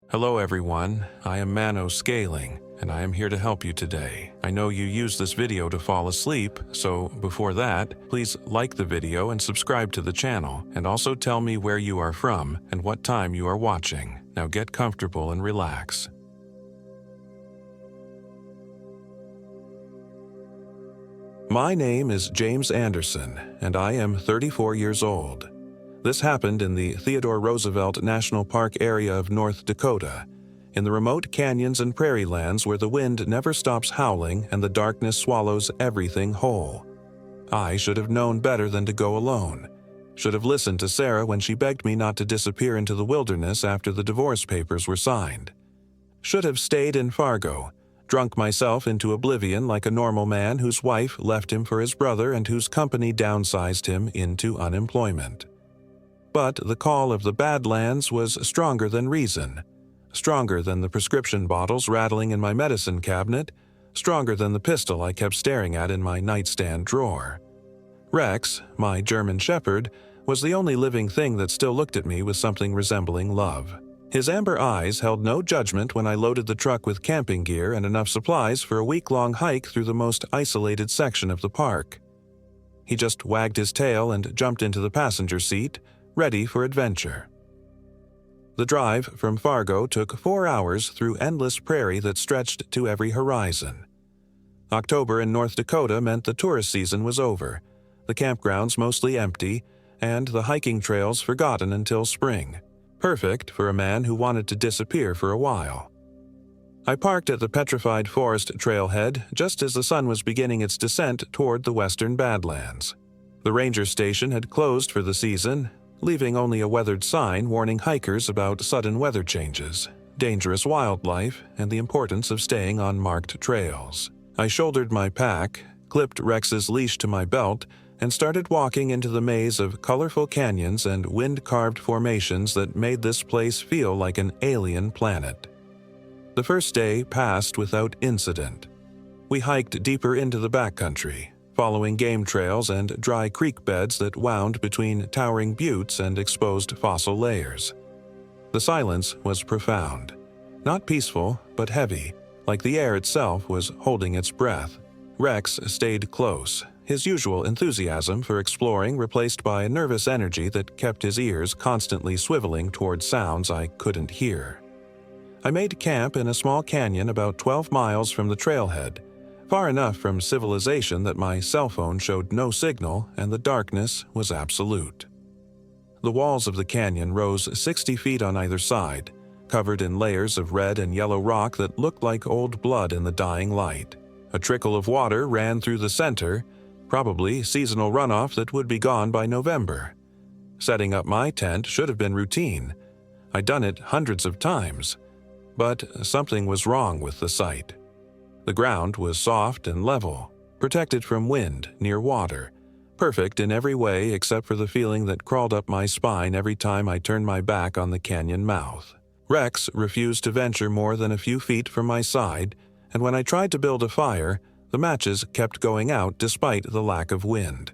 Hello everyone, I am Mano Scaling, and I am here to help you today. I know you use this video to fall asleep, so before that, please like the video and subscribe to the channel, and also tell me where you are from and what time you are watching. Now get comfortable and relax. My name is James Anderson, and I am 34 years old. This happened in the Theodore Roosevelt National Park area of North Dakota, in the remote canyons and prairie lands where the wind never stops howling and the darkness swallows everything whole. I should have known better than to go alone. Should have listened to Sarah when she begged me not to disappear into the wilderness after the divorce papers were signed. Should have stayed in Fargo, drunk myself into oblivion like a normal man whose wife left him for his brother and whose company downsized him into unemployment. But the call of the badlands was stronger than reason, stronger than the prescription bottles rattling in my medicine cabinet, stronger than the pistol I kept staring at in my nightstand drawer. Rex, my German shepherd, was the only living thing that still looked at me with something resembling love. His amber eyes held no judgment when I loaded the truck with camping gear and enough supplies for a week-long hike through the most isolated section of the park. He just wagged his tail and jumped into the passenger seat, ready for adventure. The drive from Fargo took 4 hours through endless prairie that stretched to every horizon. October in North Dakota meant the tourist season was over, the campgrounds mostly empty, and the hiking trails forgotten until spring. Perfect for a man who wanted to disappear for a while. I parked at the Petrified Forest trailhead just as the sun was beginning its descent toward the western Badlands. The ranger station had closed for the season, leaving only a weathered sign warning hikers about sudden weather changes, dangerous wildlife, and the importance of staying on marked trails. I shouldered my pack, clipped Rex's leash to my belt, and started walking into the maze of colorful canyons and wind-carved formations that made this place feel like an alien planet. The first day passed without incident. We hiked deeper into the backcountry, following game trails and dry creek beds that wound between towering buttes and exposed fossil layers. The silence was profound. Not peaceful, but heavy, like the air itself was holding its breath. Rex stayed close, his usual enthusiasm for exploring replaced by a nervous energy that kept his ears constantly swiveling toward sounds I couldn't hear. I made camp in a small canyon about 12 miles from the trailhead, far enough from civilization that my cell phone showed no signal and the darkness was absolute. The walls of the canyon rose 60 feet on either side, covered in layers of red and yellow rock that looked like old blood in the dying light. A trickle of water ran through the center, probably seasonal runoff that would be gone by November. Setting up my tent should have been routine. I'd done it hundreds of times, but something was wrong with the site. The ground was soft and level, protected from wind, near water, perfect in every way except for the feeling that crawled up my spine every time I turned my back on the canyon mouth. Rex refused to venture more than a few feet from my side, and when I tried to build a fire, the matches kept going out despite the lack of wind.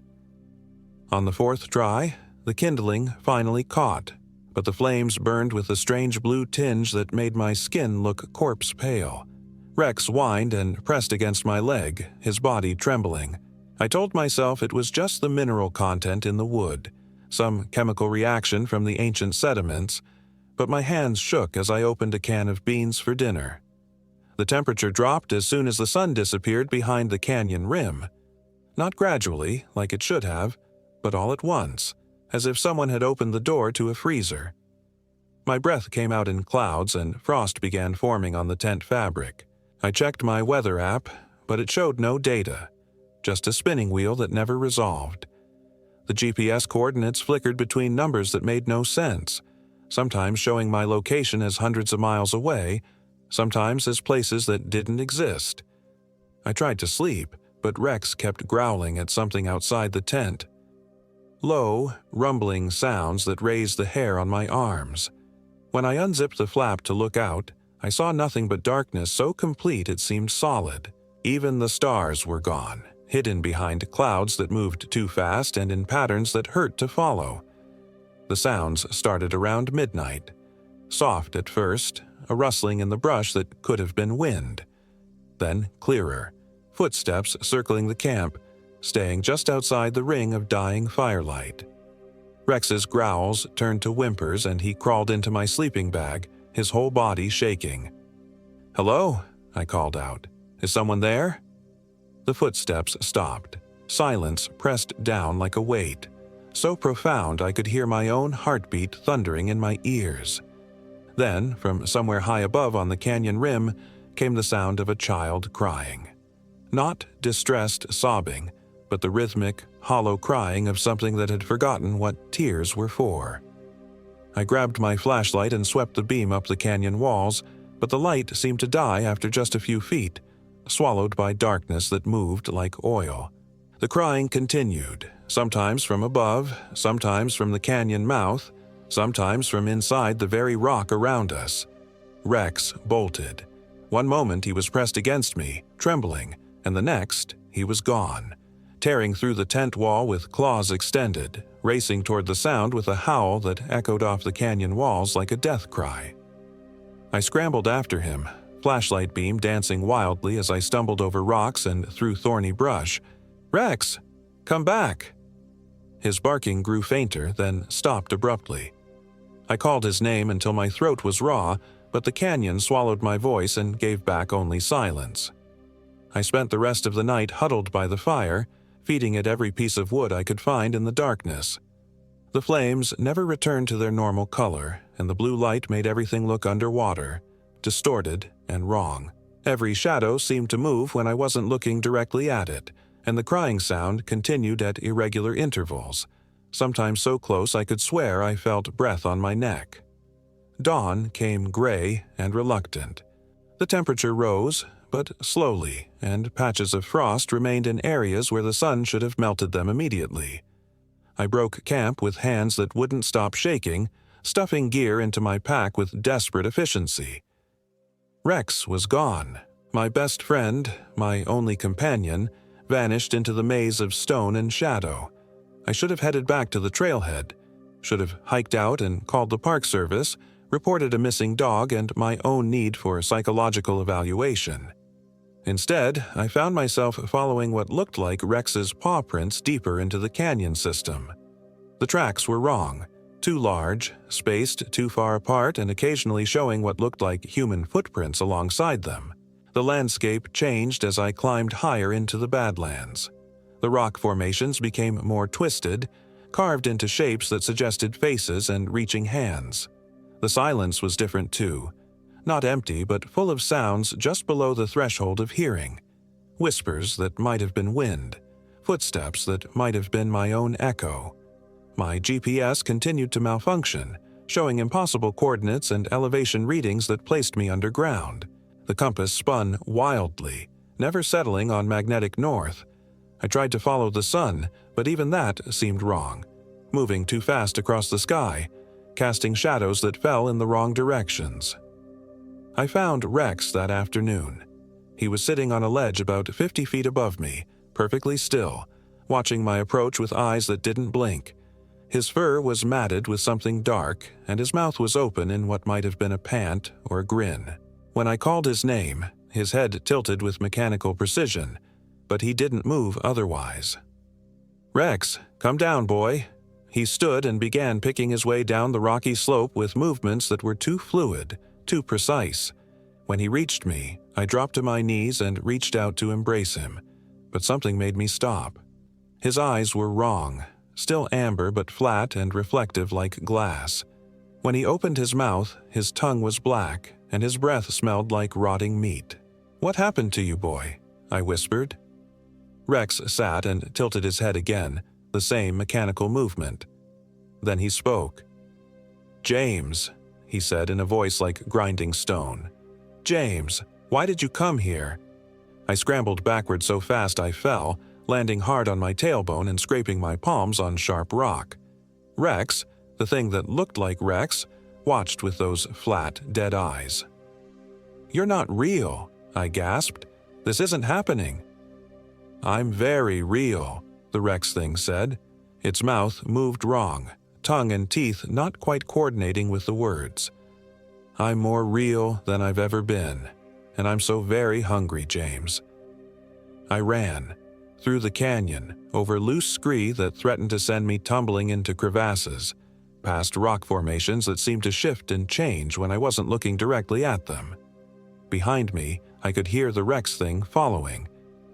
On the fourth try, the kindling finally caught, but the flames burned with a strange blue tinge that made my skin look corpse pale. Rex whined and pressed against my leg, his body trembling. I told myself it was just the mineral content in the wood, some chemical reaction from the ancient sediments, but my hands shook as I opened a can of beans for dinner. The temperature dropped as soon as the sun disappeared behind the canyon rim. Not gradually, like it should have, but all at once, as if someone had opened the door to a freezer. My breath came out in clouds and frost began forming on the tent fabric. I checked my weather app, but it showed no data, just a spinning wheel that never resolved. The GPS coordinates flickered between numbers that made no sense, sometimes showing my location as hundreds of miles away, sometimes as places that didn't exist. I tried to sleep, but Rex kept growling at something outside the tent. Low, rumbling sounds that raised the hair on my arms. When I unzipped the flap to look out, I saw nothing but darkness so complete it seemed solid. Even the stars were gone, hidden behind clouds that moved too fast and in patterns that hurt to follow. The sounds started around midnight. Soft at first, a rustling in the brush that could have been wind. Then clearer, footsteps circling the camp, staying just outside the ring of dying firelight. Rex's growls turned to whimpers and he crawled into my sleeping bag, his whole body shaking. "Hello?" I called out. "Is someone there?" The footsteps stopped. Silence pressed down like a weight, so profound I could hear my own heartbeat thundering in my ears. Then, from somewhere high above on the canyon rim, came the sound of a child crying. Not distressed sobbing, but the rhythmic, hollow crying of something that had forgotten what tears were for. I grabbed my flashlight and swept the beam up the canyon walls, but the light seemed to die after just a few feet, swallowed by darkness that moved like oil. The crying continued, sometimes from above, sometimes from the canyon mouth, sometimes from inside the very rock around us. Rex bolted. One moment he was pressed against me, trembling, and the next he was gone, tearing through the tent wall with claws extended, racing toward the sound with a howl that echoed off the canyon walls like a death cry. I scrambled after him, flashlight beam dancing wildly as I stumbled over rocks and through thorny brush. "Rex, come back!" His barking grew fainter, then stopped abruptly. I called his name until my throat was raw, but the canyon swallowed my voice and gave back only silence. I spent the rest of the night huddled by the fire, feeding it every piece of wood I could find in the darkness. The flames never returned to their normal color, and the blue light made everything look underwater, distorted and wrong. Every shadow seemed to move when I wasn't looking directly at it, and the crying sound continued at irregular intervals, sometimes so close I could swear I felt breath on my neck. Dawn came gray and reluctant. The temperature rose, but slowly, and patches of frost remained in areas where the sun should have melted them immediately. I broke camp with hands that wouldn't stop shaking, stuffing gear into my pack with desperate efficiency. Rex was gone. My best friend, my only companion, vanished into the maze of stone and shadow. I should have headed back to the trailhead, should have hiked out and called the Park Service, reported a missing dog and my own need for psychological evaluation. Instead, I found myself following what looked like Rex's paw prints deeper into the canyon system. The tracks were wrong, too large, spaced too far apart and occasionally showing what looked like human footprints alongside them. The landscape changed as I climbed higher into the badlands. The rock formations became more twisted, carved into shapes that suggested faces and reaching hands. The silence was different too. Not empty, but full of sounds just below the threshold of hearing. Whispers that might have been wind. Footsteps that might have been my own echo. My GPS continued to malfunction, showing impossible coordinates and elevation readings that placed me underground. The compass spun wildly, never settling on magnetic north. I tried to follow the sun, but even that seemed wrong, moving too fast across the sky, casting shadows that fell in the wrong directions. I found Rex that afternoon. He was sitting on a ledge about 50 feet above me, perfectly still, watching my approach with eyes that didn't blink. His fur was matted with something dark, and his mouth was open in what might have been a pant or a grin. When I called his name, his head tilted with mechanical precision, but he didn't move otherwise. "Rex, come down, boy." He stood and began picking his way down the rocky slope with movements that were too fluid, too precise. When he reached me, I dropped to my knees and reached out to embrace him, but something made me stop. His eyes were wrong, still amber but flat and reflective like glass. When he opened his mouth, his tongue was black, and his breath smelled like rotting meat. "What happened to you, boy?" I whispered. Rex sat and tilted his head again, the same mechanical movement. Then he spoke. "James," he said in a voice like grinding stone. "James, why did you come here?" I scrambled backward so fast I fell, landing hard on my tailbone and scraping my palms on sharp rock. Rex, the thing that looked like Rex, watched with those flat, dead eyes. "You're not real," I gasped. "This isn't happening." "I'm very real," the Rex thing said. Its mouth moved wrong, tongue and teeth not quite coordinating with the words. I'm more real than I've ever been, and I'm so very hungry, James. I ran, through the canyon, over loose scree that threatened to send me tumbling into crevasses, past rock formations that seemed to shift and change when I wasn't looking directly at them. Behind me, I could hear the Rex thing following,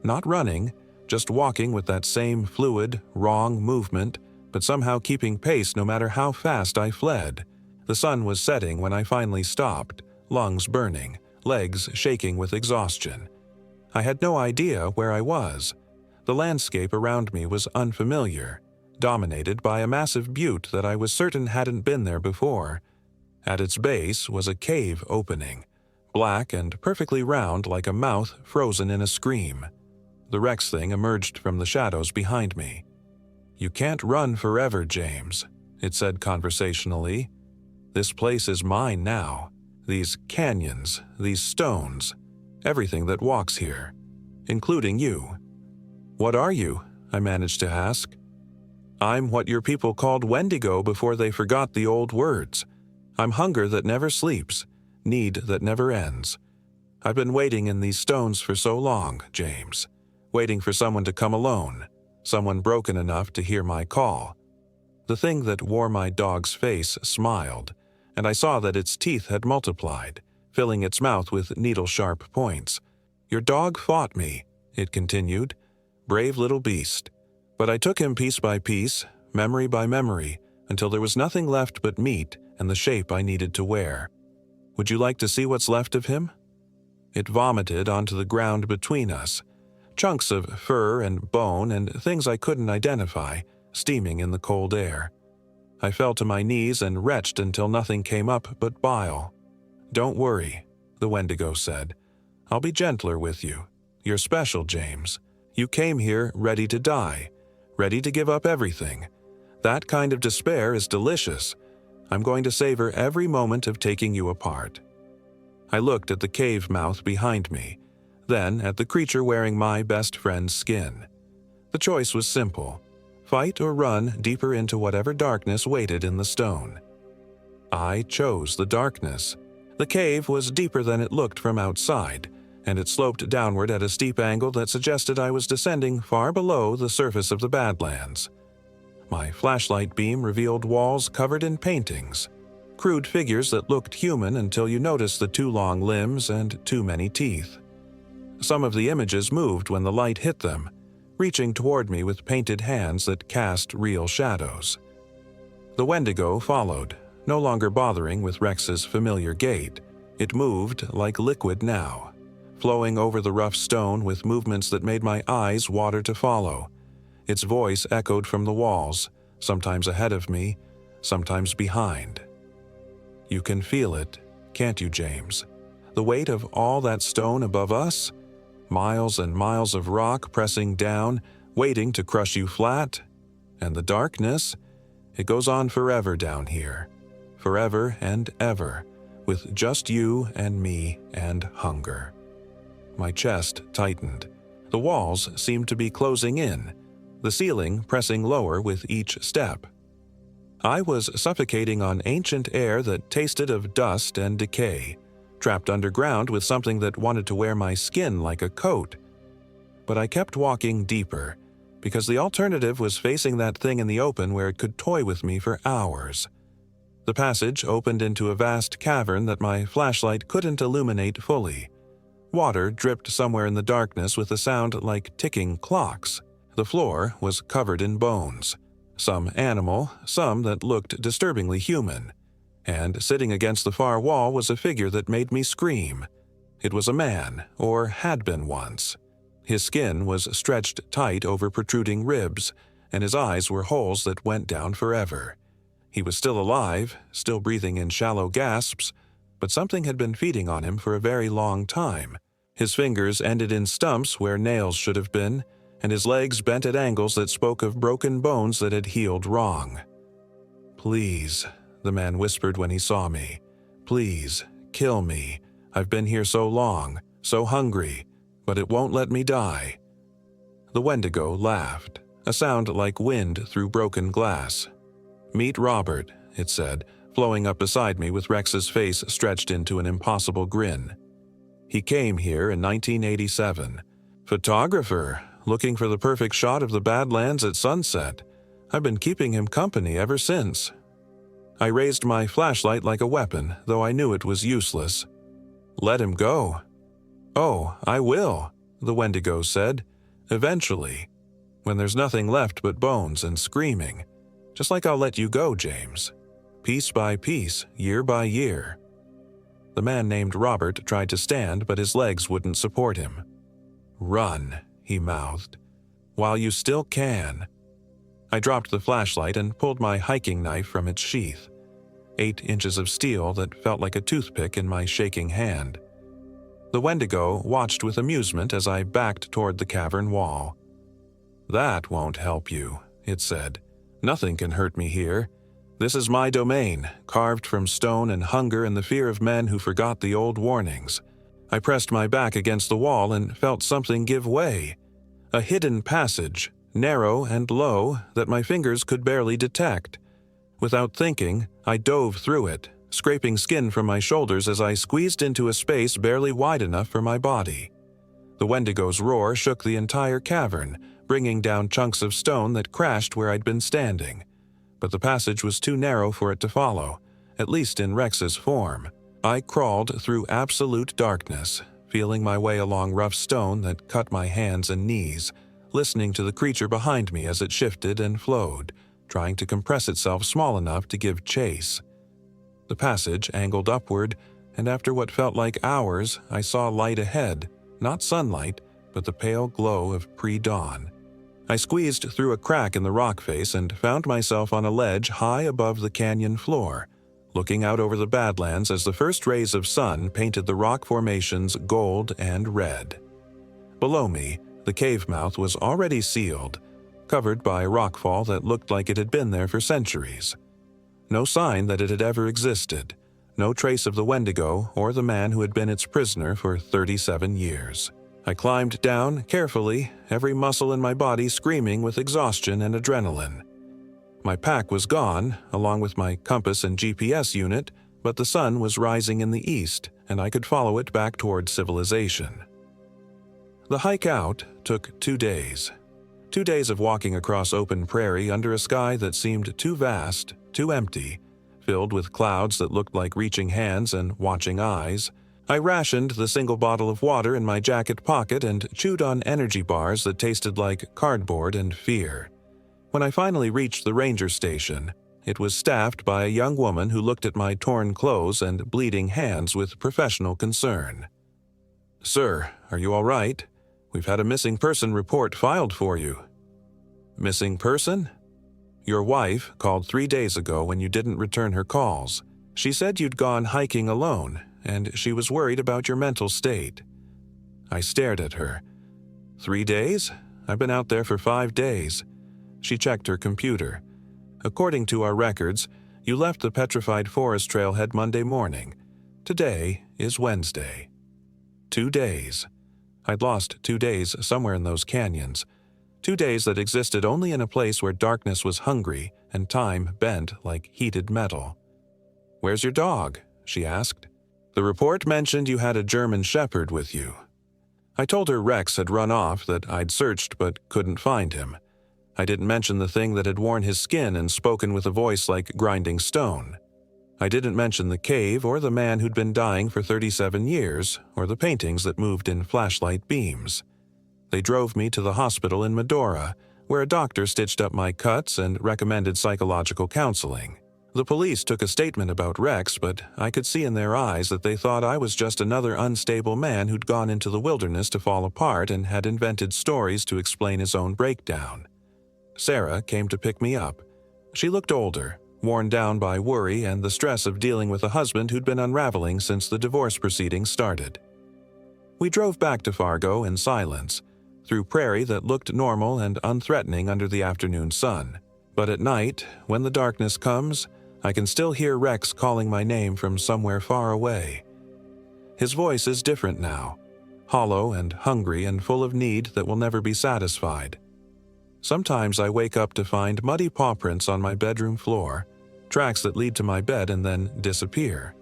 not running, just walking with that same fluid, wrong movement, but somehow keeping pace no matter how fast I fled. The sun was setting when I finally stopped, lungs burning, legs shaking with exhaustion. I had no idea where I was. The landscape around me was unfamiliar, dominated by a massive butte that I was certain hadn't been there before. At its base was a cave opening, black and perfectly round like a mouth frozen in a scream. The Rex thing emerged from the shadows behind me. "You can't run forever, James," it said conversationally. "This place is mine now. These canyons, these stones, everything that walks here, including you." "What are you?" I managed to ask. "I'm what your people called Wendigo before they forgot the old words. I'm hunger that never sleeps, need that never ends. I've been waiting in these stones for so long, James, waiting for someone to come alone, someone broken enough to hear my call." The thing that wore my dog's face smiled, and I saw that its teeth had multiplied, filling its mouth with needle-sharp points. "Your dog fought me," it continued. "Brave little beast. But I took him piece by piece, memory by memory, until there was nothing left but meat and the shape I needed to wear. Would you like to see what's left of him?" It vomited onto the ground between us, chunks of fur and bone and things I couldn't identify, steaming in the cold air. I fell to my knees and retched until nothing came up but bile. "Don't worry," the Wendigo said. "I'll be gentler with you. You're special, James. You came here ready to die, ready to give up everything. That kind of despair is delicious. I'm going to savor every moment of taking you apart." I looked at the cave mouth behind me, then at the creature wearing my best friend's skin. The choice was simple: fight or run deeper into whatever darkness waited in the stone. I chose the darkness. The cave was deeper than it looked from outside, and it sloped downward at a steep angle that suggested I was descending far below the surface of the Badlands. My flashlight beam revealed walls covered in paintings, crude figures that looked human until you noticed the too long limbs and too many teeth. Some of the images moved when the light hit them, reaching toward me with painted hands that cast real shadows. The Wendigo followed, no longer bothering with Rex's familiar gait. It moved like liquid now, flowing over the rough stone with movements that made my eyes water to follow. Its voice echoed from the walls, sometimes ahead of me, sometimes behind. "You can feel it, can't you, James? The weight of all that stone above us? Miles and miles of rock pressing down, waiting to crush you flat? And the darkness? It goes on forever down here. Forever and ever, with just you and me and hunger." My chest tightened. The walls seemed to be closing in, the ceiling pressing lower with each step. I was suffocating on ancient air that tasted of dust and decay, trapped underground with something that wanted to wear my skin like a coat. But I kept walking deeper, because the alternative was facing that thing in the open where it could toy with me for hours. The passage opened into a vast cavern that my flashlight couldn't illuminate fully. Water dripped somewhere in the darkness with a sound like ticking clocks. The floor was covered in bones, some animal, some that looked disturbingly human. And sitting against the far wall was a figure that made me scream. It was a man, or had been once. His skin was stretched tight over protruding ribs, and his eyes were holes that went down forever. He was still alive, still breathing in shallow gasps, but something had been feeding on him for a very long time. His fingers ended in stumps where nails should have been, and his legs bent at angles that spoke of broken bones that had healed wrong. "Please," the man whispered when he saw me. "Please, kill me. I've been here so long, so hungry, but it won't let me die." The Wendigo laughed, a sound like wind through broken glass. "Meet Robert," it said, blowing up beside me with Rex's face stretched into an impossible grin. He came here in 1987. Photographer, looking for the perfect shot of the Badlands at sunset. I've been keeping him company ever since. I raised my flashlight like a weapon, though I knew it was useless. Let him go. Oh, I will, the Wendigo said. Eventually. When there's nothing left but bones and screaming. Just like I'll let you go, James. Piece by piece, year by year. The man named Robert tried to stand, but his legs wouldn't support him. Run, he mouthed. While you still can. I dropped the flashlight and pulled my hiking knife from its sheath. 8 inches of steel that felt like a toothpick in my shaking hand. The Wendigo watched with amusement as I backed toward the cavern wall. That won't help you, it said. Nothing can hurt me here. This is my domain, carved from stone and hunger and the fear of men who forgot the old warnings. I pressed my back against the wall and felt something give way. A hidden passage, narrow and low, that my fingers could barely detect. Without thinking, I dove through it, scraping skin from my shoulders as I squeezed into a space barely wide enough for my body. The Wendigo's roar shook the entire cavern, bringing down chunks of stone that crashed where I'd been standing. But the passage was too narrow for it to follow, at least in Rex's form. I crawled through absolute darkness, feeling my way along rough stone that cut my hands and knees, listening to the creature behind me as it shifted and flowed, trying to compress itself small enough to give chase. The passage angled upward, and after what felt like hours, I saw light ahead, not sunlight, but the pale glow of pre-dawn. I squeezed through a crack in the rock face and found myself on a ledge high above the canyon floor, looking out over the Badlands as the first rays of sun painted the rock formations gold and red. Below me, the cave mouth was already sealed, covered by rockfall that looked like it had been there for centuries. No sign that it had ever existed, no trace of the Wendigo or the man who had been its prisoner for 37 years. I climbed down carefully, every muscle in my body screaming with exhaustion and adrenaline. My pack was gone, along with my compass and GPS unit, but the sun was rising in the east, and I could follow it back toward civilization. The hike out took 2 days. 2 days of walking across open prairie under a sky that seemed too vast, too empty, filled with clouds that looked like reaching hands and watching eyes. I rationed the single bottle of water in my jacket pocket and chewed on energy bars that tasted like cardboard and fear. When I finally reached the ranger station, it was staffed by a young woman who looked at my torn clothes and bleeding hands with professional concern. "Sir, are you all right? We've had a missing person report filed for you." "Missing person?" "Your wife called 3 days ago when you didn't return her calls. She said you'd gone hiking alone, and she was worried about your mental state." I stared at her. 3 days? I've been out there for 5 days. She checked her computer. "According to our records, you left the Petrified Forest trailhead Monday morning. Today is Wednesday." 2 days. I'd lost 2 days somewhere in those canyons. 2 days that existed only in a place where darkness was hungry and time bent like heated metal. "Where's your dog?" she asked. "The report mentioned you had a German Shepherd with you." I told her Rex had run off, that I'd searched but couldn't find him. I didn't mention the thing that had worn his skin and spoken with a voice like grinding stone. I didn't mention the cave or the man who'd been dying for 37 years, or the paintings that moved in flashlight beams. They drove me to the hospital in Medora, where a doctor stitched up my cuts and recommended psychological counseling. The police took a statement about Rex, but I could see in their eyes that they thought I was just another unstable man who'd gone into the wilderness to fall apart and had invented stories to explain his own breakdown. Sarah came to pick me up. She looked older, worn down by worry and the stress of dealing with a husband who'd been unraveling since the divorce proceedings started. We drove back to Fargo in silence, through prairie that looked normal and unthreatening under the afternoon sun. But at night, when the darkness comes, I can still hear Rex calling my name from somewhere far away. His voice is different now, hollow and hungry and full of need that will never be satisfied. Sometimes I wake up to find muddy paw prints on my bedroom floor, tracks that lead to my bed and then disappear.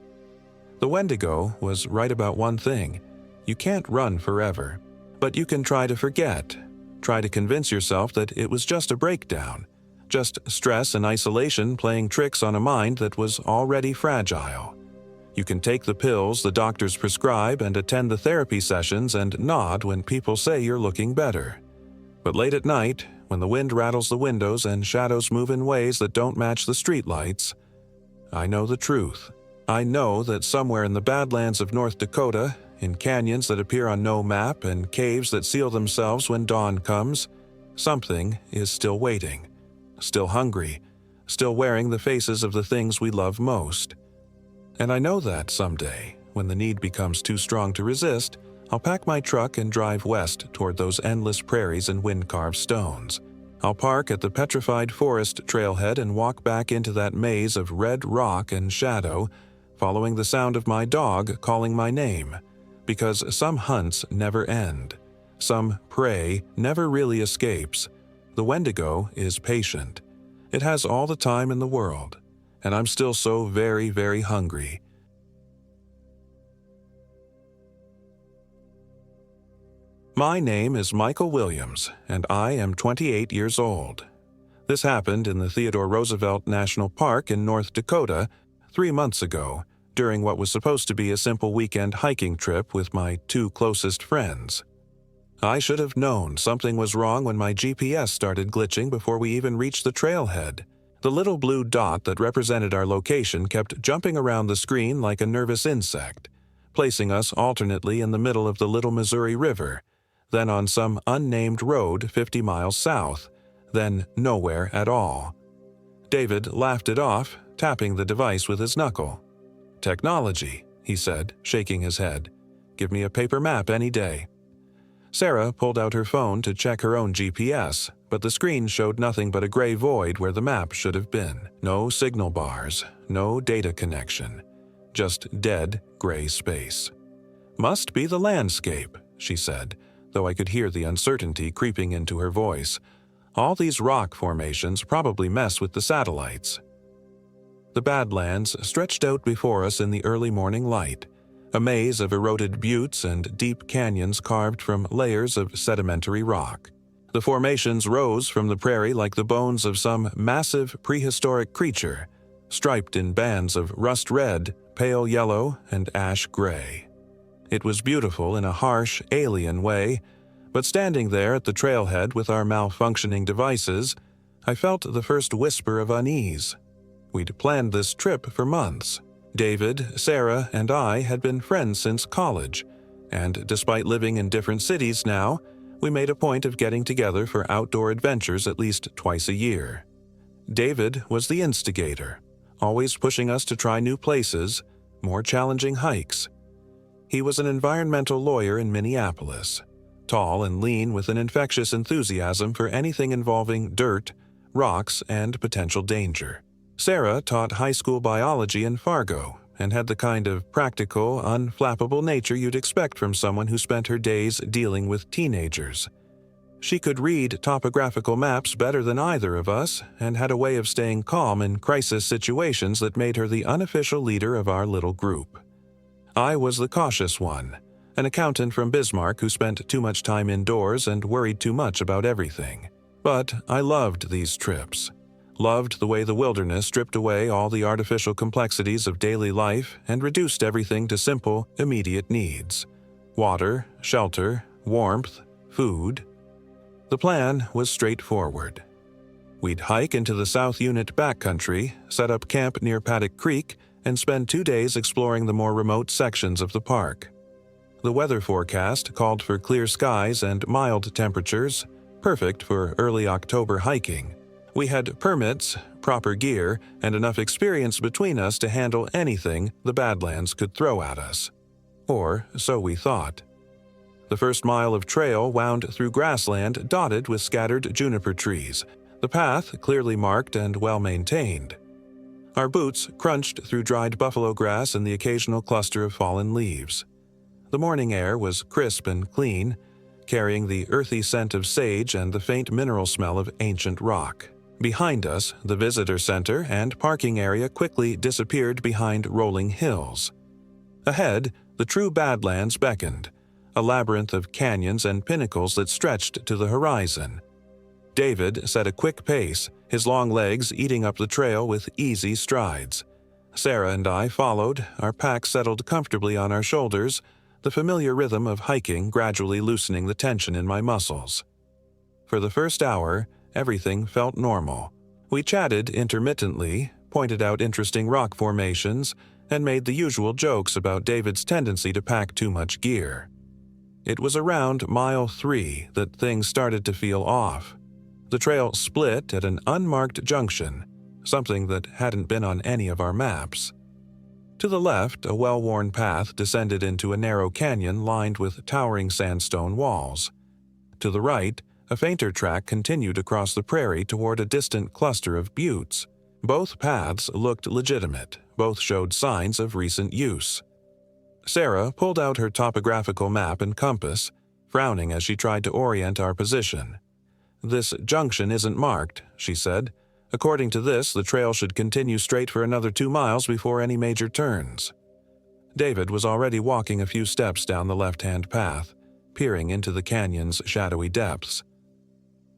The Wendigo was right about one thing: you can't run forever, but you can try to forget. Try to convince yourself that it was just a breakdown, just stress and isolation playing tricks on a mind that was already fragile. You can take the pills the doctors prescribe and attend the therapy sessions and nod when people say you're looking better. But late at night, when the wind rattles the windows and shadows move in ways that don't match the streetlights, I know the truth. I know that somewhere in the badlands of North Dakota, in canyons that appear on no map and caves that seal themselves when dawn comes, something is still waiting, still hungry, still wearing the faces of the things we love most. And I know that someday, when the need becomes too strong to resist, I'll pack my truck and drive west toward those endless prairies and wind-carved stones. I'll park at the petrified forest trailhead and walk back into that maze of red rock and shadow, following the sound of my dog calling my name, because some hunts never end. Some prey never really escapes. The Wendigo is patient. It has all the time in the world, and I'm still so very, very hungry. My name is Michael Williams, and I am 28 years old. This happened in the Theodore Roosevelt National Park in North Dakota 3 months ago, during what was supposed to be a simple weekend hiking trip with my 2 closest friends. I should have known something was wrong when my GPS started glitching before we even reached the trailhead. The little blue dot that represented our location kept jumping around the screen like a nervous insect, placing us alternately in the middle of the Little Missouri River, then on some unnamed road 50 miles south, then nowhere at all. David laughed it off, tapping the device with his knuckle. "Technology," he said, shaking his head. "Give me a paper map any day." Sarah pulled out her phone to check her own GPS, but the screen showed nothing but a gray void where the map should have been. No signal bars, no data connection, just dead gray space. "Must be the landscape," she said, though I could hear the uncertainty creeping into her voice. "All these rock formations probably mess with the satellites." The Badlands stretched out before us in the early morning light, a maze of eroded buttes and deep canyons carved from layers of sedimentary rock. The formations rose from the prairie like the bones of some massive prehistoric creature, striped in bands of rust red, pale yellow, and ash gray. It was beautiful in a harsh, alien way, but standing there at the trailhead with our malfunctioning devices, I felt the first whisper of unease. We'd planned this trip for months. David, Sarah, and I had been friends since college, and despite living in different cities now, we made a point of getting together for outdoor adventures at least twice a year. David was the instigator, always pushing us to try new places, more challenging hikes. He was an environmental lawyer in Minneapolis, tall and lean with an infectious enthusiasm for anything involving dirt, rocks, and potential danger. Sarah taught high school biology in Fargo and had the kind of practical, unflappable nature you'd expect from someone who spent her days dealing with teenagers. She could read topographical maps better than either of us and had a way of staying calm in crisis situations that made her the unofficial leader of our little group. I was the cautious one, an accountant from Bismarck who spent too much time indoors and worried too much about everything. But I loved these trips. Loved the way the wilderness stripped away all the artificial complexities of daily life and reduced everything to simple, immediate needs: water, shelter, warmth, food. The plan was straightforward. We'd hike into the South Unit backcountry, set up camp near Paddock Creek, and spend 2 days exploring the more remote sections of the park. The weather forecast called for clear skies and mild temperatures, perfect for early October hiking. We had permits, proper gear, and enough experience between us to handle anything the Badlands could throw at us. Or so we thought. The first mile of trail wound through grassland dotted with scattered juniper trees, the path clearly marked and well-maintained. Our boots crunched through dried buffalo grass and the occasional cluster of fallen leaves. The morning air was crisp and clean, carrying the earthy scent of sage and the faint mineral smell of ancient rock. Behind us, the visitor center and parking area quickly disappeared behind rolling hills. Ahead, the true Badlands beckoned, a labyrinth of canyons and pinnacles that stretched to the horizon. David set a quick pace, his long legs eating up the trail with easy strides. Sarah and I followed, our packs settled comfortably on our shoulders, the familiar rhythm of hiking gradually loosening the tension in my muscles. For the first hour, everything felt normal. We chatted intermittently, pointed out interesting rock formations, and made the usual jokes about David's tendency to pack too much gear. It was around mile 3 that things started to feel off. The trail split at an unmarked junction, something that hadn't been on any of our maps. To the left, a well-worn path descended into a narrow canyon lined with towering sandstone walls. To the right, a fainter track continued across the prairie toward a distant cluster of buttes. Both paths looked legitimate, both showed signs of recent use. Sarah pulled out her topographical map and compass, frowning as she tried to orient our position. "This junction isn't marked," she said. "According to this, the trail should continue straight for another 2 miles before any major turns." David was already walking a few steps down the left-hand path, peering into the canyon's shadowy depths.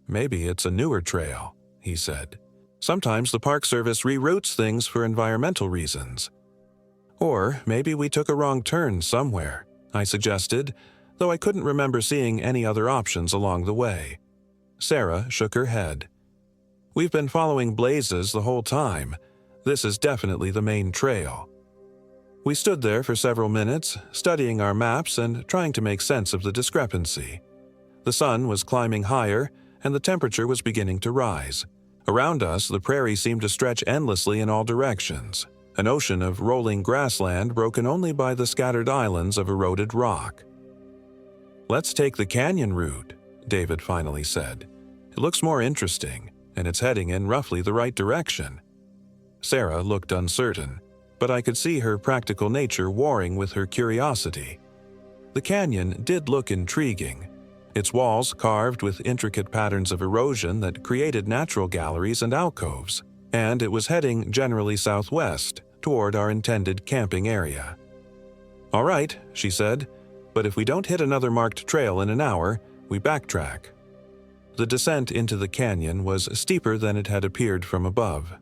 "Maybe it's a newer trail," he said. "Sometimes the Park Service reroutes things for environmental reasons." "Or maybe we took a wrong turn somewhere," I suggested, though I couldn't remember seeing any other options along the way. Sarah shook her head. "We've been following blazes the whole time. This is definitely the main trail." We stood there for several minutes, studying our maps and trying to make sense of the discrepancy. The sun was climbing higher, and the temperature was beginning to rise. Around us, the prairie seemed to stretch endlessly in all directions, an ocean of rolling grassland broken only by the scattered islands of eroded rock. "Let's take the canyon route," David finally said. "It looks more interesting, and it's heading in roughly the right direction." Sarah looked uncertain, but I could see her practical nature warring with her curiosity. The canyon did look intriguing, its walls carved with intricate patterns of erosion that created natural galleries and alcoves, and it was heading generally southwest, toward our intended camping area. "All right," she said, "but if we don't hit another marked trail in an hour, we backtrack." The descent into the canyon was steeper than it had appeared from above.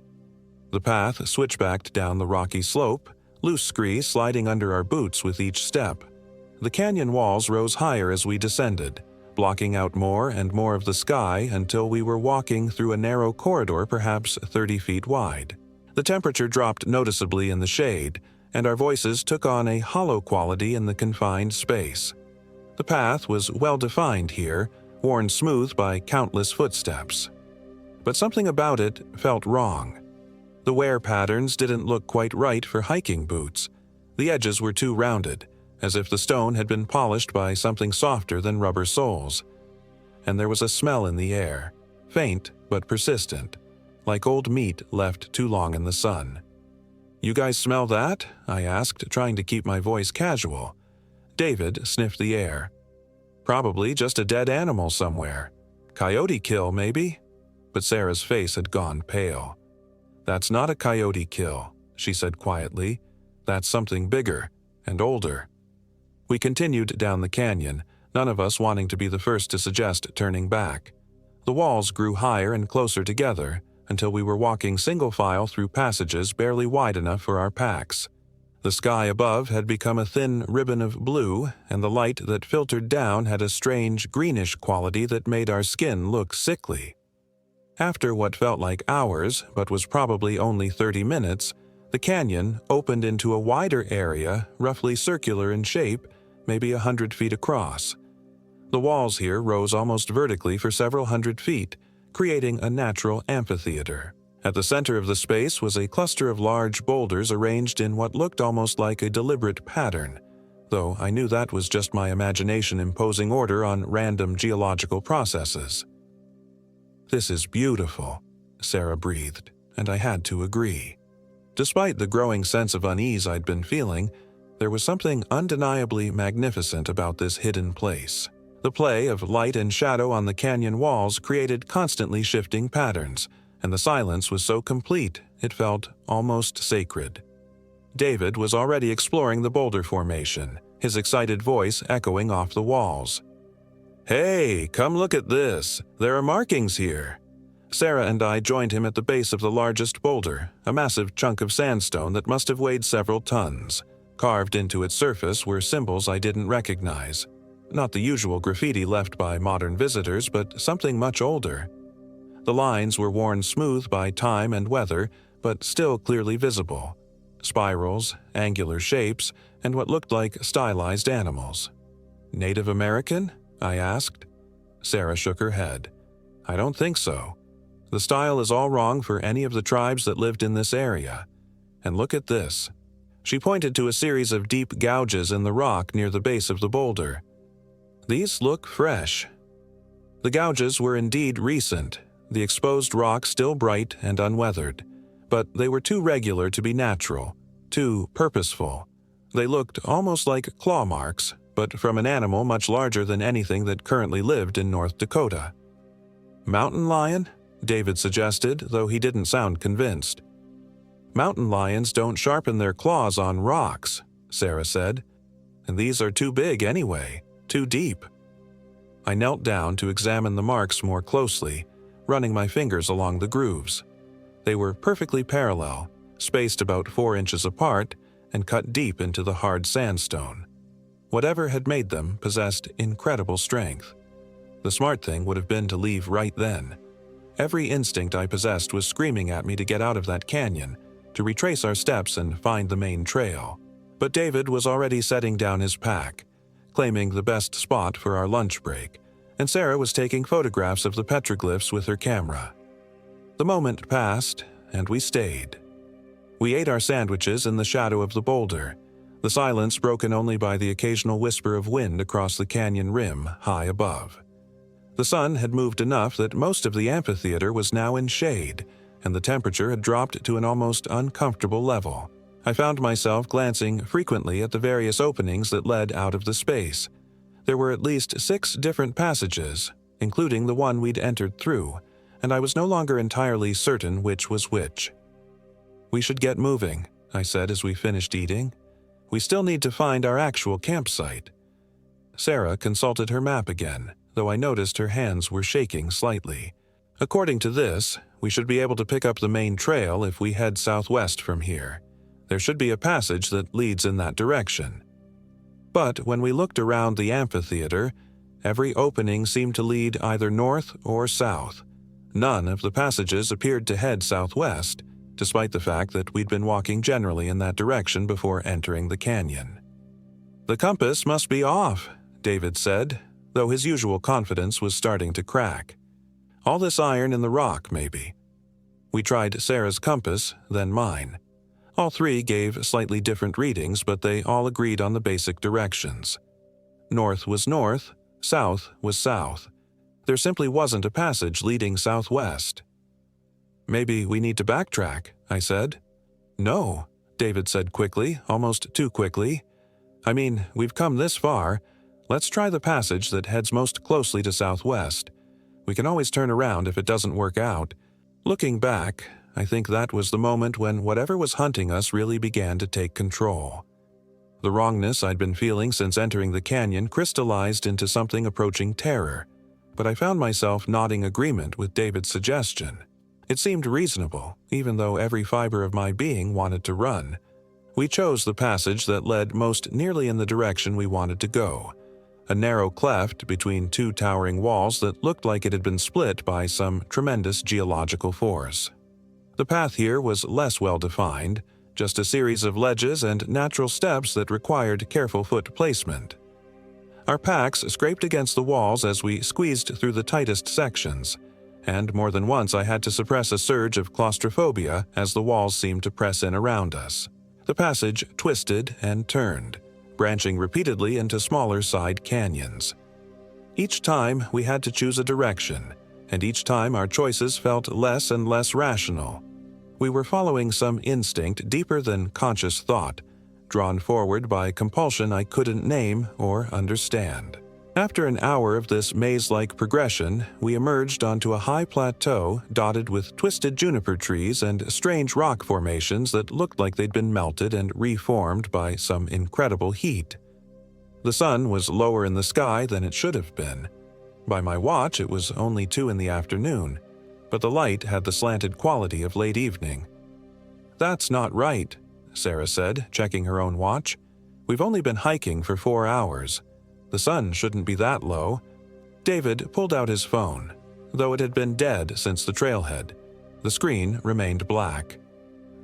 The path switchbacked down the rocky slope, loose scree sliding under our boots with each step. The canyon walls rose higher as we descended, blocking out more and more of the sky until we were walking through a narrow corridor perhaps 30 feet wide. The temperature dropped noticeably in the shade, and our voices took on a hollow quality in the confined space. The path was well-defined here, worn smooth by countless footsteps. But something about it felt wrong. The wear patterns didn't look quite right for hiking boots. The edges were too rounded, as if the stone had been polished by something softer than rubber soles. And there was a smell in the air, faint but persistent, like old meat left too long in the sun. "You guys smell that?" I asked, trying to keep my voice casual. David sniffed the air. "Probably just a dead animal somewhere. Coyote kill, maybe?" But Sarah's face had gone pale. "That's not a coyote kill," she said quietly. "That's something bigger and older." We continued down the canyon, none of us wanting to be the first to suggest turning back. The walls grew higher and closer together until we were walking single file through passages barely wide enough for our packs. The sky above had become a thin ribbon of blue, and the light that filtered down had a strange greenish quality that made our skin look sickly. After what felt like hours, but was probably only 30 minutes, the canyon opened into a wider area, roughly circular in shape, maybe 100 feet across. The walls here rose almost vertically for several hundred feet, creating a natural amphitheater. At the center of the space was a cluster of large boulders arranged in what looked almost like a deliberate pattern, though I knew that was just my imagination imposing order on random geological processes. "This is beautiful," Sarah breathed, and I had to agree. Despite the growing sense of unease I'd been feeling, there was something undeniably magnificent about this hidden place. The play of light and shadow on the canyon walls created constantly shifting patterns, and the silence was so complete it felt almost sacred. David was already exploring the boulder formation, his excited voice echoing off the walls. "Hey, come look at this! There are markings here!" Sarah and I joined him at the base of the largest boulder, a massive chunk of sandstone that must have weighed several tons. Carved into its surface were symbols I didn't recognize. Not the usual graffiti left by modern visitors, but something much older. The lines were worn smooth by time and weather, but still clearly visible. Spirals, angular shapes, and what looked like stylized animals. "Native American?" I asked. Sarah shook her head. "I don't think so. The style is all wrong for any of the tribes that lived in this area. And look at this." She pointed to a series of deep gouges in the rock near the base of the boulder. "These look fresh." The gouges were indeed recent, the exposed rock still bright and unweathered, but they were too regular to be natural, too purposeful. They looked almost like claw marks, but from an animal much larger than anything that currently lived in North Dakota. "Mountain lion?" David suggested, though he didn't sound convinced. "Mountain lions don't sharpen their claws on rocks," Sarah said. "And these are too big anyway, too deep." I knelt down to examine the marks more closely, running my fingers along the grooves. They were perfectly parallel, spaced about 4 inches apart, and cut deep into the hard sandstone. Whatever had made them possessed incredible strength. The smart thing would have been to leave right then. Every instinct I possessed was screaming at me to get out of that canyon, to retrace our steps and find the main trail. But David was already setting down his pack, claiming the best spot for our lunch break, and Sarah was taking photographs of the petroglyphs with her camera. The moment passed, and we stayed. We ate our sandwiches in the shadow of the boulder, the silence broken only by the occasional whisper of wind across the canyon rim high above. The sun had moved enough that most of the amphitheater was now in shade, and the temperature had dropped to an almost uncomfortable level. I found myself glancing frequently at the various openings that led out of the space. There were at least 6 different passages, including the one we'd entered through, and I was no longer entirely certain which was which. "We should get moving," I said as we finished eating. "We still need to find our actual campsite." Sarah consulted her map again, though I noticed her hands were shaking slightly. "According to this, we should be able to pick up the main trail if we head southwest from here. There should be a passage that leads in that direction." But when we looked around the amphitheater, every opening seemed to lead either north or south. None of the passages appeared to head southwest, despite the fact that we'd been walking generally in that direction before entering the canyon. "The compass must be off," David said, though his usual confidence was starting to crack. "All this iron in the rock, maybe." We tried Sarah's compass, then mine. All 3 gave slightly different readings, but they all agreed on the basic directions. North was north, south was south. There simply wasn't a passage leading southwest. "Maybe we need to backtrack," I said. "No," David said quickly, almost too quickly. "I mean, we've come this far. Let's try the passage that heads most closely to southwest. We can always turn around if it doesn't work out." Looking back, I think that was the moment when whatever was hunting us really began to take control. The wrongness I'd been feeling since entering the canyon crystallized into something approaching terror, but I found myself nodding agreement with David's suggestion. It seemed reasonable, even though every fiber of my being wanted to run. We chose the passage that led most nearly in the direction we wanted to go, a narrow cleft between 2 towering walls that looked like it had been split by some tremendous geological force. The path here was less well-defined, just a series of ledges and natural steps that required careful foot placement. Our packs scraped against the walls as we squeezed through the tightest sections, and more than once I had to suppress a surge of claustrophobia as the walls seemed to press in around us. The passage twisted and turned, branching repeatedly into smaller side canyons. Each time we had to choose a direction, and each time our choices felt less and less rational. We were following some instinct deeper than conscious thought, drawn forward by compulsion I couldn't name or understand. After an hour of this maze-like progression, we emerged onto a high plateau dotted with twisted juniper trees and strange rock formations that looked like they'd been melted and reformed by some incredible heat. The sun was lower in the sky than it should have been. By my watch, it was only 2 in the afternoon, but the light had the slanted quality of late evening. "That's not right," Sarah said, checking her own watch. "We've only been hiking for 4 hours. The sun shouldn't be that low." David pulled out his phone. Though it had been dead since the trailhead, the screen remained black.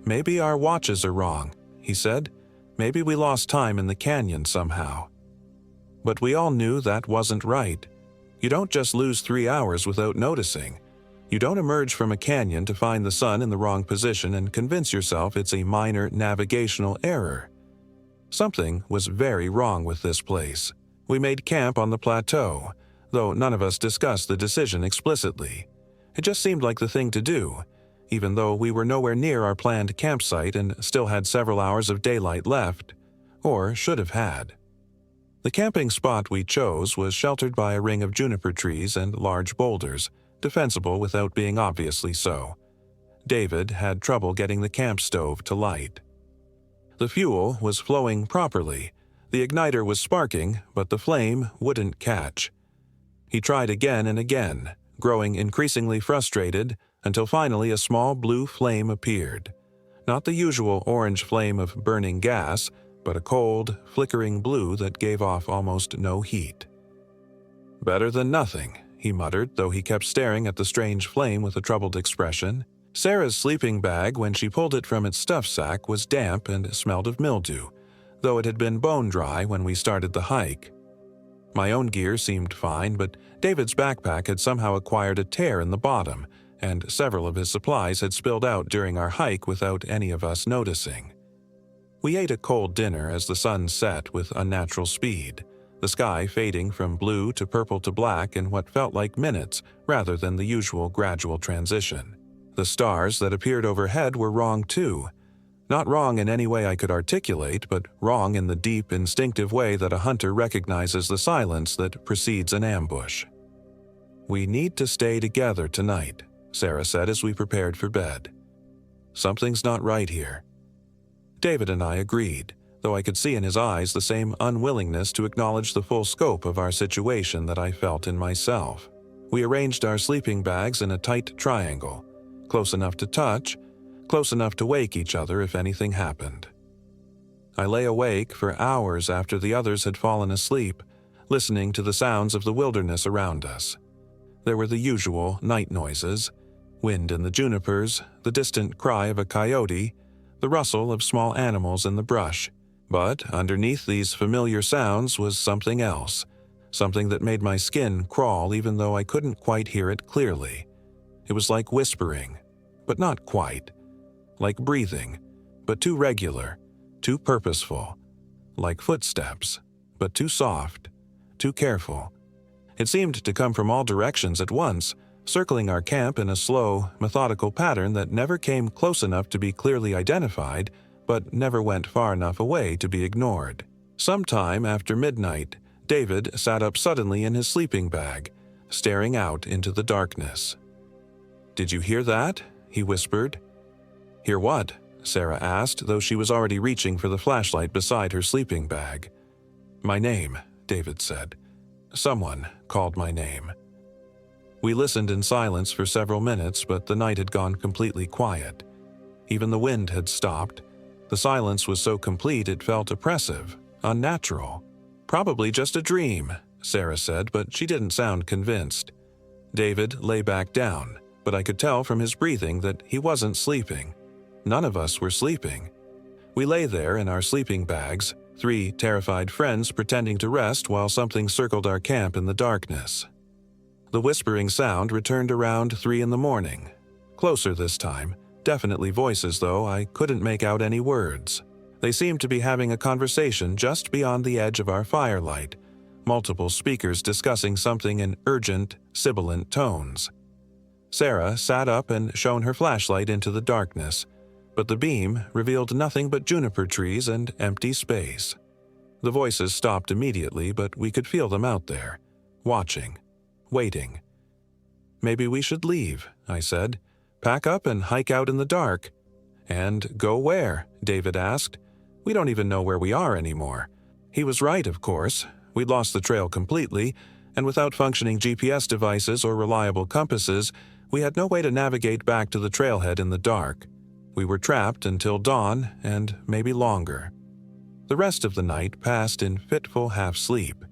"Maybe our watches are wrong," he said. "Maybe we lost time in the canyon somehow." But we all knew that wasn't right. You don't just lose 3 hours without noticing. You don't emerge from a canyon to find the sun in the wrong position and convince yourself it's a minor navigational error. Something was very wrong with this place. We made camp on the plateau, though none of us discussed the decision explicitly. It just seemed like the thing to do, even though we were nowhere near our planned campsite and still had several hours of daylight left, or should have had. The camping spot we chose was sheltered by a ring of juniper trees and large boulders, defensible without being obviously so. David had trouble getting the camp stove to light. The fuel was flowing properly. The igniter was sparking, but the flame wouldn't catch. He tried again and again, growing increasingly frustrated until finally a small blue flame appeared. Not the usual orange flame of burning gas, but a cold, flickering blue that gave off almost no heat. "Better than nothing," he muttered, though he kept staring at the strange flame with a troubled expression. Sarah's sleeping bag, when she pulled it from its stuff sack, was damp and smelled of mildew, though it had been bone dry when we started the hike. My own gear seemed fine, but David's backpack had somehow acquired a tear in the bottom, and several of his supplies had spilled out during our hike without any of us noticing. We ate a cold dinner as the sun set with unnatural speed, the sky fading from blue to purple to black in what felt like minutes rather than the usual gradual transition. The stars that appeared overhead were wrong too. Not wrong in any way I could articulate, but wrong in the deep, instinctive way that a hunter recognizes the silence that precedes an ambush. "We need to stay together tonight," Sarah said as we prepared for bed. "Something's not right here." David and I agreed, though I could see in his eyes the same unwillingness to acknowledge the full scope of our situation that I felt in myself. We arranged our sleeping bags in a tight triangle, close enough to touch, close enough to wake each other if anything happened. I lay awake for hours after the others had fallen asleep, listening to the sounds of the wilderness around us. There were the usual night noises: wind in the junipers, the distant cry of a coyote, the rustle of small animals in the brush. But underneath these familiar sounds was something else, something that made my skin crawl even though I couldn't quite hear it clearly. It was like whispering, but not quite. Like breathing, but too regular, too purposeful. Like footsteps, but too soft, too careful. It seemed to come from all directions at once, circling our camp in a slow, methodical pattern that never came close enough to be clearly identified, but never went far enough away to be ignored. Sometime after midnight, David sat up suddenly in his sleeping bag, staring out into the darkness. "Did you hear that?" he whispered. "Hear what?" Sarah asked, though she was already reaching for the flashlight beside her sleeping bag. "My name," David said. "Someone called my name." We listened in silence for several minutes, but the night had gone completely quiet. Even the wind had stopped. The silence was so complete it felt oppressive, unnatural. "Probably just a dream," Sarah said, but she didn't sound convinced. David lay back down, but I could tell from his breathing that he wasn't sleeping. None of us were sleeping. We lay there in our sleeping bags, 3 terrified friends pretending to rest while something circled our camp in the darkness. The whispering sound returned around 3 in the morning. Closer this time, definitely voices though I couldn't make out any words. They seemed to be having a conversation just beyond the edge of our firelight, multiple speakers discussing something in urgent, sibilant tones. Sarah sat up and shone her flashlight into the darkness, but the beam revealed nothing but juniper trees and empty space. The voices stopped immediately, but we could feel them out there, watching, waiting. "Maybe we should leave," I said. "Pack up and hike out in the dark." "And go where?" David asked. "We don't even know where we are anymore." He was right, of course. We'd lost the trail completely, and without functioning GPS devices or reliable compasses, we had no way to navigate back to the trailhead in the dark. We were trapped until dawn, and maybe longer. The rest of the night passed in fitful half-sleep,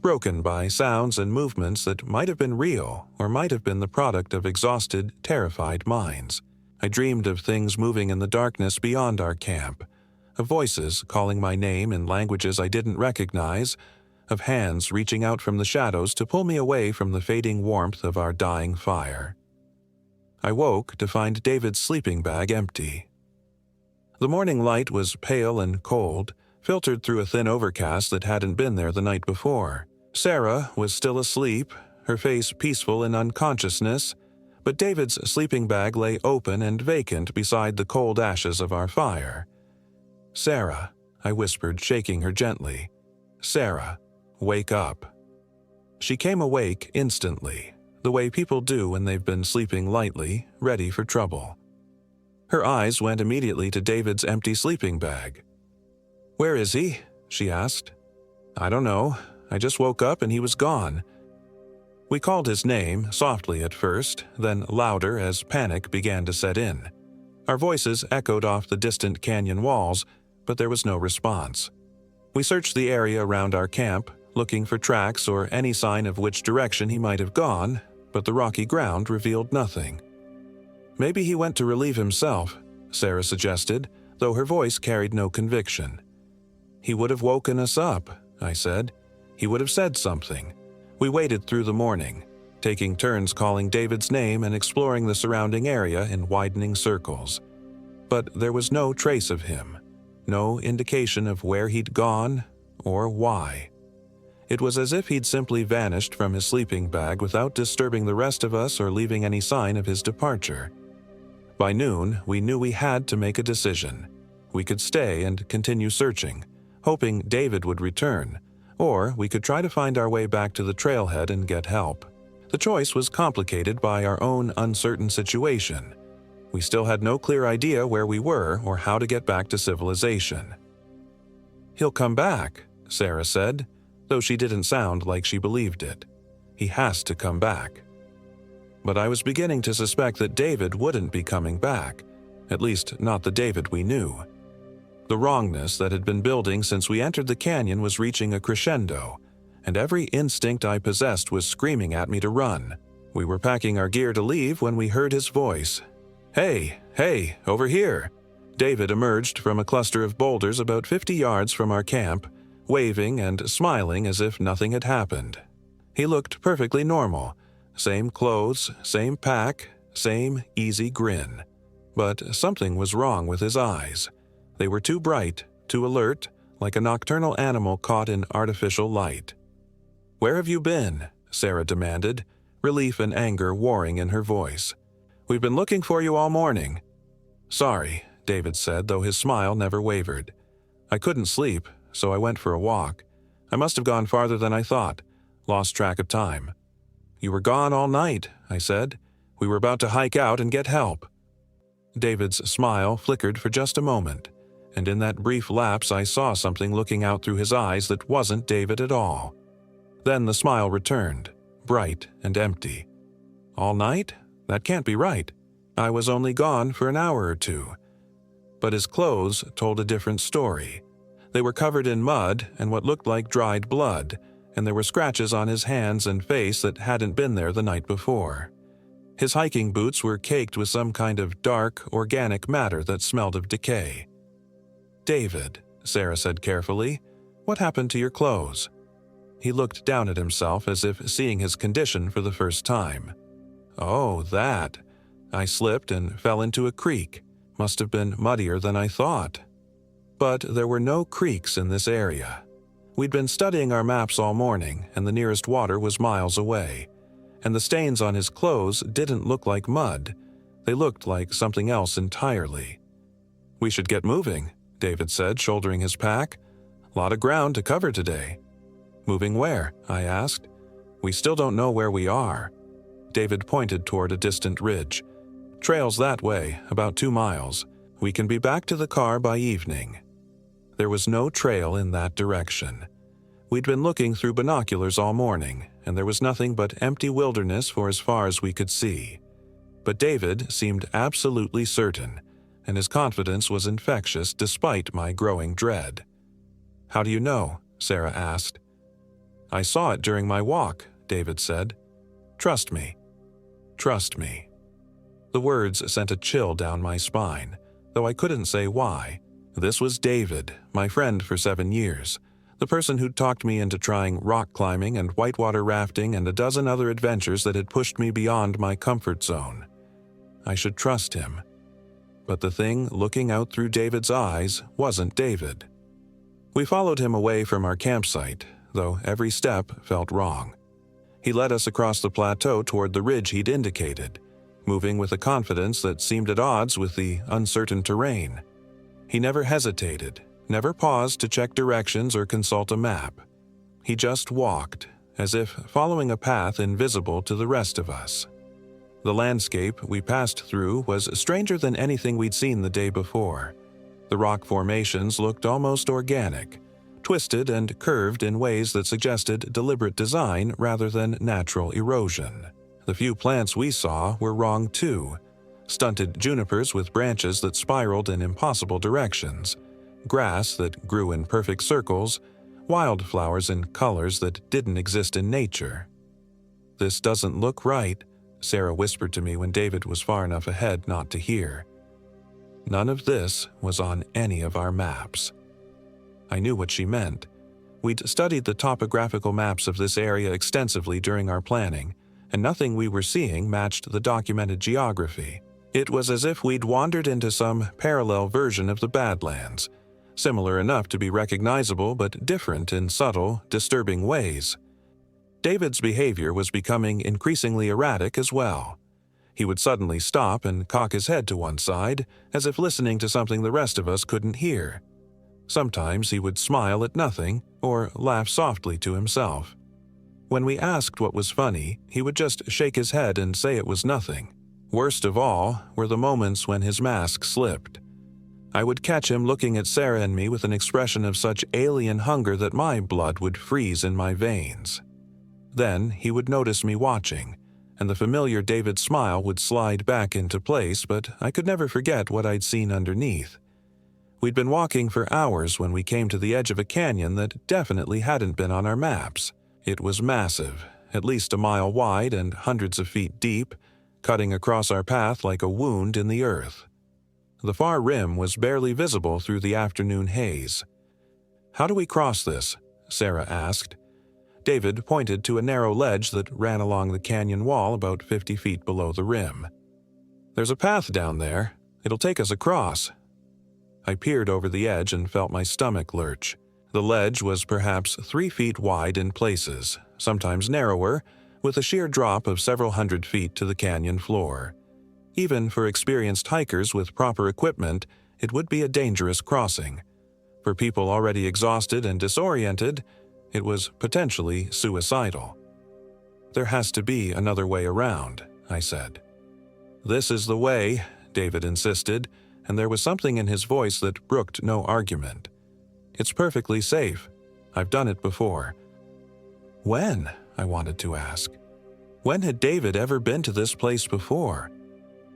broken by sounds and movements that might have been real or might have been the product of exhausted, terrified minds. I dreamed of things moving in the darkness beyond our camp, of voices calling my name in languages I didn't recognize, of hands reaching out from the shadows to pull me away from the fading warmth of our dying fire. I woke to find David's sleeping bag empty. The morning light was pale and cold, filtered through a thin overcast that hadn't been there the night before. Sarah was still asleep, her face peaceful in unconsciousness, but David's sleeping bag lay open and vacant beside the cold ashes of our fire. "Sarah," I whispered, shaking her gently. "Sarah, wake up." She came awake instantly, the way people do when they've been sleeping lightly, ready for trouble. Her eyes went immediately to David's empty sleeping bag. "Where is he?" she asked. "I don't know. I just woke up and he was gone." We called his name, softly at first, then louder as panic began to set in. Our voices echoed off the distant canyon walls, but there was no response. We searched the area around our camp, looking for tracks or any sign of which direction he might have gone, but the rocky ground revealed nothing. "Maybe he went to relieve himself," Sarah suggested, though her voice carried no conviction. "He would have woken us up," I said. "He would have said something." We waited through the morning, taking turns calling David's name and exploring the surrounding area in widening circles. But there was no trace of him, no indication of where he'd gone or why. It was as if he'd simply vanished from his sleeping bag without disturbing the rest of us or leaving any sign of his departure. By noon, we knew we had to make a decision. We could stay and continue searching, hoping David would return, or we could try to find our way back to the trailhead and get help. The choice was complicated by our own uncertain situation. We still had no clear idea where we were or how to get back to civilization. "He'll come back," Sarah said, though she didn't sound like she believed it. "He has to come back." But I was beginning to suspect that David wouldn't be coming back, at least not the David we knew. The wrongness that had been building since we entered the canyon was reaching a crescendo, and every instinct I possessed was screaming at me to run. We were packing our gear to leave when we heard his voice. Hey, over here!" David emerged from a cluster of boulders about 50 yards from our camp, waving and smiling as if nothing had happened. He looked perfectly normal. Same clothes, same pack, same easy grin. But something was wrong with his eyes. They were too bright, too alert, like a nocturnal animal caught in artificial light. "Where have you been?" Sarah demanded, relief and anger warring in her voice. "We've been looking for you all morning." "Sorry," David said, though his smile never wavered. "I couldn't sleep, so I went for a walk. I must have gone farther than I thought. Lost track of time." "You were gone all night," I said. "We were about to hike out and get help." David's smile flickered for just a moment, and in that brief lapse I saw something looking out through his eyes that wasn't David at all. Then the smile returned, bright and empty. "All night? That can't be right. I was only gone for an hour or two." But his clothes told a different story. They were covered in mud and what looked like dried blood, and there were scratches on his hands and face that hadn't been there the night before. His hiking boots were caked with some kind of dark, organic matter that smelled of decay. "David," Sarah said carefully, "what happened to your clothes?" He looked down at himself as if seeing his condition for the first time. "Oh, that. I slipped and fell into a creek. Must have been muddier than I thought." But there were no creeks in this area. We'd been studying our maps all morning, and the nearest water was miles away. And the stains on his clothes didn't look like mud. They looked like something else entirely. "We should get moving," David said, shouldering his pack. Lot of ground to cover today." "Moving where?" I asked. "We still don't know where we are." David pointed toward a distant ridge. "Trail's that way, about 2 miles. We can be back to the car by evening." There was no trail in that direction. We'd been looking through binoculars all morning, and there was nothing but empty wilderness for as far as we could see. But David seemed absolutely certain, and his confidence was infectious despite my growing dread. "How do you know?" Sarah asked. "I saw it during my walk," David said. "Trust me. Trust me." The words sent a chill down my spine, though I couldn't say why. This was David, my friend for 7 years, the person who'd talked me into trying rock climbing and whitewater rafting and a dozen other adventures that had pushed me beyond my comfort zone. I should trust him. But the thing looking out through David's eyes wasn't David. We followed him away from our campsite, though every step felt wrong. He led us across the plateau toward the ridge he'd indicated, moving with a confidence that seemed at odds with the uncertain terrain. He never hesitated, never paused to check directions or consult a map. He just walked, as if following a path invisible to the rest of us. The landscape we passed through was stranger than anything we'd seen the day before. The rock formations looked almost organic, twisted and curved in ways that suggested deliberate design rather than natural erosion. The few plants we saw were wrong too. Stunted junipers with branches that spiraled in impossible directions, grass that grew in perfect circles, wildflowers in colors that didn't exist in nature. "This doesn't look right," Sarah whispered to me when David was far enough ahead not to hear. None of this was on any of our maps. I knew what she meant. We'd studied the topographical maps of this area extensively during our planning, and nothing we were seeing matched the documented geography. It was as if we'd wandered into some parallel version of the Badlands, similar enough to be recognizable but different in subtle, disturbing ways. David's behavior was becoming increasingly erratic as well. He would suddenly stop and cock his head to one side, as if listening to something the rest of us couldn't hear. Sometimes he would smile at nothing or laugh softly to himself. When we asked what was funny, he would just shake his head and say it was nothing. Worst of all were the moments when his mask slipped. I would catch him looking at Sarah and me with an expression of such alien hunger that my blood would freeze in my veins. Then he would notice me watching, and the familiar David smile would slide back into place, but I could never forget what I'd seen underneath. We'd been walking for hours when we came to the edge of a canyon that definitely hadn't been on our maps. It was massive, at least a mile wide and hundreds of feet deep, cutting across our path like a wound in the earth. The far rim was barely visible through the afternoon haze. "How do we cross this?" Sarah asked. David pointed to a narrow ledge that ran along the canyon wall about 50 feet below the rim. "There's a path down there. It'll take us across." I peered over the edge and felt my stomach lurch. The ledge was perhaps 3 feet wide in places, sometimes narrower, with a sheer drop of several hundred feet to the canyon floor. Even for experienced hikers with proper equipment, it would be a dangerous crossing. For people already exhausted and disoriented, it was potentially suicidal. "There has to be another way around," I said. "This is the way," David insisted, and there was something in his voice that brooked no argument. "It's perfectly safe. I've done it before." When? I wanted to ask. When had David ever been to this place before?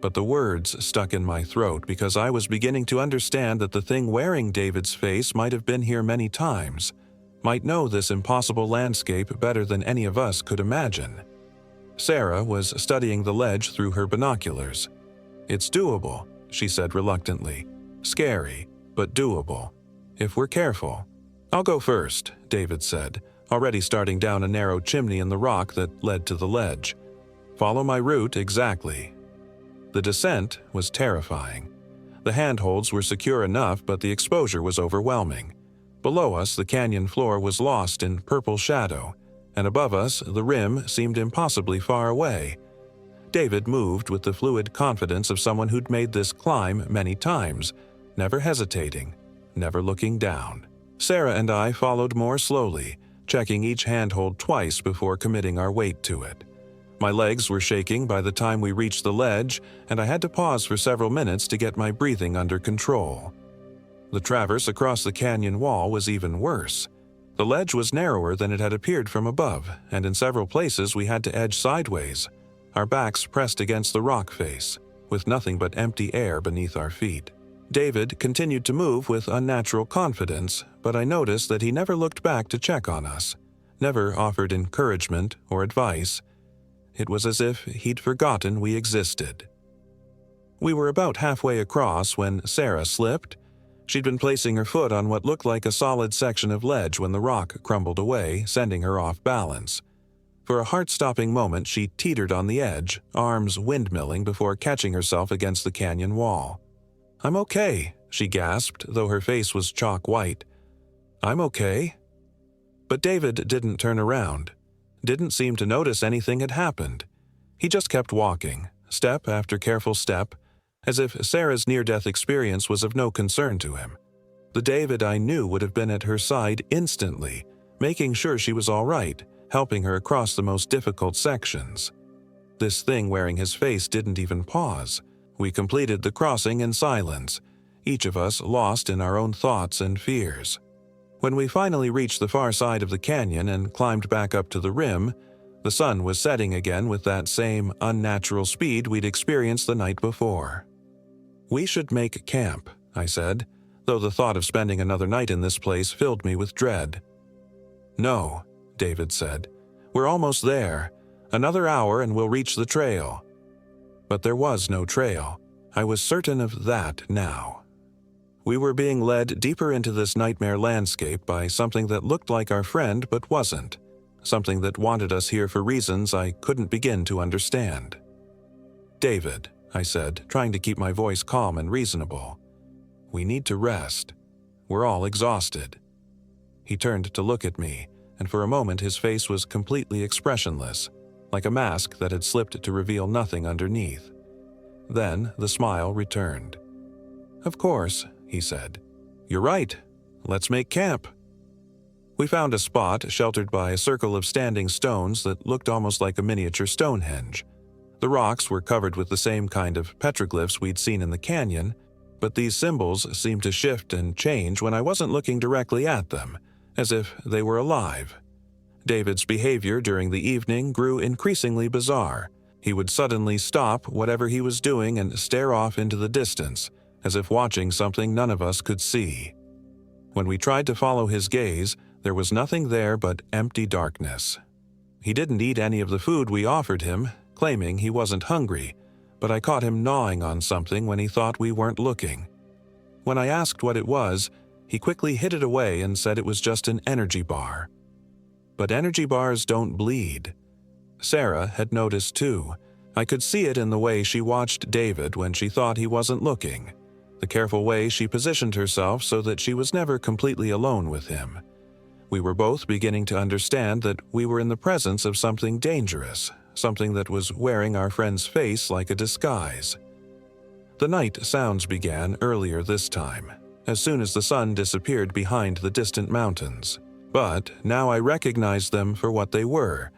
But the words stuck in my throat because I was beginning to understand that the thing wearing David's face might have been here many times, might know this impossible landscape better than any of us could imagine. Sarah was studying the ledge through her binoculars. "It's doable," she said reluctantly. "Scary, but doable. If we're careful." "I'll go first," David said, already starting down a narrow chimney in the rock that led to the ledge. "Follow my route exactly." The descent was terrifying. The handholds were secure enough, but the exposure was overwhelming. Below us, the canyon floor was lost in purple shadow, and above us, the rim seemed impossibly far away. David moved with the fluid confidence of someone who'd made this climb many times, never hesitating, never looking down. Sarah and I followed more slowly, checking each handhold twice before committing our weight to it. My legs were shaking by the time we reached the ledge, and I had to pause for several minutes to get my breathing under control. The traverse across the canyon wall was even worse. The ledge was narrower than it had appeared from above, and in several places we had to edge sideways, our backs pressed against the rock face, with nothing but empty air beneath our feet. David continued to move with unnatural confidence, but I noticed that he never looked back to check on us, never offered encouragement or advice. It was as if he'd forgotten we existed. We were about halfway across when Sarah slipped. She'd been placing her foot on what looked like a solid section of ledge when the rock crumbled away, sending her off balance. For a heart-stopping moment, she teetered on the edge, arms windmilling before catching herself against the canyon wall. "I'm okay," she gasped, though her face was chalk white. "I'm okay." But David didn't turn around, didn't seem to notice anything had happened. He just kept walking, step after careful step, as if Sarah's near-death experience was of no concern to him. The David I knew would have been at her side instantly, making sure she was all right, helping her across the most difficult sections. This thing wearing his face didn't even pause. We completed the crossing in silence, each of us lost in our own thoughts and fears. When we finally reached the far side of the canyon and climbed back up to the rim, the sun was setting again with that same unnatural speed we'd experienced the night before. "We should make camp," I said, though the thought of spending another night in this place filled me with dread. "No," David said. "We're almost there. Another hour and we'll reach the trail." But there was no trail. I was certain of that now. We were being led deeper into this nightmare landscape by something that looked like our friend but wasn't, something that wanted us here for reasons I couldn't begin to understand. "David," I said, trying to keep my voice calm and reasonable, "we need to rest. We're all exhausted." He turned to look at me, and for a moment his face was completely expressionless, like a mask that had slipped to reveal nothing underneath. Then the smile returned. "Of course," he said. "You're right. Let's make camp." We found a spot sheltered by a circle of standing stones that looked almost like a miniature Stonehenge. The rocks were covered with the same kind of petroglyphs we'd seen in the canyon, but these symbols seemed to shift and change when I wasn't looking directly at them, as if they were alive. David's behavior during the evening grew increasingly bizarre. He would suddenly stop whatever he was doing and stare off into the distance, as if watching something none of us could see. When we tried to follow his gaze, there was nothing there but empty darkness. He didn't eat any of the food we offered him, claiming he wasn't hungry, but I caught him gnawing on something when he thought we weren't looking. When I asked what it was, he quickly hid it away and said it was just an energy bar. But energy bars don't bleed. Sarah had noticed too. I could see it in the way she watched David when she thought he wasn't looking, the careful way she positioned herself so that she was never completely alone with him. We were both beginning to understand that we were in the presence of something dangerous, something that was wearing our friend's face like a disguise. The night sounds began earlier this time, as soon as the sun disappeared behind the distant mountains. But now I recognized them for what they were,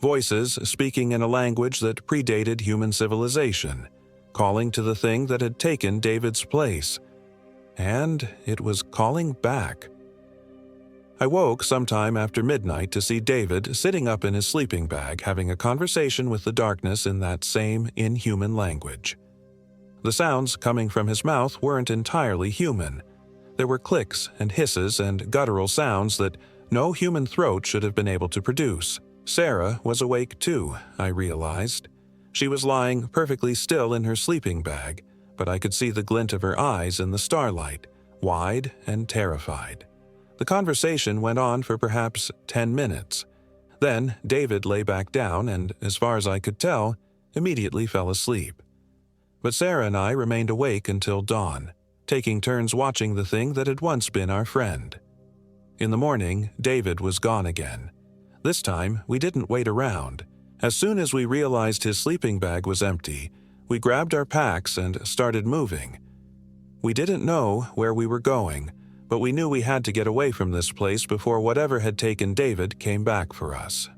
voices speaking in a language that predated human civilization, calling to the thing that had taken David's place. And it was calling back. I woke sometime after midnight to see David sitting up in his sleeping bag having a conversation with the darkness in that same inhuman language. The sounds coming from his mouth weren't entirely human. There were clicks and hisses and guttural sounds that no human throat should have been able to produce. Sarah was awake too, I realized. She was lying perfectly still in her sleeping bag, but I could see the glint of her eyes in the starlight, wide and terrified. The conversation went on for perhaps 10 minutes. Then David lay back down and, as far as I could tell, immediately fell asleep. But Sarah and I remained awake until dawn, taking turns watching the thing that had once been our friend. In the morning, David was gone again. This time, we didn't wait around. As soon as we realized his sleeping bag was empty, we grabbed our packs and started moving. We didn't know where we were going, but we knew we had to get away from this place before whatever had taken David came back for us.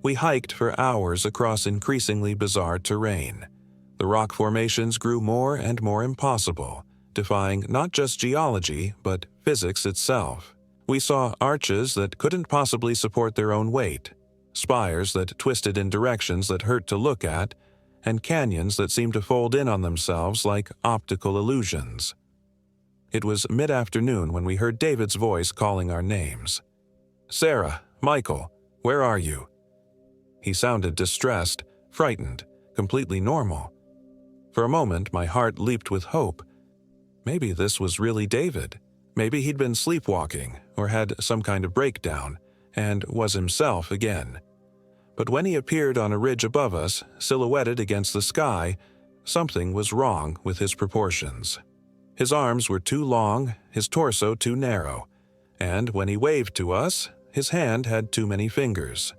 We hiked for hours across increasingly bizarre terrain. The rock formations grew more and more impossible, defying not just geology, but physics itself. We saw arches that couldn't possibly support their own weight, spires that twisted in directions that hurt to look at, and canyons that seemed to fold in on themselves like optical illusions. It was mid-afternoon when we heard David's voice calling our names. "Sarah, Michael, where are you?" He sounded distressed, frightened, completely normal. For a moment, my heart leaped with hope. Maybe this was really David. Maybe he'd been sleepwalking or had some kind of breakdown and was himself again. But when he appeared on a ridge above us, silhouetted against the sky, something was wrong with his proportions. His arms were too long, his torso too narrow, and when he waved to us, his hand had too many fingers.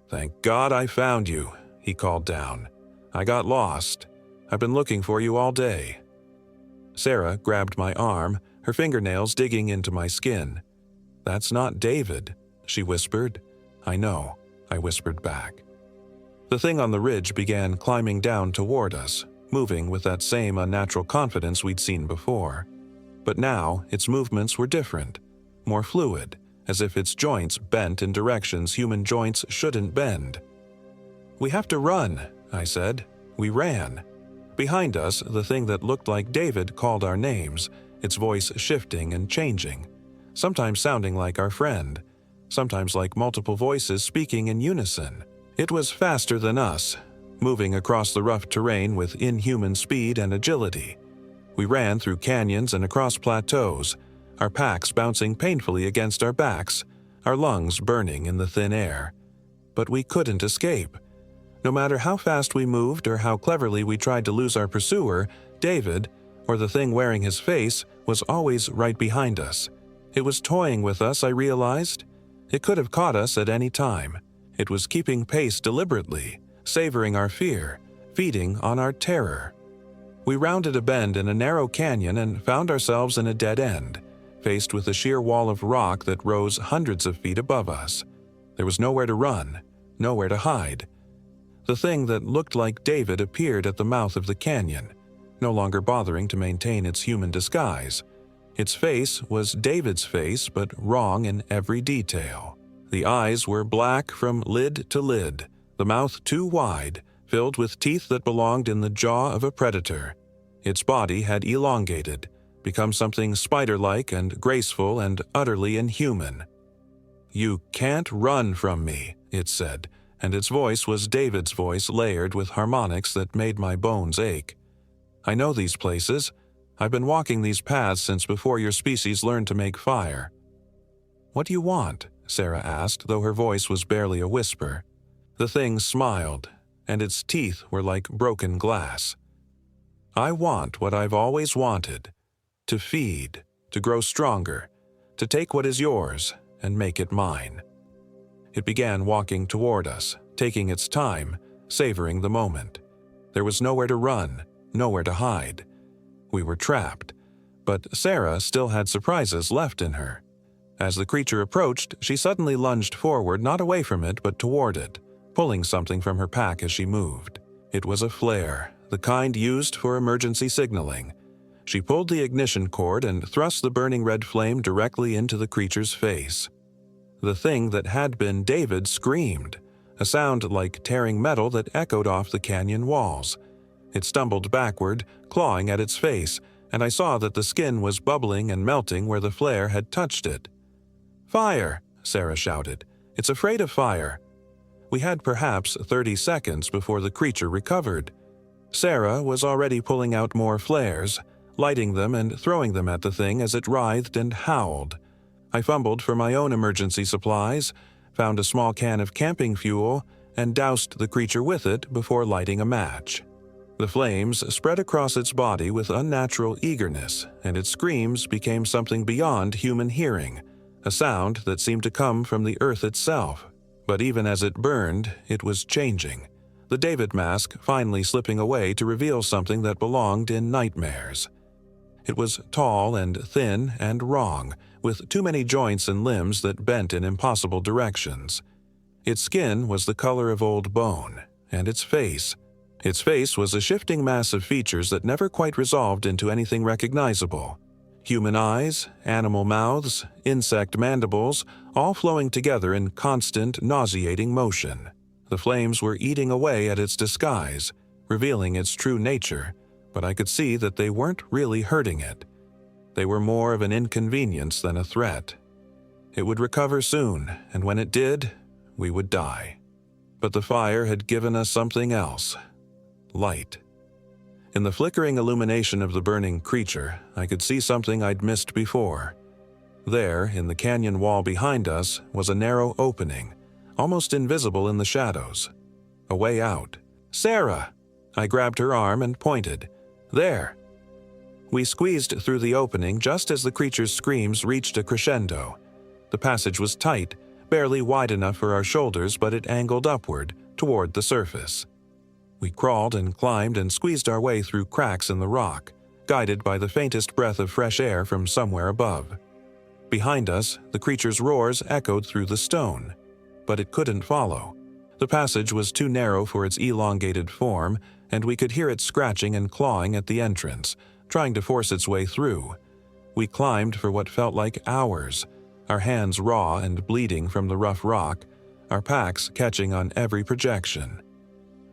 "Thank God I found you," he called down. "I got lost. I've been looking for you all day." Sarah grabbed my arm, her fingernails digging into my skin. "That's not David," she whispered. "I know," I whispered back. The thing on the ridge began climbing down toward us, moving with that same unnatural confidence we'd seen before. But now its movements were different, more fluid, as if its joints bent in directions human joints shouldn't bend. "We have to run," I said. We ran. Behind us, the thing that looked like David called our names, its voice shifting and changing, sometimes sounding like our friend, sometimes like multiple voices speaking in unison. It was faster than us, moving across the rough terrain with inhuman speed and agility. We ran through canyons and across plateaus, our packs bouncing painfully against our backs, our lungs burning in the thin air. But we couldn't escape. No matter how fast we moved or how cleverly we tried to lose our pursuer, David, or the thing wearing his face, was always right behind us. It was toying with us, I realized. It could have caught us at any time. It was keeping pace deliberately, savoring our fear, feeding on our terror. We rounded a bend in a narrow canyon and found ourselves in a dead end, faced with a sheer wall of rock that rose hundreds of feet above us. There was nowhere to run, nowhere to hide. The thing that looked like David appeared at the mouth of the canyon, no longer bothering to maintain its human disguise. Its face was David's face, but wrong in every detail. The eyes were black from lid to lid, the mouth too wide, filled with teeth that belonged in the jaw of a predator. Its body had elongated, become something spider-like and graceful and utterly inhuman. "You can't run from me," it said, and its voice was David's voice layered with harmonics that made my bones ache. "I know these places. I've been walking these paths since before your species learned to make fire." "What do you want?" Sarah asked, though her voice was barely a whisper. The thing smiled, and its teeth were like broken glass. "I want what I've always wanted. To feed, to grow stronger, to take what is yours and make it mine." It began walking toward us, taking its time, savoring the moment. There was nowhere to run, nowhere to hide. We were trapped, but Sarah still had surprises left in her. As the creature approached, she suddenly lunged forward, not away from it, but toward it, pulling something from her pack as she moved. It was a flare, the kind used for emergency signaling. She pulled the ignition cord and thrust the burning red flame directly into the creature's face. The thing that had been David screamed, a sound like tearing metal that echoed off the canyon walls. It stumbled backward, clawing at its face, and I saw that the skin was bubbling and melting where the flare had touched it. "Fire!" Sarah shouted. "It's afraid of fire." We had perhaps 30 seconds before the creature recovered. Sarah was already pulling out more flares, lighting them and throwing them at the thing as it writhed and howled. I fumbled for my own emergency supplies, found a small can of camping fuel, and doused the creature with it before lighting a match. The flames spread across its body with unnatural eagerness, and its screams became something beyond human hearing, a sound that seemed to come from the earth itself. But even as it burned, it was changing, the David mask finally slipping away to reveal something that belonged in nightmares. It was tall and thin and wrong, with too many joints and limbs that bent in impossible directions. Its skin was the color of old bone, and its face was a shifting mass of features that never quite resolved into anything recognizable. Human eyes, animal mouths, insect mandibles, all flowing together in constant, nauseating motion. The flames were eating away at its disguise, revealing its true nature, but I could see that they weren't really hurting it. They were more of an inconvenience than a threat. It would recover soon, and when it did, we would die. But the fire had given us something else: light. In the flickering illumination of the burning creature, I could see something I'd missed before. There, in the canyon wall behind us, was a narrow opening, almost invisible in the shadows. A way out. "Sarah!" I grabbed her arm and pointed. "There!" We squeezed through the opening just as the creature's screams reached a crescendo. The passage was tight, barely wide enough for our shoulders, but it angled upward, toward the surface. We crawled and climbed and squeezed our way through cracks in the rock, guided by the faintest breath of fresh air from somewhere above. Behind us, the creature's roars echoed through the stone, but it couldn't follow. The passage was too narrow for its elongated form, and we could hear it scratching and clawing at the entrance, trying to force its way through. We climbed for what felt like hours, our hands raw and bleeding from the rough rock, our packs catching on every projection.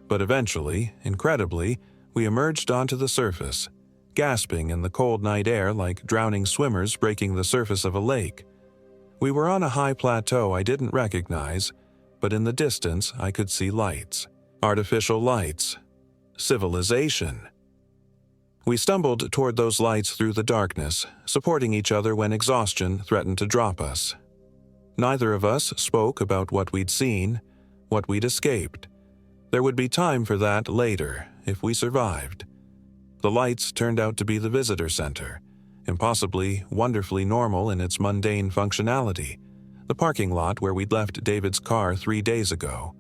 But eventually, incredibly, we emerged onto the surface, gasping in the cold night air like drowning swimmers breaking the surface of a lake. We were on a high plateau I didn't recognize, but in the distance I could see lights. Artificial lights. Civilization. We stumbled toward those lights through the darkness, supporting each other when exhaustion threatened to drop us. Neither of us spoke about what we'd seen, what we'd escaped. There would be time for that later, if we survived. The lights turned out to be the visitor center, impossibly, wonderfully normal in its mundane functionality, the parking lot where we'd left David's car 3 days ago,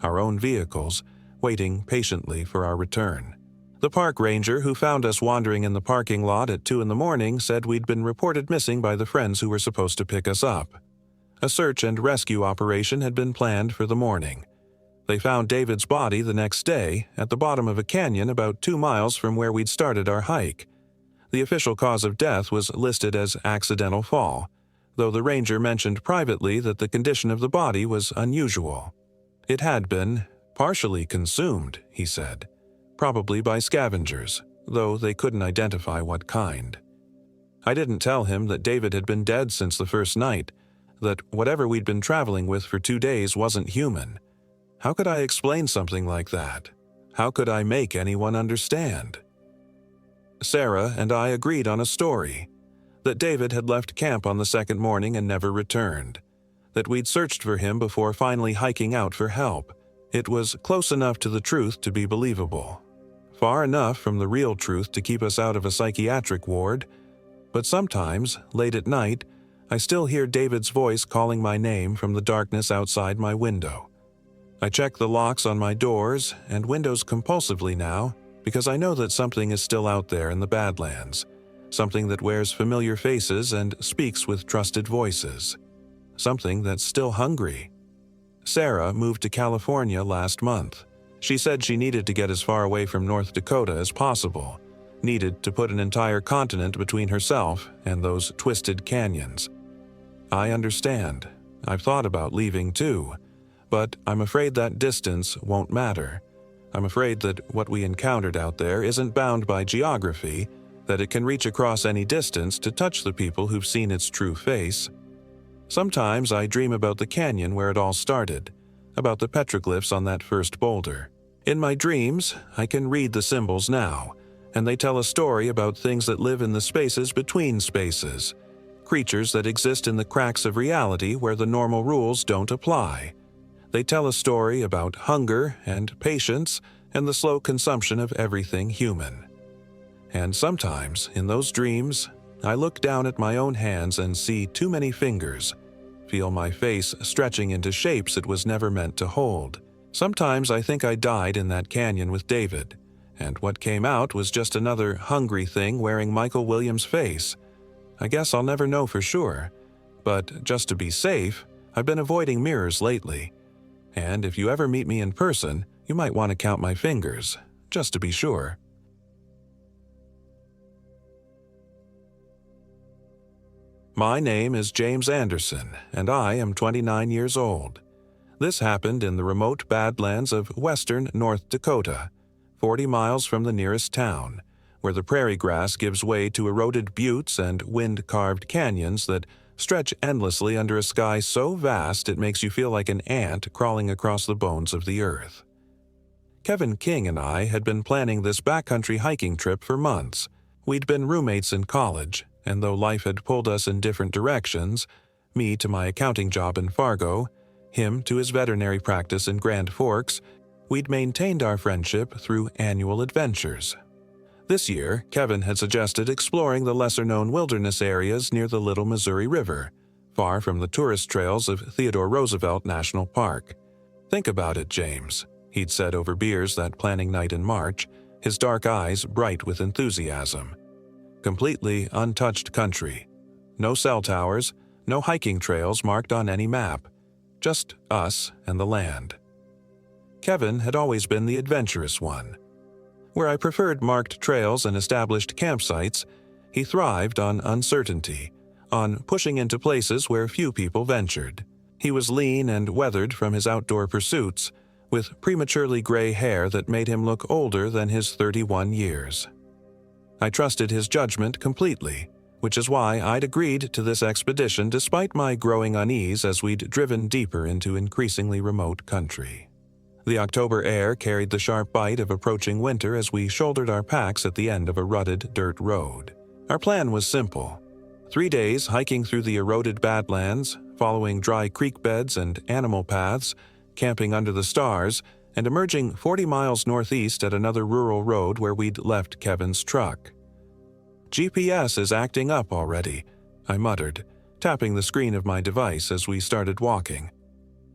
our own vehicles, waiting patiently for our return. The park ranger who found us wandering in the parking lot at 2 a.m. said we'd been reported missing by the friends who were supposed to pick us up. A search and rescue operation had been planned for the morning. They found David's body the next day at the bottom of a canyon about 2 miles from where we'd started our hike. The official cause of death was listed as accidental fall, though the ranger mentioned privately that the condition of the body was unusual. It had been partially consumed, he said, probably by scavengers, though they couldn't identify what kind. I didn't tell him that David had been dead since the first night, that whatever we'd been traveling with for 2 days wasn't human. How could I explain something like that? How could I make anyone understand? Sarah and I agreed on a story, that David had left camp on the second morning and never returned, that we'd searched for him before finally hiking out for help. It was close enough to the truth to be believable, far enough from the real truth to keep us out of a psychiatric ward, but sometimes, late at night, I still hear David's voice calling my name from the darkness outside my window. I check the locks on my doors and windows compulsively now because I know that something is still out there in the badlands, something that wears familiar faces and speaks with trusted voices, something that's still hungry. Sarah moved to California last month. She said she needed to get as far away from North Dakota as possible, needed to put an entire continent between herself and those twisted canyons. I understand. I've thought about leaving too. But I'm afraid that distance won't matter. I'm afraid that what we encountered out there isn't bound by geography, that it can reach across any distance to touch the people who've seen its true face. Sometimes I dream about the canyon where it all started, about the petroglyphs on that first boulder. In my dreams, I can read the symbols now, and they tell a story about things that live in the spaces between spaces, creatures that exist in the cracks of reality where the normal rules don't apply. They tell a story about hunger and patience and the slow consumption of everything human. And sometimes, in those dreams, I look down at my own hands and see too many fingers, feel my face stretching into shapes it was never meant to hold. Sometimes I think I died in that canyon with David, and what came out was just another hungry thing wearing Michael Williams' face. I guess I'll never know for sure, but just to be safe, I've been avoiding mirrors lately. And if you ever meet me in person, you might want to count my fingers, just to be sure. My name is James Anderson, and I am 29 years old. This happened in the remote badlands of western North Dakota, 40 miles from the nearest town, where the prairie grass gives way to eroded buttes and wind-carved canyons that stretch endlessly under a sky so vast it makes you feel like an ant crawling across the bones of the earth. Kevin King and I had been planning this backcountry hiking trip for months. We'd been roommates in college, and though life had pulled us in different directions, me to my accounting job in Fargo, him to his veterinary practice in Grand Forks, we'd maintained our friendship through annual adventures. This year, Kevin had suggested exploring the lesser-known wilderness areas near the Little Missouri River, far from the tourist trails of Theodore Roosevelt National Park. "Think about it, James," he'd said over beers that planning night in March, his dark eyes bright with enthusiasm. Completely untouched country. No cell towers, no hiking trails marked on any map. Just us and the land. Kevin had always been the adventurous one. Where I preferred marked trails and established campsites, he thrived on uncertainty, on pushing into places where few people ventured. He was lean and weathered from his outdoor pursuits, with prematurely gray hair that made him look older than his 31 years. I trusted his judgment completely, which is why I'd agreed to this expedition despite my growing unease as we'd driven deeper into increasingly remote country. The October air carried the sharp bite of approaching winter as we shouldered our packs at the end of a rutted dirt road. Our plan was simple. 3 days hiking through the eroded badlands, following dry creek beds and animal paths, camping under the stars, and emerging 40 miles northeast at another rural road where we'd left Kevin's truck. "GPS is acting up already," I muttered, tapping the screen of my device as we started walking.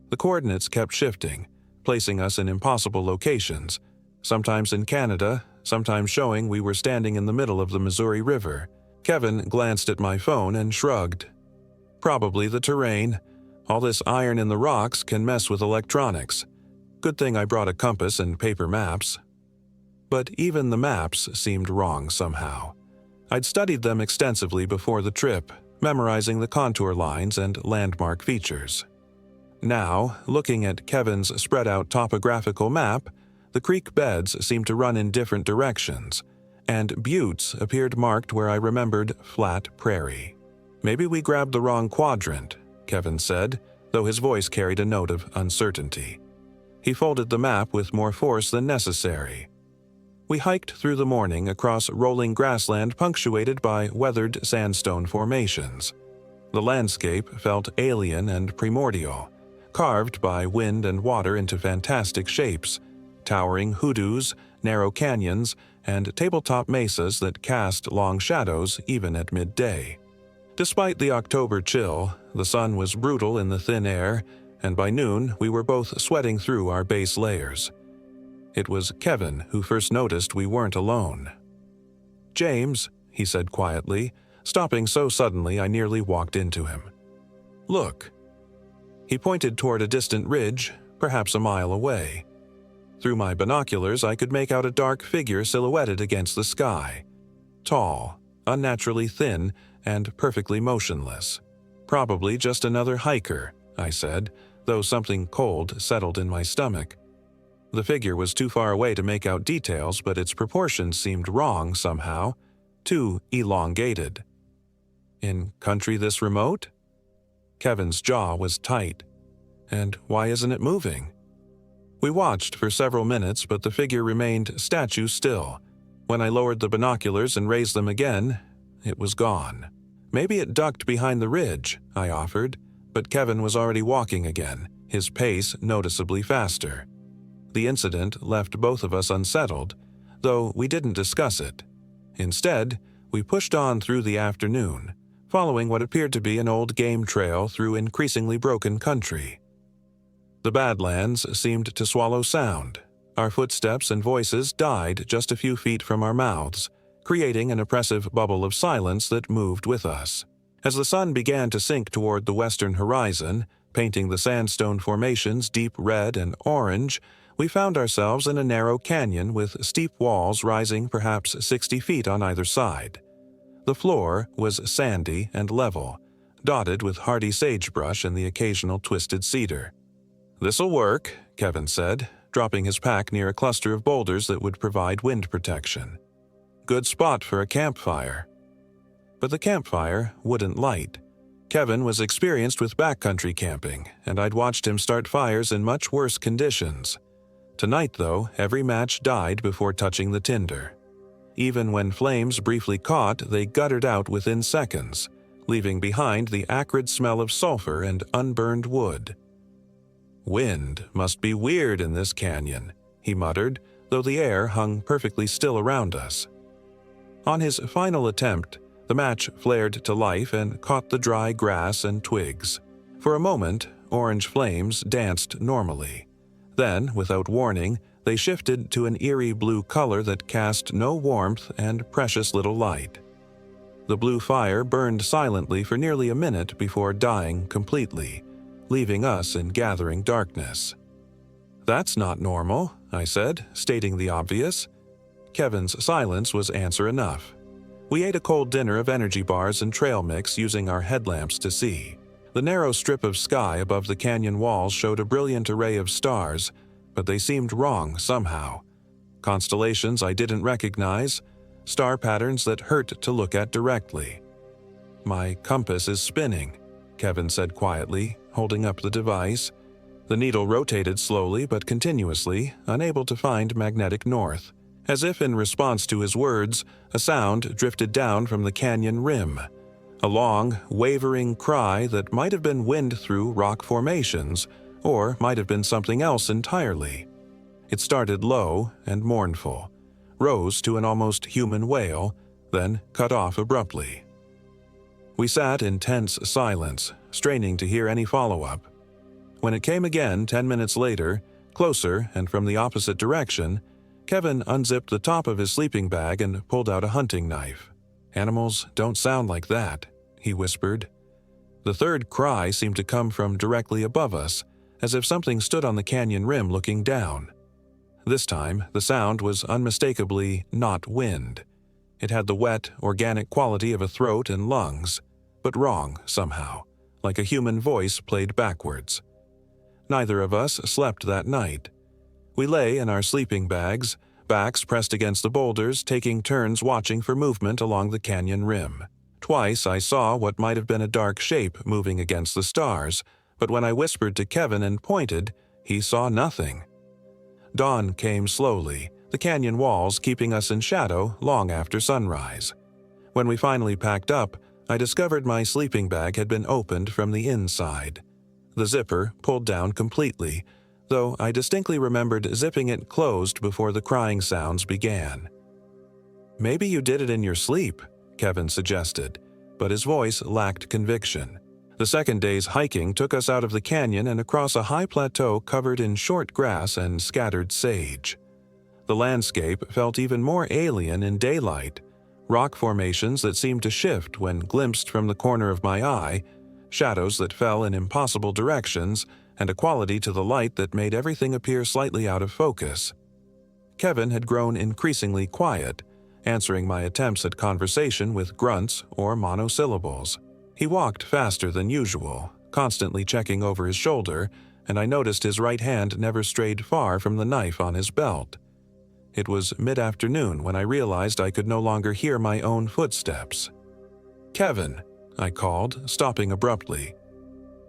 The coordinates kept shifting, placing us in impossible locations, sometimes in Canada, sometimes showing we were standing in the middle of the Missouri River. Kevin glanced at my phone and shrugged. "Probably the terrain. All this iron in the rocks can mess with electronics. Good thing I brought a compass and paper maps." But even the maps seemed wrong somehow. I'd studied them extensively before the trip, memorizing the contour lines and landmark features. Now, looking at Kevin's spread-out topographical map, the creek beds seemed to run in different directions, and buttes appeared marked where I remembered flat prairie. "Maybe we grabbed the wrong quadrant," Kevin said, though his voice carried a note of uncertainty. He folded the map with more force than necessary. We hiked through the morning across rolling grassland punctuated by weathered sandstone formations. The landscape felt alien and primordial, carved by wind and water into fantastic shapes, towering hoodoos, narrow canyons, and tabletop mesas that cast long shadows even at midday. Despite the October chill, the sun was brutal in the thin air, and by noon we were both sweating through our base layers. It was Kevin who first noticed we weren't alone. "James," he said quietly, stopping so suddenly I nearly walked into him. "Look." He pointed toward a distant ridge, perhaps a mile away. Through my binoculars I could make out a dark figure silhouetted against the sky. Tall, unnaturally thin, and perfectly motionless. "Probably just another hiker," I said, though something cold settled in my stomach. The figure was too far away to make out details, but its proportions seemed wrong somehow, too elongated. "In country this remote?" Kevin's jaw was tight. "And why isn't it moving?" We watched for several minutes, but the figure remained statue still. When I lowered the binoculars and raised them again, it was gone. "Maybe it ducked behind the ridge," I offered, but Kevin was already walking again, his pace noticeably faster. The incident left both of us unsettled, though we didn't discuss it. Instead, we pushed on through the afternoon, following what appeared to be an old game trail through increasingly broken country. The Badlands seemed to swallow sound, Our footsteps and voices died just a few feet from our mouths, creating an oppressive bubble of silence that moved with us. As the sun began to sink toward the western horizon, painting the sandstone formations deep red and orange, we found ourselves in a narrow canyon with steep walls rising perhaps 60 feet on either side. The floor was sandy and level, dotted with hardy sagebrush and the occasional twisted cedar. "This'll work," Kevin said, dropping his pack near a cluster of boulders that would provide wind protection. "Good spot for a campfire." But the campfire wouldn't light. Kevin was experienced with backcountry camping, and I'd watched him start fires in much worse conditions. Tonight, though, every match died before touching the tinder. Even when flames briefly caught, they guttered out within seconds, leaving behind the acrid smell of sulfur and unburned wood. "Wind must be weird in this canyon," he muttered, though the air hung perfectly still around us. On his final attempt, the match flared to life and caught the dry grass and twigs. For a moment, orange flames danced normally. Then, without warning, they shifted to an eerie blue color that cast no warmth and precious little light. The blue fire burned silently for nearly a minute before dying completely, leaving us in gathering darkness. "That's not normal," I said, stating the obvious. Kevin's silence was answer enough. We ate a cold dinner of energy bars and trail mix using our headlamps to see. The narrow strip of sky above the canyon walls showed a brilliant array of stars, but they seemed wrong somehow. Constellations I didn't recognize, star patterns that hurt to look at directly. "My compass is spinning," Kevin said quietly, holding up the device. The needle rotated slowly but continuously, unable to find magnetic north. As if in response to his words, a sound drifted down from the canyon rim. A long, wavering cry that might have been wind through rock formations, or might have been something else entirely. It started low and mournful, rose to an almost human wail, then cut off abruptly. We sat in tense silence, straining to hear any follow-up. When it came again 10 minutes later, closer and from the opposite direction, Kevin unzipped the top of his sleeping bag and pulled out a hunting knife. "Animals don't sound like that," he whispered. The third cry seemed to come from directly above us, as if something stood on the canyon rim looking down. This time, the sound was unmistakably not wind. It had the wet, organic quality of a throat and lungs, but wrong somehow, like a human voice played backwards. Neither of us slept that night. We lay in our sleeping bags, backs pressed against the boulders, taking turns watching for movement along the canyon rim. Twice I saw what might have been a dark shape moving against the stars, but when I whispered to Kevin and pointed, he saw nothing. Dawn came slowly, the canyon walls keeping us in shadow long after sunrise. When we finally packed up, I discovered my sleeping bag had been opened from the inside. The zipper pulled down completely, though I distinctly remembered zipping it closed before the crying sounds began. "Maybe you did it in your sleep," Kevin suggested, but his voice lacked conviction. The second day's hiking took us out of the canyon and across a high plateau covered in short grass and scattered sage. The landscape felt even more alien in daylight, rock formations that seemed to shift when glimpsed from the corner of my eye, shadows that fell in impossible directions, and a quality to the light that made everything appear slightly out of focus. Kevin had grown increasingly quiet, answering my attempts at conversation with grunts or monosyllables. He walked faster than usual, constantly checking over his shoulder, and I noticed his right hand never strayed far from the knife on his belt. It was mid-afternoon when I realized I could no longer hear my own footsteps. "Kevin," I called, stopping abruptly.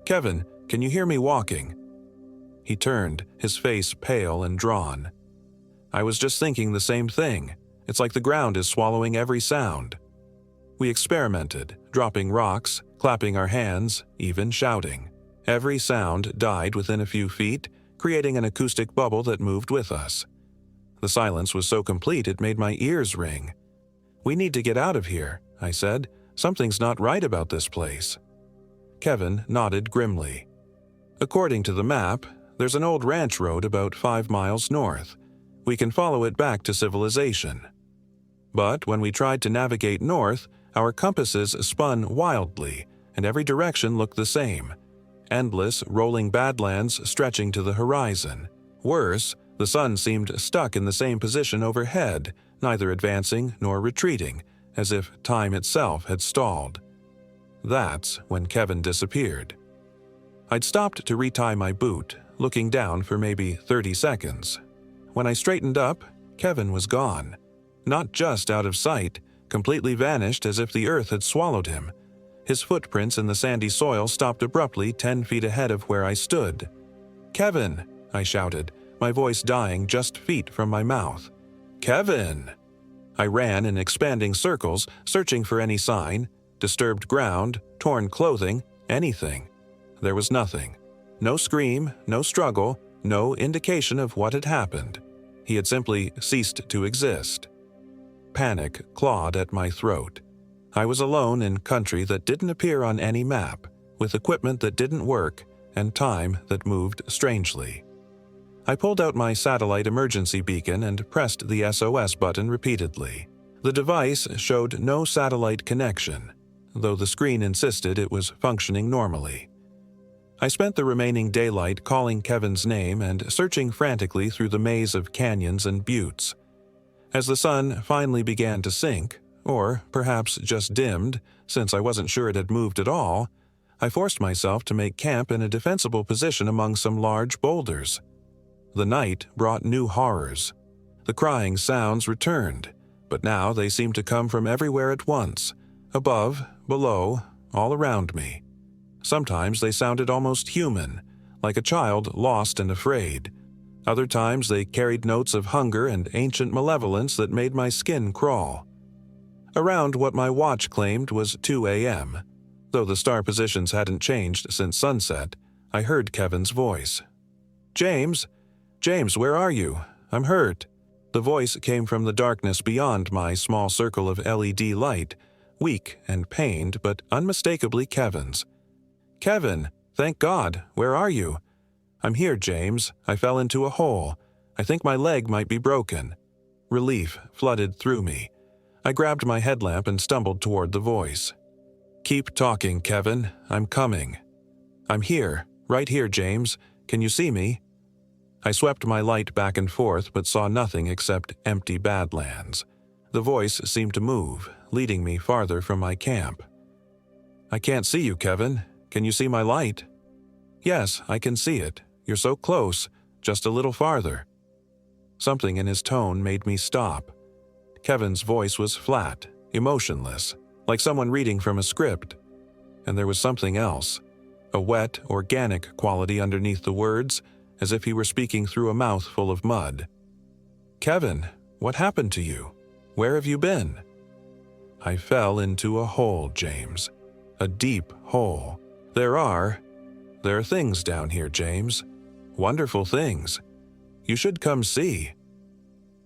"Kevin, can you hear me walking?" He turned, his face pale and drawn. "I was just thinking the same thing. It's like the ground is swallowing every sound." We experimented, dropping rocks, clapping our hands, even shouting. Every sound died within a few feet, creating an acoustic bubble that moved with us. The silence was so complete it made my ears ring. "We need to get out of here," I said. "Something's not right about this place." Kevin nodded grimly. "According to the map, there's an old ranch road about 5 miles north. We can follow it back to civilization. But when we tried to navigate north, our compasses spun wildly, and every direction looked the same. Endless, rolling badlands stretching to the horizon. Worse, the sun seemed stuck in the same position overhead, neither advancing nor retreating, as if time itself had stalled. That's when Kevin disappeared. I'd stopped to retie my boot, looking down for maybe 30 seconds. When I straightened up, Kevin was gone. Not just out of sight, completely vanished as if the earth had swallowed him. His footprints in the sandy soil stopped abruptly 10 feet ahead of where I stood. "Kevin!" I shouted, my voice dying just feet from my mouth. "Kevin!" I ran in expanding circles, searching for any sign, disturbed ground, torn clothing, anything. There was nothing. No scream, no struggle, no indication of what had happened. He had simply ceased to exist. Panic clawed at my throat. I was alone in country that didn't appear on any map, with equipment that didn't work, and time that moved strangely. I pulled out my satellite emergency beacon and pressed the SOS button repeatedly. The device showed no satellite connection, though the screen insisted it was functioning normally. I spent the remaining daylight calling Kevin's name and searching frantically through the maze of canyons and buttes. As the sun finally began to sink, or perhaps just dimmed, since I wasn't sure it had moved at all, I forced myself to make camp in a defensible position among some large boulders. The night brought new horrors. The crying sounds returned, but now they seemed to come from everywhere at once, above, below, all around me. Sometimes they sounded almost human, like a child lost and afraid. Other times they carried notes of hunger and ancient malevolence that made my skin crawl. Around what my watch claimed was 2 a.m., though the star positions hadn't changed since sunset, I heard Kevin's voice. "James? James, where are you? I'm hurt." The voice came from the darkness beyond my small circle of LED light, weak and pained, but unmistakably Kevin's. "Kevin, thank God, where are you?" "I'm here, James. I fell into a hole. I think my leg might be broken." Relief flooded through me. I grabbed my headlamp and stumbled toward the voice. "Keep talking, Kevin. I'm coming." "I'm here, right here, James. Can you see me?" I swept my light back and forth but saw nothing except empty badlands. The voice seemed to move, leading me farther from my camp. "I can't see you, Kevin. Can you see my light?" "Yes, I can see it. You're so close, just a little farther." Something in his tone made me stop. Kevin's voice was flat, emotionless, like someone reading from a script. And there was something else, a wet, organic quality underneath the words, as if he were speaking through a mouth full of mud. "Kevin, what happened to you? Where have you been?" "I fell into a hole, James. A deep hole. There are things down here, James. Wonderful things. You should come see."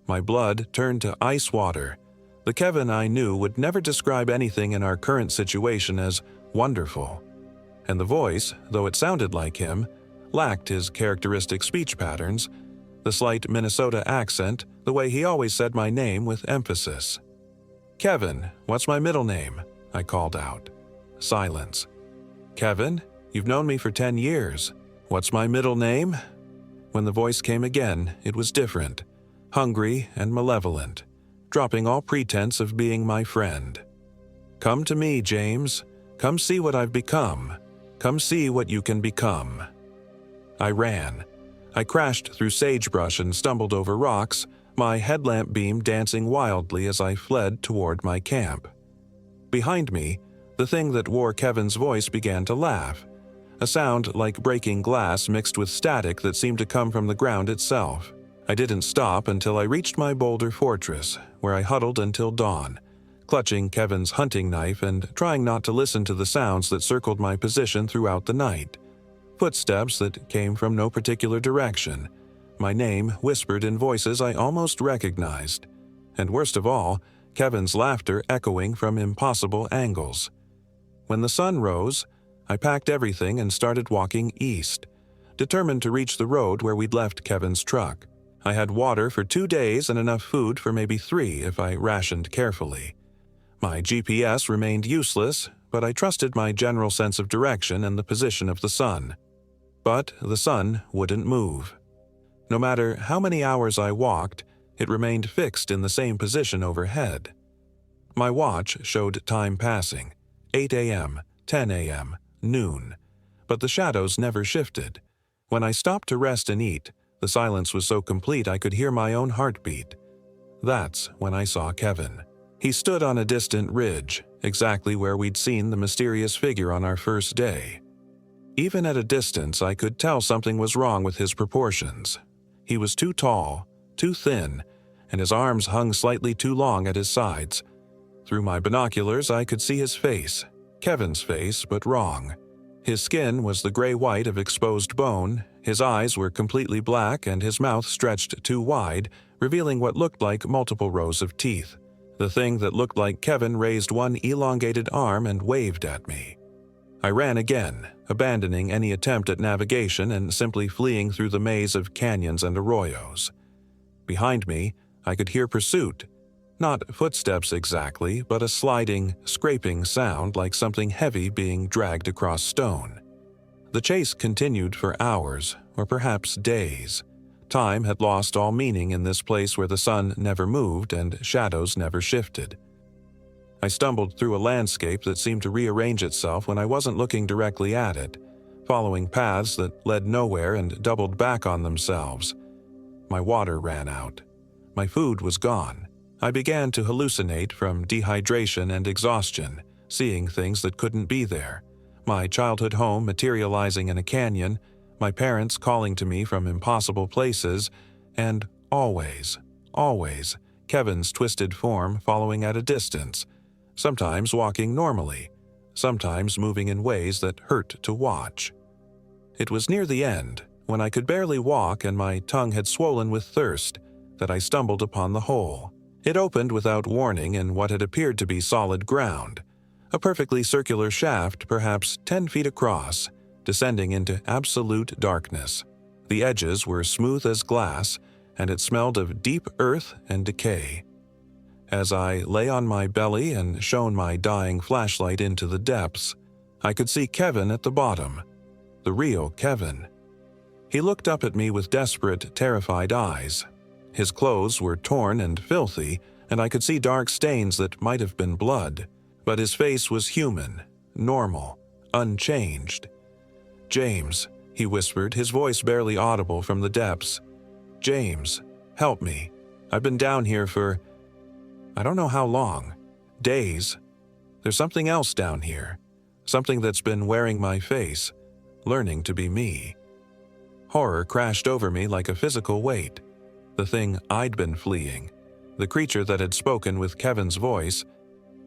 My blood turned to ice water. The Kevin I knew would never describe anything in our current situation as wonderful. And the voice, though it sounded like him, lacked his characteristic speech patterns, the slight Minnesota accent, the way he always said my name with emphasis. "Kevin, what's my middle name?" I called out. Silence. "Kevin, you've known me for 10 years. What's my middle name?" When the voice came again, it was different, hungry and malevolent, dropping all pretense of being my friend. "Come to me, James. Come see what I've become. Come see what you can become." I ran. I crashed through sagebrush and stumbled over rocks, my headlamp beam dancing wildly as I fled toward my camp. Behind me, the thing that wore Kevin's voice began to laugh, a sound like breaking glass mixed with static that seemed to come from the ground itself. I didn't stop until I reached my boulder fortress, where I huddled until dawn, clutching Kevin's hunting knife and trying not to listen to the sounds that circled my position throughout the night. Footsteps that came from no particular direction, my name whispered in voices I almost recognized, and worst of all, Kevin's laughter echoing from impossible angles. When the sun rose, I packed everything and started walking east, determined to reach the road where we'd left Kevin's truck. I had water for 2 days and enough food for maybe 3 if I rationed carefully. My GPS remained useless, but I trusted my general sense of direction and the position of the sun. But the sun wouldn't move. No matter how many hours I walked, it remained fixed in the same position overhead. My watch showed time passing, 8 a.m., 10 a.m., noon, but the shadows never shifted. When I stopped to rest and eat, the silence was so complete I could hear my own heartbeat. That's when I saw Kevin. He stood on a distant ridge, exactly where we'd seen the mysterious figure on our first day. Even at a distance, I could tell something was wrong with his proportions. He was too tall, too thin, and his arms hung slightly too long at his sides. Through my binoculars, I could see his face, Kevin's face, but wrong. His skin was the gray-white of exposed bone, his eyes were completely black, and his mouth stretched too wide, revealing what looked like multiple rows of teeth. The thing that looked like Kevin raised one elongated arm and waved at me. I ran again, abandoning any attempt at navigation and simply fleeing through the maze of canyons and arroyos. Behind me, I could hear pursuit. Not footsteps exactly, but a sliding, scraping sound like something heavy being dragged across stone. The chase continued for hours, or perhaps days. Time had lost all meaning in this place where the sun never moved and shadows never shifted. I stumbled through a landscape that seemed to rearrange itself when I wasn't looking directly at it, following paths that led nowhere and doubled back on themselves. My water ran out. My food was gone. I began to hallucinate from dehydration and exhaustion, seeing things that couldn't be there. My childhood home materializing in a canyon, my parents calling to me from impossible places, and always, Kevin's twisted form following at a distance, sometimes walking normally, sometimes moving in ways that hurt to watch. It was near the end, when I could barely walk and my tongue had swollen with thirst, that I stumbled upon the hole. It opened without warning in what had appeared to be solid ground, a perfectly circular shaft perhaps 10 feet across, descending into absolute darkness. The edges were smooth as glass, and it smelled of deep earth and decay. As I lay on my belly and shone my dying flashlight into the depths, I could see Kevin at the bottom, the real Kevin. He looked up at me with desperate, terrified eyes. His clothes were torn and filthy, and I could see dark stains that might have been blood, but his face was human, normal, unchanged. "James," he whispered, his voice barely audible from the depths. "James, help me. I've been down here for, I don't know how long. Days. There's something else down here. Something that's been wearing my face, learning to be me." Horror crashed over me like a physical weight. The thing I'd been fleeing, the creature that had spoken with Kevin's voice,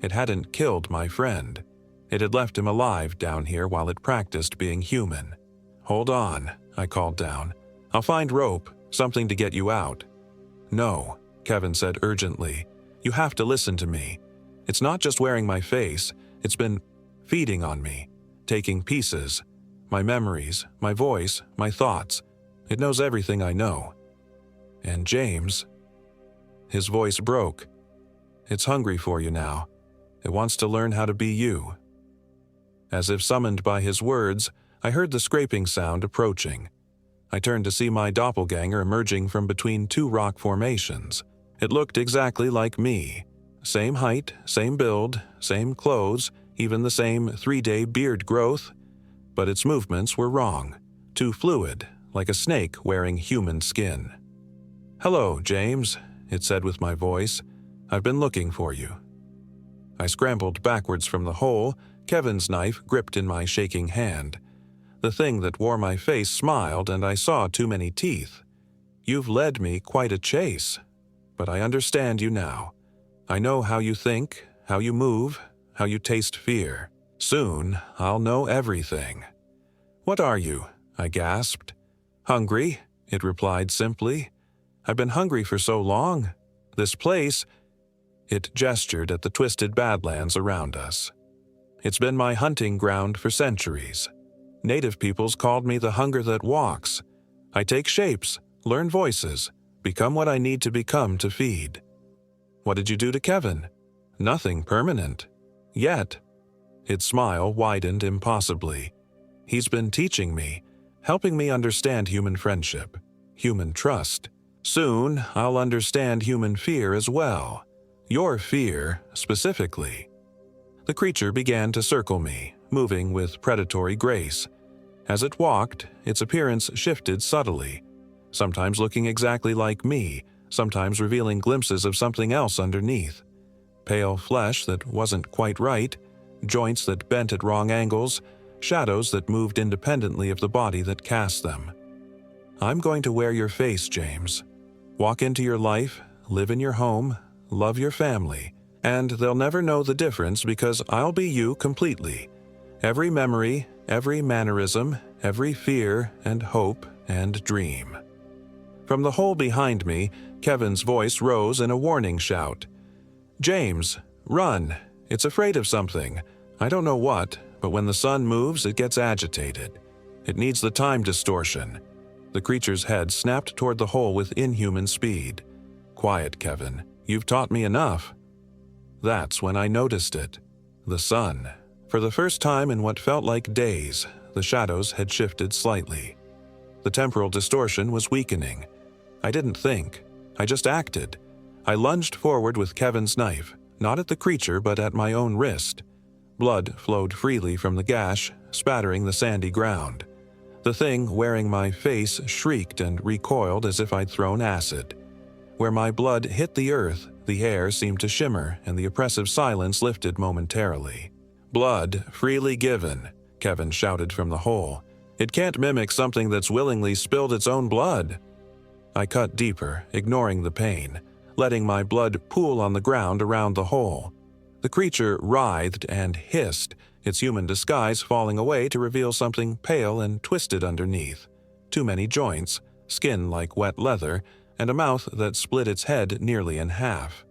it hadn't killed my friend. It had left him alive down here while it practiced being human. "Hold on," I called down. "I'll find rope, something to get you out." "No," Kevin said urgently. "You have to listen to me. It's not just wearing my face, it's been feeding on me, taking pieces. My memories, my voice, my thoughts. It knows everything I know. And James," his voice broke, "it's hungry for you now. It wants to learn how to be you." As if summoned by his words, I heard the scraping sound approaching. I turned to see my doppelganger emerging from between 2 rock formations. It looked exactly like me. Same height, same build, same clothes, even the same 3-day beard growth. But its movements were wrong, too fluid, like a snake wearing human skin. "Hello, James," it said with my voice. "I've been looking for you." I scrambled backwards from the hole, Kevin's knife gripped in my shaking hand. The thing that wore my face smiled, and I saw too many teeth. "You've led me quite a chase, but I understand you now. I know how you think, how you move, how you taste fear. Soon, I'll know everything." "What are you?" I gasped. "Hungry," it replied simply. "I've been hungry for so long. This place," it gestured at the twisted badlands around us. "It's been my hunting ground for centuries. Native peoples called me the hunger that walks. I take shapes, learn voices, become what I need to become to feed. What did you do to Kevin? Nothing permanent. Yet. Its smile widened impossibly. He's been teaching me, helping me understand human friendship, human trust. Soon, I'll understand human fear as well. Your fear, specifically. The creature began to circle me, moving with predatory grace. As it walked, its appearance shifted subtly, sometimes looking exactly like me, sometimes revealing glimpses of something else underneath. Pale flesh that wasn't quite right, joints that bent at wrong angles, shadows that moved independently of the body that cast them. I'm going to wear your face, James. Walk into your life, live in your home, love your family, and they'll never know the difference because I'll be you completely. Every memory, every mannerism, every fear and hope and dream. From the hole behind me, Kevin's voice rose in a warning shout. James, run. It's afraid of something. I don't know what, but when the sun moves, it gets agitated. It needs the time distortion. The creature's head snapped toward the hole with inhuman speed. Quiet, Kevin. You've taught me enough. That's when I noticed it. The sun. For the first time in what felt like days, the shadows had shifted slightly. The temporal distortion was weakening. I didn't think. I just acted. I lunged forward with Kevin's knife, not at the creature but at my own wrist. Blood flowed freely from the gash, spattering the sandy ground. The thing wearing my face shrieked and recoiled as if I'd thrown acid. Where my blood hit the earth, the air seemed to shimmer and the oppressive silence lifted momentarily. Blood freely given, Kevin shouted from the hole. It can't mimic something that's willingly spilled its own blood. I cut deeper, ignoring the pain, letting my blood pool on the ground around the hole. The creature writhed and hissed, its human disguise falling away to reveal something pale and twisted underneath. Too many joints, skin like wet leather, and a mouth that split its head nearly in half.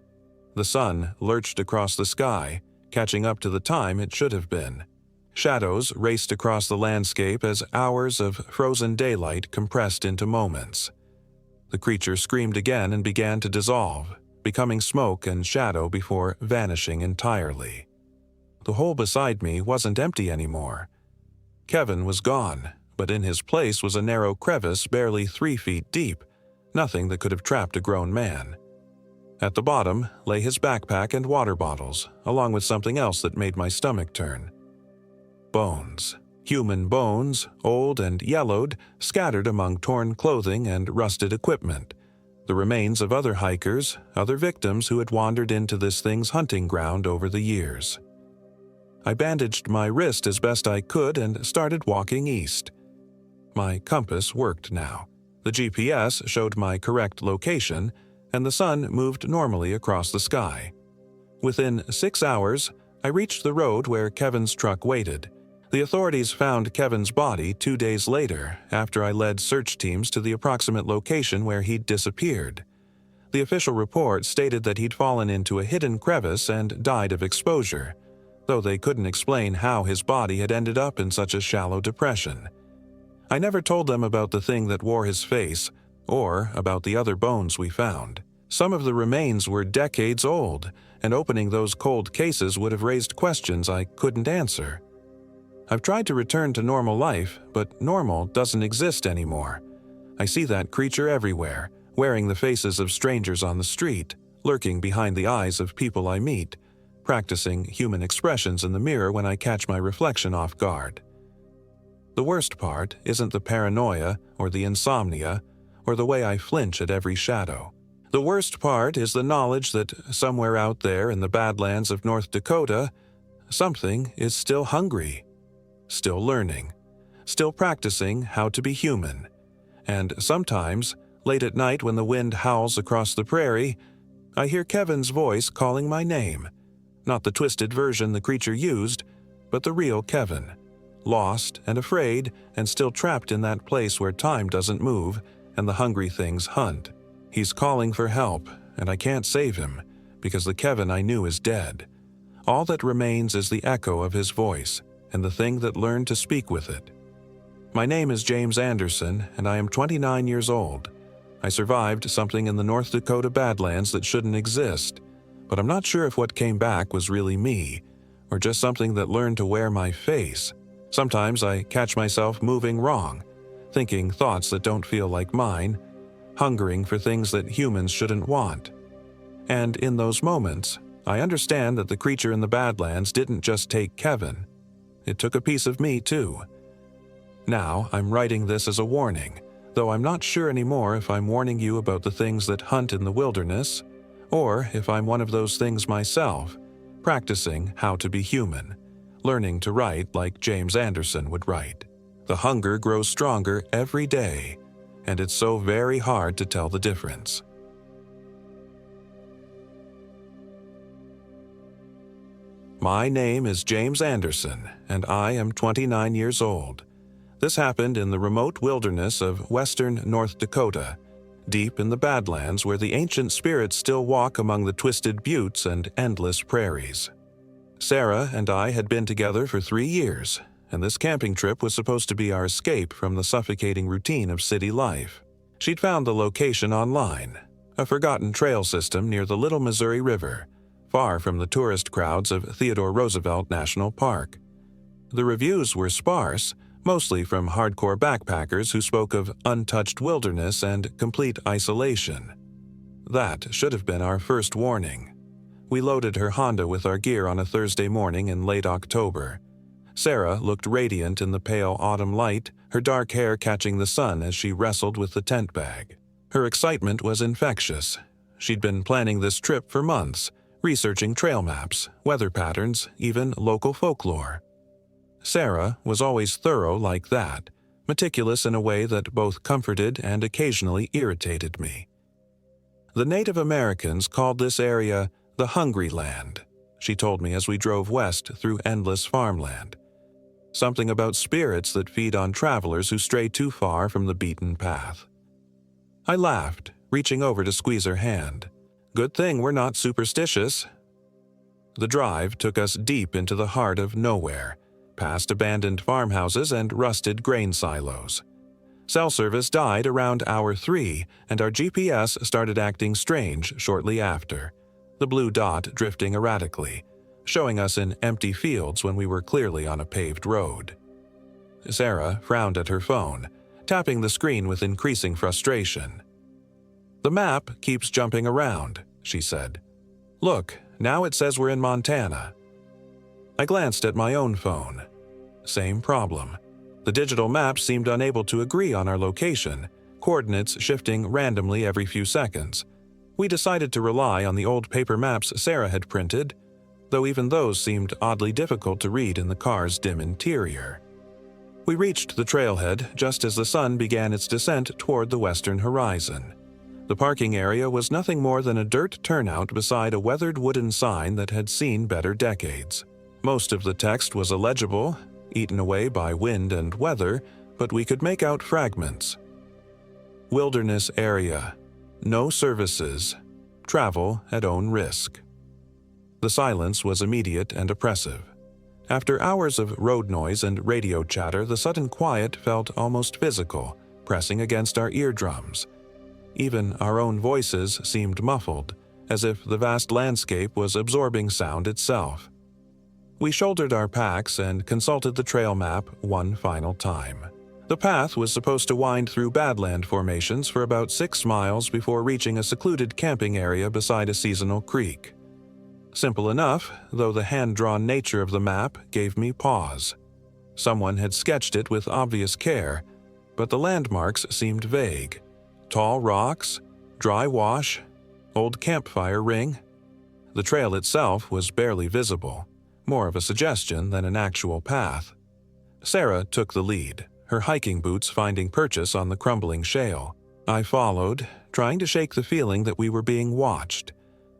The sun lurched across the sky, catching up to the time it should have been. Shadows raced across the landscape as hours of frozen daylight compressed into moments. The creature screamed again and began to dissolve, becoming smoke and shadow before vanishing entirely. The hole beside me wasn't empty anymore. Kevin was gone, but in his place was a narrow crevice barely 3 feet deep, nothing that could have trapped a grown man. At the bottom lay his backpack and water bottles, along with something else that made my stomach turn. Bones. Human bones, old and yellowed, scattered among torn clothing and rusted equipment. The remains of other hikers, other victims who had wandered into this thing's hunting ground over the years. I bandaged my wrist as best I could and started walking east. My compass worked now. The GPS showed my correct location, and the sun moved normally across the sky. Within 6 hours, I reached the road where Kevin's truck waited. The authorities found Kevin's body 2 days later, after I led search teams to the approximate location where he'd disappeared. The official report stated that he'd fallen into a hidden crevice and died of exposure, though they couldn't explain how his body had ended up in such a shallow depression. I never told them about the thing that wore his face, or about the other bones we found. Some of the remains were decades old, and opening those cold cases would have raised questions I couldn't answer. I've tried to return to normal life, but normal doesn't exist anymore. I see that creature everywhere, wearing the faces of strangers on the street, lurking behind the eyes of people I meet, practicing human expressions in the mirror when I catch my reflection off guard. The worst part isn't the paranoia or the insomnia or the way I flinch at every shadow. The worst part is the knowledge that somewhere out there in the badlands of North Dakota, something is still hungry, still learning, still practicing how to be human. And sometimes, late at night when the wind howls across the prairie, I hear Kevin's voice calling my name. Not the twisted version the creature used, but the real Kevin. Lost and afraid and still trapped in that place where time doesn't move and the hungry things hunt. He's calling for help, and I can't save him, because the Kevin I knew is dead. All that remains is the echo of his voice, and the thing that learned to speak with it. My name is James Anderson, and I am 29 years old. I survived something in the North Dakota badlands that shouldn't exist, but I'm not sure if what came back was really me, or just something that learned to wear my face. Sometimes I catch myself moving wrong, thinking thoughts that don't feel like mine, hungering for things that humans shouldn't want. And in those moments, I understand that the creature in the badlands didn't just take Kevin. It took a piece of me too. Now I'm writing this as a warning, though I'm not sure anymore if I'm warning you about the things that hunt in the wilderness, or if I'm one of those things myself, practicing how to be human, learning to write like James Anderson would write. The hunger grows stronger every day, and it's so very hard to tell the difference. My name is James Anderson, and I am 29 years old. This happened in the remote wilderness of western North Dakota, deep in the badlands where the ancient spirits still walk among the twisted buttes and endless prairies. Sarah and I had been together for 3 years, and this camping trip was supposed to be our escape from the suffocating routine of city life. She'd found the location online, a forgotten trail system near the Little Missouri River, far from the tourist crowds of Theodore Roosevelt National Park. The reviews were sparse, mostly from hardcore backpackers who spoke of untouched wilderness and complete isolation. That should have been our first warning. We loaded her Honda with our gear on a Thursday morning in late October. Sarah looked radiant in the pale autumn light, her dark hair catching the sun as she wrestled with the tent bag. Her excitement was infectious. She'd been planning this trip for months, researching trail maps, weather patterns, even local folklore. Sarah was always thorough like that, meticulous in a way that both comforted and occasionally irritated me. The Native Americans called this area the Hungry Land, she told me as we drove west through endless farmland. Something about spirits that feed on travelers who stray too far from the beaten path. I laughed, reaching over to squeeze her hand. Good thing we're not superstitious. The drive took us deep into the heart of nowhere, past abandoned farmhouses and rusted grain silos. Cell service died around hour 3, and our GPS started acting strange shortly after, the blue dot drifting erratically, showing us in empty fields when we were clearly on a paved road. Sarah frowned at her phone, tapping the screen with increasing frustration. "The map keeps jumping around," she said. "Look, now it says we're in Montana." I glanced at my own phone. Same problem. The digital map seemed unable to agree on our location, coordinates shifting randomly every few seconds. We decided to rely on the old paper maps Sarah had printed, though even those seemed oddly difficult to read in the car's dim interior. We reached the trailhead just as the sun began its descent toward the western horizon. The parking area was nothing more than a dirt turnout beside a weathered wooden sign that had seen better decades. Most of the text was illegible, eaten away by wind and weather, but we could make out fragments. Wilderness area. No services. Travel at own risk. The silence was immediate and oppressive. After hours of road noise and radio chatter, the sudden quiet felt almost physical, pressing against our eardrums. Even our own voices seemed muffled, as if the vast landscape was absorbing sound itself. We shouldered our packs and consulted the trail map one final time. The path was supposed to wind through badland formations for about 6 miles before reaching a secluded camping area beside a seasonal creek. Simple enough, though the hand-drawn nature of the map gave me pause. Someone had sketched it with obvious care, but the landmarks seemed vague. Tall rocks, dry wash, old campfire ring. The trail itself was barely visible, more of a suggestion than an actual path. Sarah took the lead, her hiking boots finding purchase on the crumbling shale. I followed, trying to shake the feeling that we were being watched.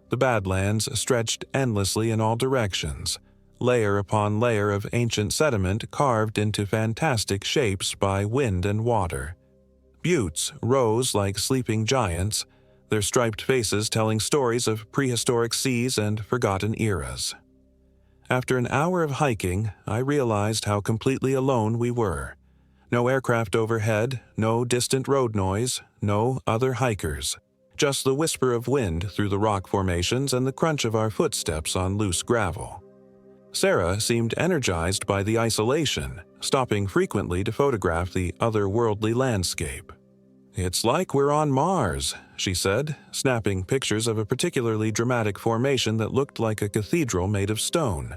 The badlands stretched endlessly in all directions, layer upon layer of ancient sediment carved into fantastic shapes by wind and water. Buttes rose like sleeping giants, their striped faces telling stories of prehistoric seas and forgotten eras. After an hour of hiking, I realized how completely alone we were. No aircraft overhead, no distant road noise, no other hikers. Just the whisper of wind through the rock formations and the crunch of our footsteps on loose gravel. Sarah seemed energized by the isolation, stopping frequently to photograph the otherworldly landscape. "It's like we're on Mars," she said, snapping pictures of a particularly dramatic formation that looked like a cathedral made of stone.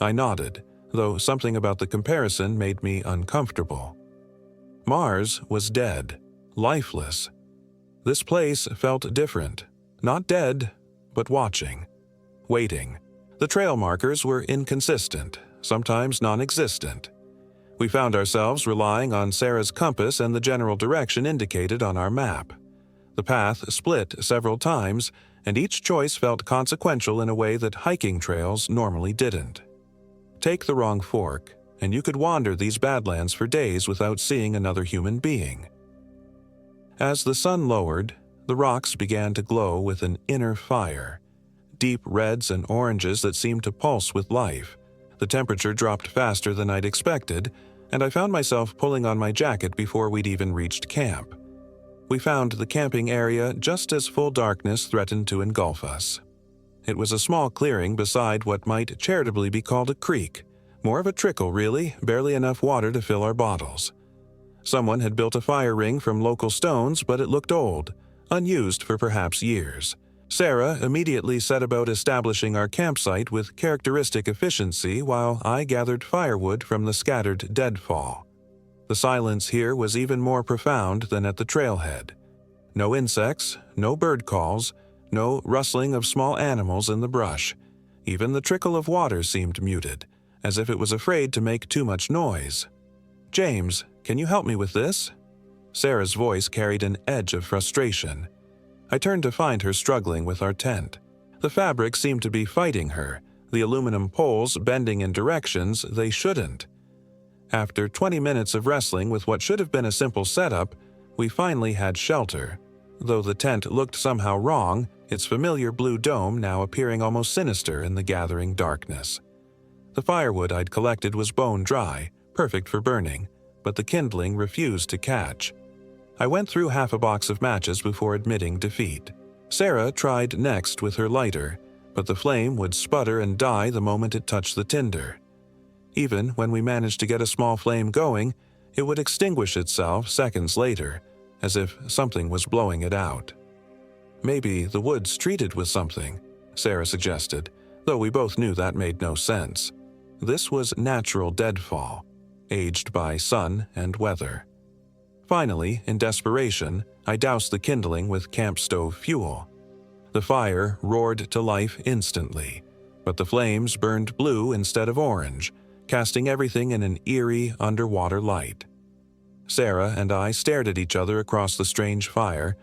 I nodded, though something about the comparison made me uncomfortable. Mars was dead, lifeless. This place felt different, not dead, but watching, waiting. The trail markers were inconsistent, sometimes non-existent. We found ourselves relying on Sarah's compass and the general direction indicated on our map. The path split several times, and each choice felt consequential in a way that hiking trails normally didn't. Take the wrong fork, and you could wander these badlands for days without seeing another human being. As the sun lowered, the rocks began to glow with an inner fire, deep reds and oranges that seemed to pulse with life. The temperature dropped faster than I'd expected, and I found myself pulling on my jacket before we'd even reached camp. We found the camping area just as full darkness threatened to engulf us. It was a small clearing beside what might charitably be called a creek. More of a trickle, really, barely enough water to fill our bottles. Someone had built a fire ring from local stones, but it looked old, unused for perhaps years. Sarah immediately set about establishing our campsite with characteristic efficiency while I gathered firewood from the scattered deadfall. The silence here was even more profound than at the trailhead. No insects, no bird calls, no rustling of small animals in the brush. Even the trickle of water seemed muted, as if it was afraid to make too much noise. "James, can you help me with this?" Sarah's voice carried an edge of frustration. I turned to find her struggling with our tent. The fabric seemed to be fighting her, the aluminum poles bending in directions they shouldn't. After 20 minutes of wrestling with what should have been a simple setup, we finally had shelter. Though the tent looked somehow wrong, its familiar blue dome now appearing almost sinister in the gathering darkness. The firewood I'd collected was bone dry, perfect for burning, but the kindling refused to catch. I went through half a box of matches before admitting defeat. Sarah tried next with her lighter, but the flame would sputter and die the moment it touched the tinder. Even when we managed to get a small flame going, it would extinguish itself seconds later, as if something was blowing it out. "Maybe the wood's treated with something," Sarah suggested, though we both knew that made no sense. This was natural deadfall, aged by sun and weather. Finally, in desperation, I doused the kindling with camp stove fuel. The fire roared to life instantly, but the flames burned blue instead of orange, casting everything in an eerie underwater light. Sarah and I stared at each other across the strange fire,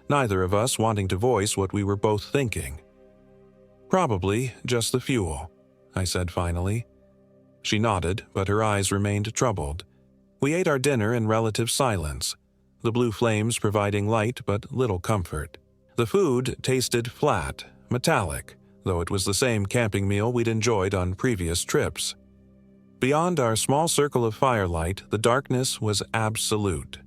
neither of us wanting to voice what we were both thinking. "Probably just the fuel," I said finally. She nodded, but her eyes remained troubled. We ate our dinner in relative silence, the blue flames providing light but little comfort. The food tasted flat, metallic, though it was the same camping meal we'd enjoyed on previous trips. Beyond our small circle of firelight, the darkness was absolute.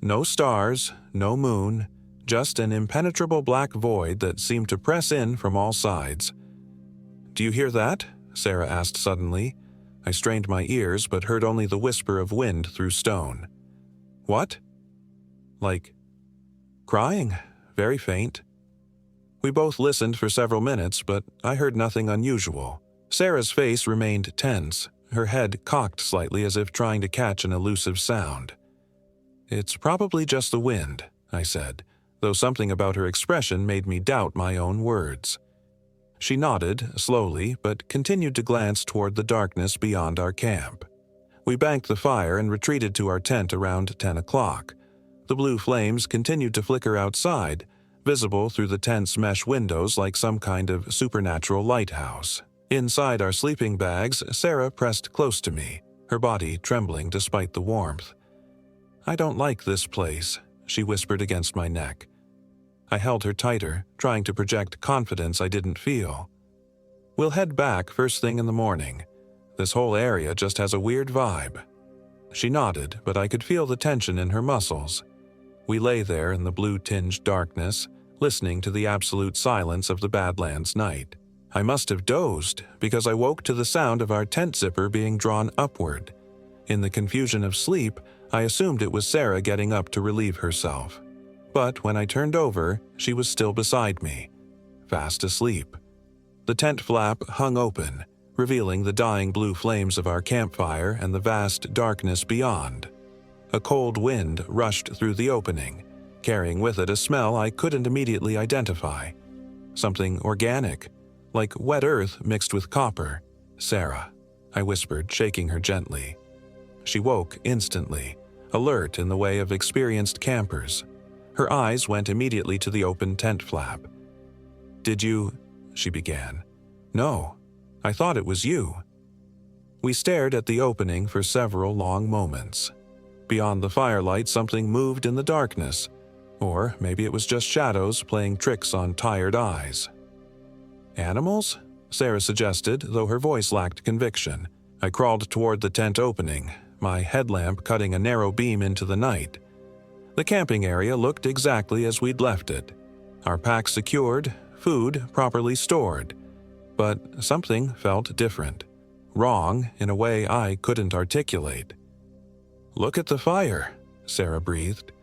No stars, no moon, just an impenetrable black void that seemed to press in from all sides. "Do you hear that?" Sarah asked suddenly. I strained my ears but heard only the whisper of wind through stone. "What?" "Like crying, very faint." We both listened for several minutes, but I heard nothing unusual. Sarah's face remained tense, her head cocked slightly as if trying to catch an elusive sound. "It's probably just the wind," I said, though something about her expression made me doubt my own words. She nodded, slowly, but continued to glance toward the darkness beyond our camp. We banked the fire and retreated to our tent around 10 o'clock. The blue flames continued to flicker outside, visible through the tent's mesh windows like some kind of supernatural lighthouse. Inside our sleeping bags, Sarah pressed close to me, her body trembling despite the warmth. "I don't like this place," she whispered against my neck. I held her tighter, trying to project confidence I didn't feel. "We'll head back first thing in the morning. This whole area just has a weird vibe." She nodded, but I could feel the tension in her muscles. We lay there in the blue-tinged darkness, listening to the absolute silence of the Badlands night. I must have dozed because I woke to the sound of our tent zipper being drawn upward. In the confusion of sleep, I assumed it was Sarah getting up to relieve herself. But when I turned over, she was still beside me, fast asleep. The tent flap hung open, revealing the dying blue flames of our campfire and the vast darkness beyond. A cold wind rushed through the opening, carrying with it a smell I couldn't immediately identify. Something organic, like wet earth mixed with copper. "Sarah," I whispered, shaking her gently. She woke instantly, alert in the way of experienced campers. Her eyes went immediately to the open tent flap. "Did you—" she began. "No, I thought it was you." We stared at the opening for several long moments. Beyond the firelight, something moved in the darkness, or maybe it was just shadows playing tricks on tired eyes. "Animals?" Sarah suggested, though her voice lacked conviction. I crawled toward the tent opening, my headlamp cutting a narrow beam into the night. The camping area looked exactly as we'd left it. Our packs secured, food properly stored. But something felt different. Wrong in a way I couldn't articulate. "Look at the fire," Sarah breathed.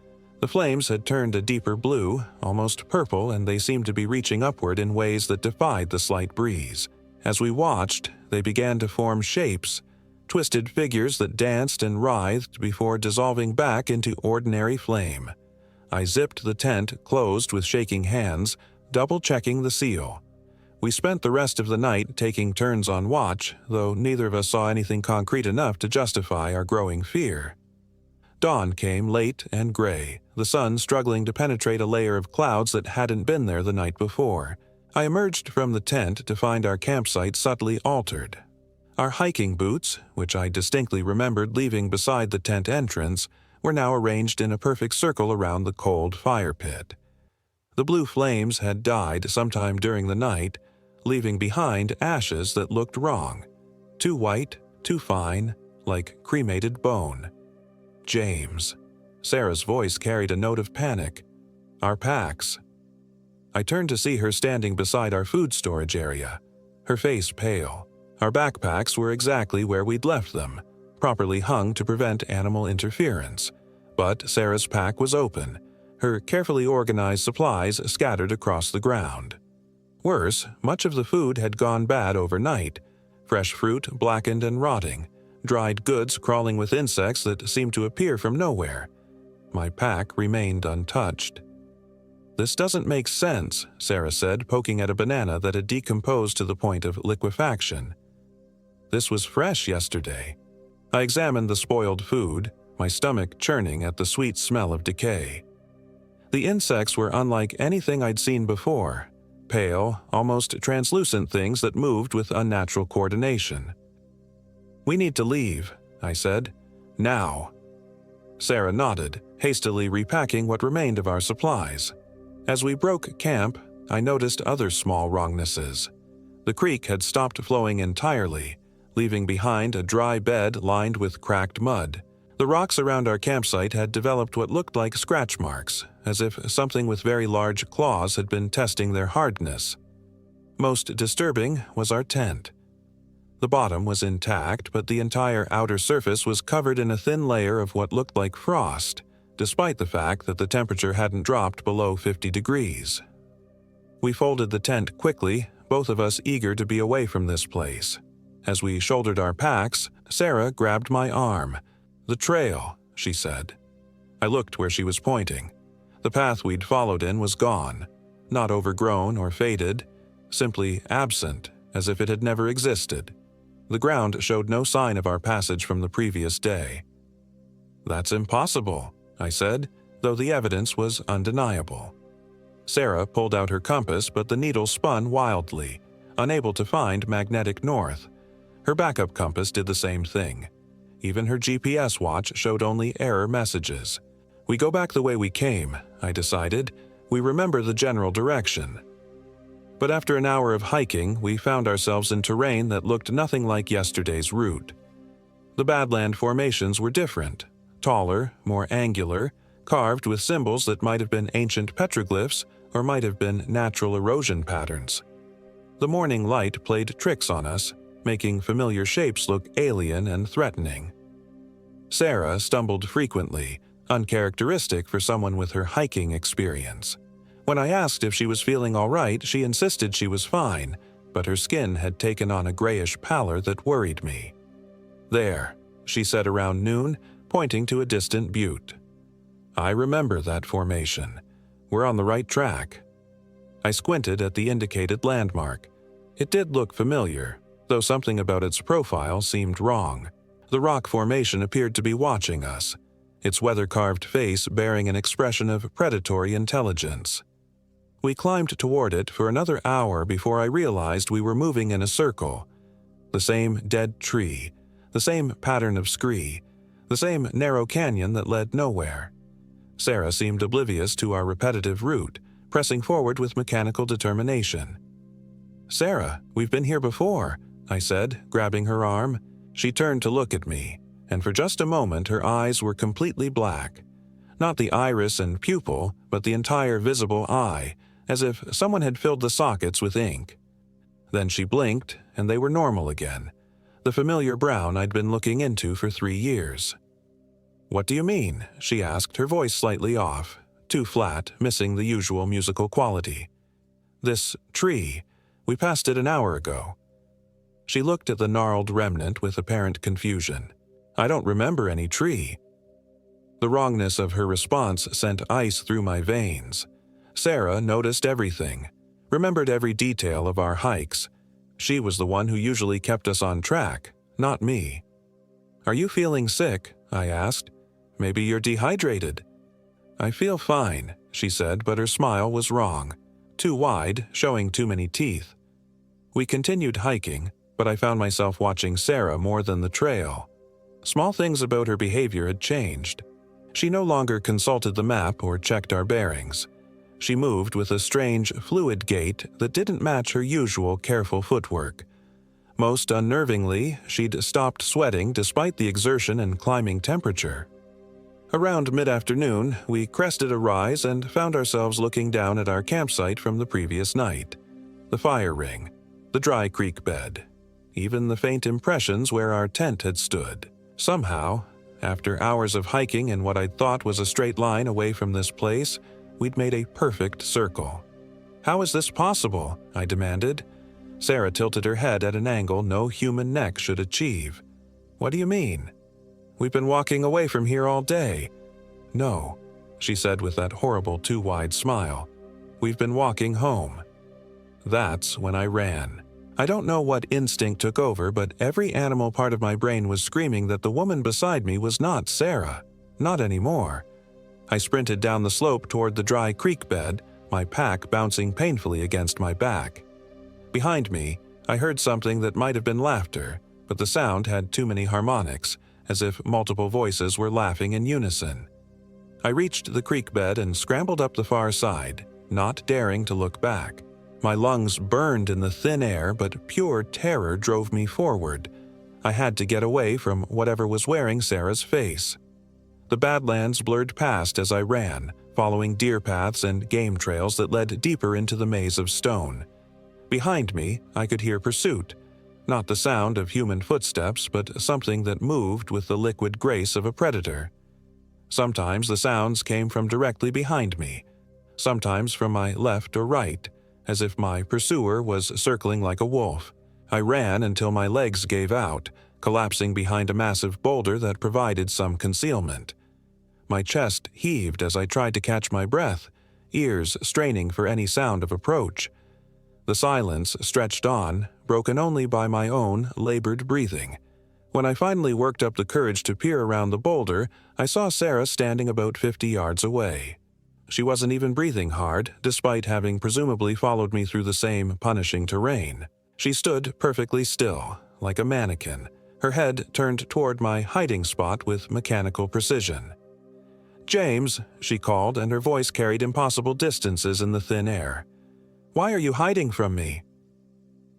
The flames had turned a deeper blue, almost purple, and they seemed to be reaching upward in ways that defied the slight breeze. As we watched, they began to form shapes, twisted figures that danced and writhed before dissolving back into ordinary flame. I zipped the tent closed with shaking hands, double-checking the seal. We spent the rest of the night taking turns on watch, though neither of us saw anything concrete enough to justify our growing fear. Dawn came late and gray, the sun struggling to penetrate a layer of clouds that hadn't been there the night before. I emerged from the tent to find our campsite subtly altered. Our hiking boots, which I distinctly remembered leaving beside the tent entrance, were now arranged in a perfect circle around the cold fire pit. The blue flames had died sometime during the night, leaving behind ashes that looked wrong. Too white, too fine, like cremated bone. "James." Sarah's voice carried a note of panic. "Our packs." I turned to see her standing beside our food storage area, her face pale. Our backpacks were exactly where we'd left them, properly hung to prevent animal interference. But Sarah's pack was open, her carefully organized supplies scattered across the ground. Worse, much of the food had gone bad overnight. Fresh fruit blackened and rotting, dried goods crawling with insects that seemed to appear from nowhere. My pack remained untouched. "This doesn't make sense," Sarah said, poking at a banana that had decomposed to the point of liquefaction. "This was fresh yesterday." I examined the spoiled food, my stomach churning at the sweet smell of decay. The insects were unlike anything I'd seen before, pale, almost translucent things that moved with unnatural coordination. "We need to leave," I said. "Now." Sarah nodded, hastily repacking what remained of our supplies. As we broke camp, I noticed other small wrongnesses. The creek had stopped flowing entirely, leaving behind a dry bed lined with cracked mud. The rocks around our campsite had developed what looked like scratch marks, as if something with very large claws had been testing their hardness. Most disturbing was our tent. The bottom was intact, but the entire outer surface was covered in a thin layer of what looked like frost, despite the fact that the temperature hadn't dropped below 50 degrees. We folded the tent quickly, both of us eager to be away from this place. As we shouldered our packs, Sarah grabbed my arm. "The trail," she said. I looked where she was pointing. The path we'd followed in was gone, not overgrown or faded, simply absent, as if it had never existed. The ground showed no sign of our passage from the previous day. "That's impossible," I said, though the evidence was undeniable. Sarah pulled out her compass, but the needle spun wildly, unable to find magnetic north. Her backup compass did the same thing. Even her GPS watch showed only error messages. "We go back the way we came," I decided. "We remember the general direction." But after an hour of hiking, we found ourselves in terrain that looked nothing like yesterday's route. The Badland formations were different, taller, more angular, carved with symbols that might have been ancient petroglyphs or might have been natural erosion patterns. The morning light played tricks on us, making familiar shapes look alien and threatening. Sarah stumbled frequently, uncharacteristic for someone with her hiking experience. When I asked if she was feeling all right, she insisted she was fine, but her skin had taken on a grayish pallor that worried me. "There," she said around noon, pointing to a distant butte. "I remember that formation. We're on the right track." I squinted at the indicated landmark. It did look familiar, though something about its profile seemed wrong. The rock formation appeared to be watching us, its weather-carved face bearing an expression of predatory intelligence. We climbed toward it for another hour before I realized we were moving in a circle. The same dead tree, the same pattern of scree, the same narrow canyon that led nowhere. Sarah seemed oblivious to our repetitive route, pressing forward with mechanical determination. "Sarah, we've been here before," I said, grabbing her arm. She turned to look at me, and for just a moment her eyes were completely black. Not the iris and pupil, but the entire visible eye, as if someone had filled the sockets with ink. Then she blinked, and they were normal again, the familiar brown I'd been looking into for 3 years. "What do you mean?" she asked, her voice slightly off, too flat, missing the usual musical quality. "This tree, we passed it an hour ago." She looked at the gnarled remnant with apparent confusion. "I don't remember any tree." The wrongness of her response sent ice through my veins. Sarah noticed everything, remembered every detail of our hikes. She was the one who usually kept us on track, not me. "Are you feeling sick?" I asked. "Maybe you're dehydrated." "I feel fine," she said, but her smile was wrong, too wide, showing too many teeth. We continued hiking, but I found myself watching Sarah more than the trail. Small things about her behavior had changed. She no longer consulted the map or checked our bearings. She moved with a strange, fluid gait that didn't match her usual careful footwork. Most unnervingly, she'd stopped sweating despite the exertion and climbing temperature. Around mid-afternoon, we crested a rise and found ourselves looking down at our campsite from the previous night. The fire ring, the dry creek bed, even the faint impressions where our tent had stood. Somehow, after hours of hiking in what I'd thought was a straight line away from this place, we'd made a perfect circle. "How is this possible?" I demanded. Sarah tilted her head at an angle no human neck should achieve. "What do you mean?" "We've been walking away from here all day." "No," she said with that horrible too-wide smile. "We've been walking home." That's when I ran. I don't know what instinct took over, but every animal part of my brain was screaming that the woman beside me was not Sarah. Not anymore. I sprinted down the slope toward the dry creek bed, my pack bouncing painfully against my back. Behind me, I heard something that might have been laughter, but the sound had too many harmonics, as if multiple voices were laughing in unison. I reached the creek bed and scrambled up the far side, not daring to look back. My lungs burned in the thin air, but pure terror drove me forward. I had to get away from whatever was wearing Sarah's face. The badlands blurred past as I ran, following deer paths and game trails that led deeper into the maze of stone. Behind me, I could hear pursuit. Not the sound of human footsteps, but something that moved with the liquid grace of a predator. Sometimes the sounds came from directly behind me, sometimes from my left or right, as if my pursuer was circling like a wolf. I ran until my legs gave out, collapsing behind a massive boulder that provided some concealment. My chest heaved as I tried to catch my breath, ears straining for any sound of approach. The silence stretched on, broken only by my own labored breathing. When I finally worked up the courage to peer around the boulder, I saw Sarah standing about 50 yards away. She wasn't even breathing hard, despite having presumably followed me through the same punishing terrain. She stood perfectly still, like a mannequin, her head turned toward my hiding spot with mechanical precision. "James," she called, and her voice carried impossible distances in the thin air. "Why are you hiding from me?"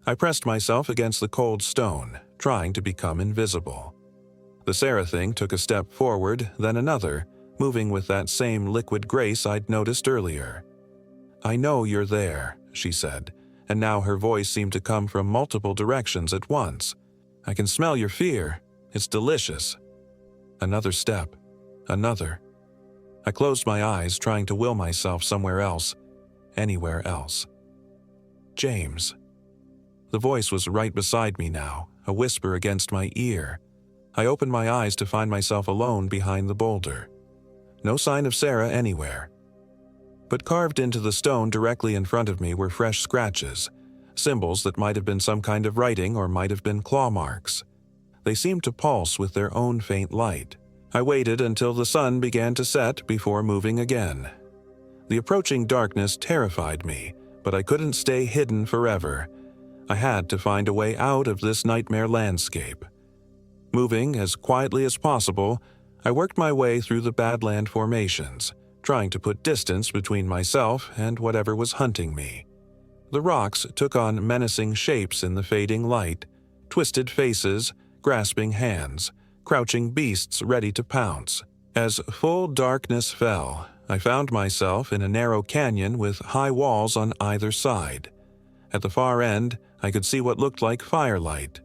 I pressed myself against the cold stone, trying to become invisible. The Sarah thing took a step forward, then another, moving with that same liquid grace I'd noticed earlier. "I know you're there," she said, and now her voice seemed to come from multiple directions at once. "I can smell your fear. It's delicious." Another step. Another. I closed my eyes, trying to will myself somewhere else. Anywhere else. "James." The voice was right beside me now, a whisper against my ear. I opened my eyes to find myself alone behind the boulder. No sign of Sarah anywhere. But carved into the stone directly in front of me were fresh scratches, symbols that might have been some kind of writing or might have been claw marks. They seemed to pulse with their own faint light. I waited until the sun began to set before moving again. The approaching darkness terrified me, but I couldn't stay hidden forever. I had to find a way out of this nightmare landscape. Moving as quietly as possible, I worked my way through the badland formations, trying to put distance between myself and whatever was hunting me. The rocks took on menacing shapes in the fading light, twisted faces, grasping hands, crouching beasts ready to pounce. As full darkness fell, I found myself in a narrow canyon with high walls on either side. At the far end, I could see what looked like firelight.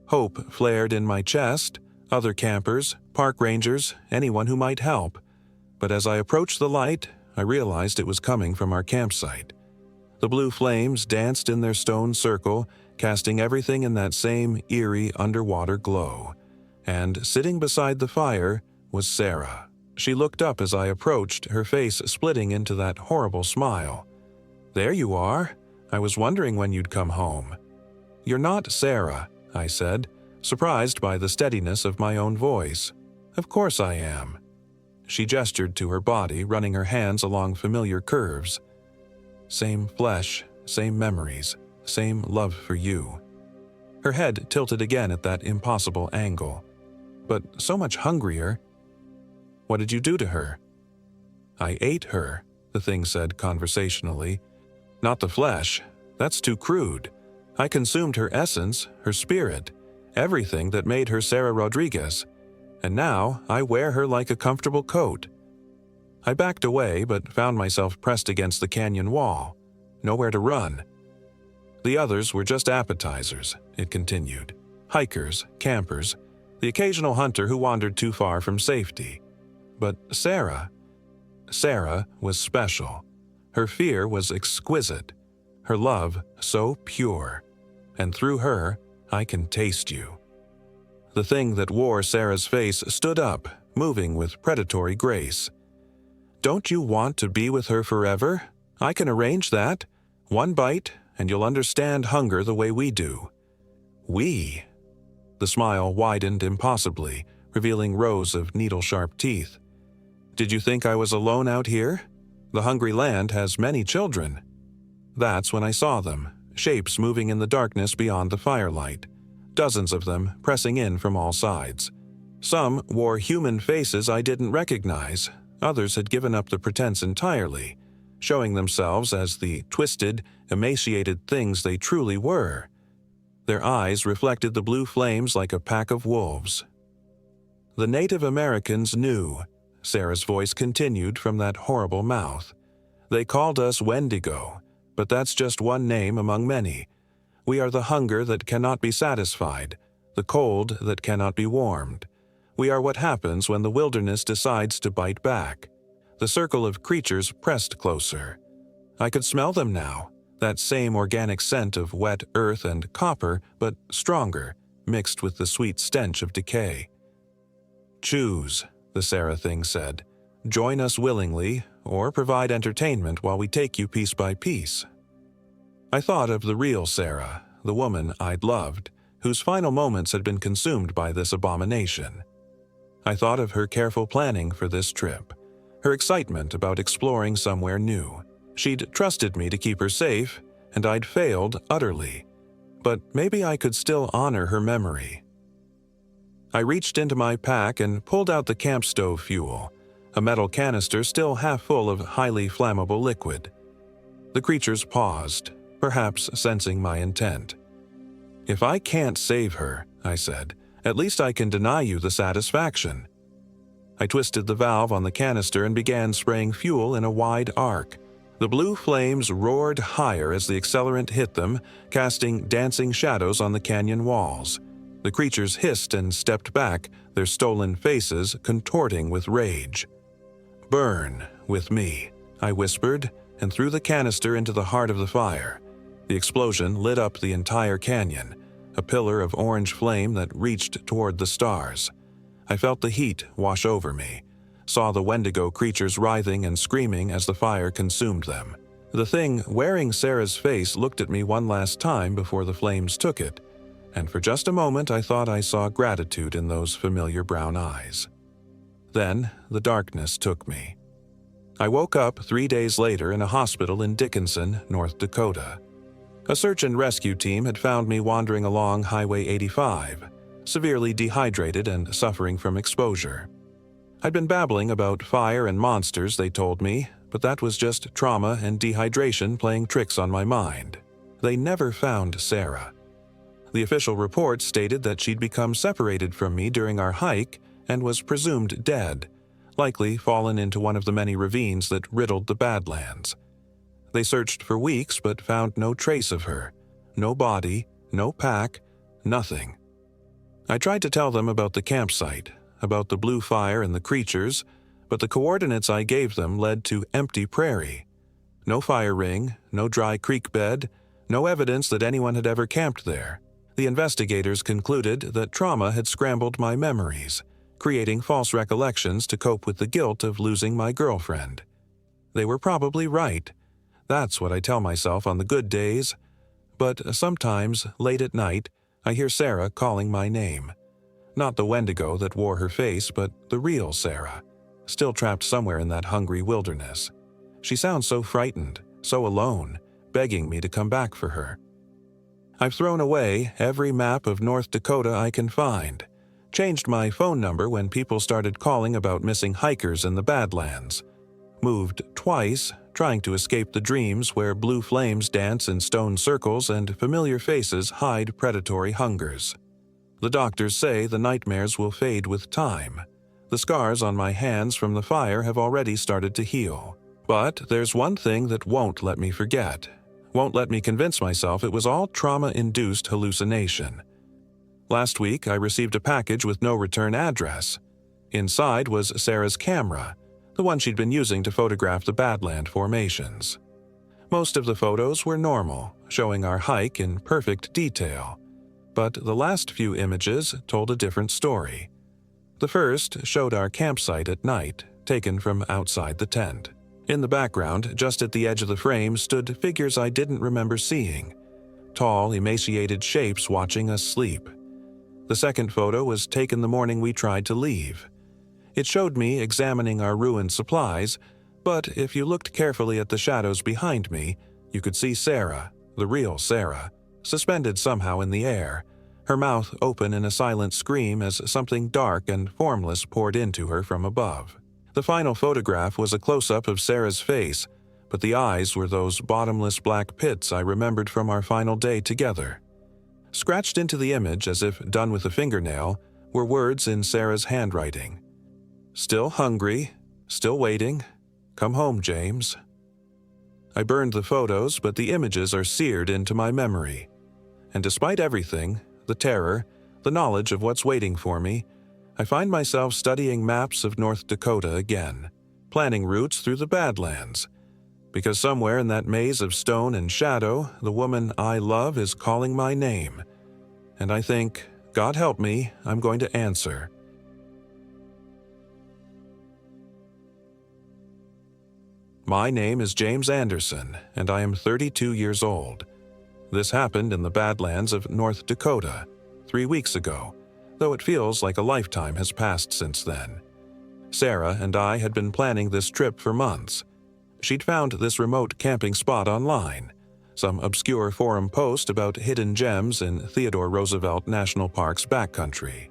Hope flared in my chest, other campers, park rangers, anyone who might help. But as I approached the light, I realized it was coming from our campsite. The blue flames danced in their stone circle, casting everything in that same eerie underwater glow. And sitting beside the fire was Sarah. She looked up as I approached, her face splitting into that horrible smile. "There you are. I was wondering when you'd come home." "You're not Sarah," I said, surprised by the steadiness of my own voice. "Of course I am." She gestured to her body, running her hands along familiar curves. "Same flesh, same memories, same love for you." Her head tilted again at that impossible angle. "But so much hungrier." "What did you do to her?" "I ate her," the thing said conversationally. "Not the flesh. That's too crude. I consumed her essence, her spirit, everything that made her Sarah Rodriguez. And now I wear her like a comfortable coat." I backed away, but found myself pressed against the canyon wall. Nowhere to run. "The others were just appetizers," it continued. "Hikers, campers, the occasional hunter who wandered too far from safety. But Sarah was special. Her fear was exquisite. Her love so pure. And through her, I can taste you." The thing that wore Sarah's face stood up, moving with predatory grace. "Don't you want to be with her forever? I can arrange that. One bite, and you'll understand hunger the way we do." "We?" The smile widened impossibly, revealing rows of needle-sharp teeth. "Did you think I was alone out here? The hungry land has many children." That's when I saw them, shapes moving in the darkness beyond the firelight, dozens of them pressing in from all sides. Some wore human faces I didn't recognize, others had given up the pretense entirely, showing themselves as the twisted, emaciated things they truly were. Their eyes reflected the blue flames like a pack of wolves. "The Native Americans knew," Sarah's voice continued from that horrible mouth. "They called us Wendigo, but that's just one name among many. We are the hunger that cannot be satisfied, the cold that cannot be warmed. We are what happens when the wilderness decides to bite back." The circle of creatures pressed closer. I could smell them now, that same organic scent of wet earth and copper, but stronger, mixed with the sweet stench of decay. "Choose," the Sarah thing said. "Join us willingly, or provide entertainment while we take you piece by piece." I thought of the real Sarah, the woman I'd loved, whose final moments had been consumed by this abomination. I thought of her careful planning for this trip, her excitement about exploring somewhere new. She'd trusted me to keep her safe, and I'd failed utterly. But maybe I could still honor her memory. I reached into my pack and pulled out the camp stove fuel, a metal canister still half full of highly flammable liquid. The creatures paused, perhaps sensing my intent. "If I can't save her," I said, "at least I can deny you the satisfaction." I twisted the valve on the canister and began spraying fuel in a wide arc. The blue flames roared higher as the accelerant hit them, casting dancing shadows on the canyon walls. The creatures hissed and stepped back, their stolen faces contorting with rage. "Burn with me," I whispered, and threw the canister into the heart of the fire. The explosion lit up the entire canyon, a pillar of orange flame that reached toward the stars. I felt the heat wash over me, saw the Wendigo creatures writhing and screaming as the fire consumed them. The thing wearing Sarah's face looked at me one last time before the flames took it, and for just a moment I thought I saw gratitude in those familiar brown eyes. Then the darkness took me. I woke up 3 days later in a hospital in Dickinson, North Dakota. A search and rescue team had found me wandering along Highway 85, severely dehydrated and suffering from exposure. I'd been babbling about fire and monsters, they told me, but that was just trauma and dehydration playing tricks on my mind. They never found Sarah. The official report stated that she'd become separated from me during our hike and was presumed dead, likely fallen into one of the many ravines that riddled the Badlands. They searched for weeks but found no trace of her. No body, no pack, nothing. I tried to tell them about the campsite, about the blue fire and the creatures, but the coordinates I gave them led to empty prairie. No fire ring, no dry creek bed, no evidence that anyone had ever camped there. The investigators concluded that trauma had scrambled my memories, creating false recollections to cope with the guilt of losing my girlfriend. They were probably right. That's what I tell myself on the good days. But sometimes, late at night, I hear Sarah calling my name. Not the Wendigo that wore her face, but the real Sarah, still trapped somewhere in that hungry wilderness. She sounds so frightened, so alone, begging me to come back for her. I've thrown away every map of North Dakota I can find, changed my phone number when people started calling about missing hikers in the Badlands, moved twice, trying to escape the dreams where blue flames dance in stone circles and familiar faces hide predatory hungers. The doctors say the nightmares will fade with time. The scars on my hands from the fire have already started to heal. But there's one thing that won't let me forget, won't let me convince myself it was all trauma-induced hallucination. Last week, I received a package with no return address. Inside was Sarah's camera, the one she'd been using to photograph the Badland formations. Most of the photos were normal, showing our hike in perfect detail. But the last few images told a different story. The first showed our campsite at night, taken from outside the tent. In the background, just at the edge of the frame, stood figures I didn't remember seeing. Tall, emaciated shapes watching us sleep. The second photo was taken the morning we tried to leave. It showed me examining our ruined supplies, but if you looked carefully at the shadows behind me, you could see Sarah, the real Sarah, suspended somehow in the air, her mouth open in a silent scream as something dark and formless poured into her from above. The final photograph was a close-up of Sarah's face, but the eyes were those bottomless black pits I remembered from our final day together. Scratched into the image, as if done with a fingernail, were words in Sarah's handwriting. "Still hungry, still waiting. Come home, James." I burned the photos, but the images are seared into my memory. And despite everything, the terror, the knowledge of what's waiting for me, I find myself studying maps of North Dakota again, planning routes through the Badlands. Because somewhere in that maze of stone and shadow, the woman I love is calling my name. And I think, God help me, I'm going to answer. My name is James Anderson, and I am 32 years old. This happened in the Badlands of North Dakota 3 weeks ago, though it feels like a lifetime has passed since then. Sarah and I had been planning this trip for months. She'd found this remote camping spot online, some obscure forum post about hidden gems in Theodore Roosevelt National Park's backcountry.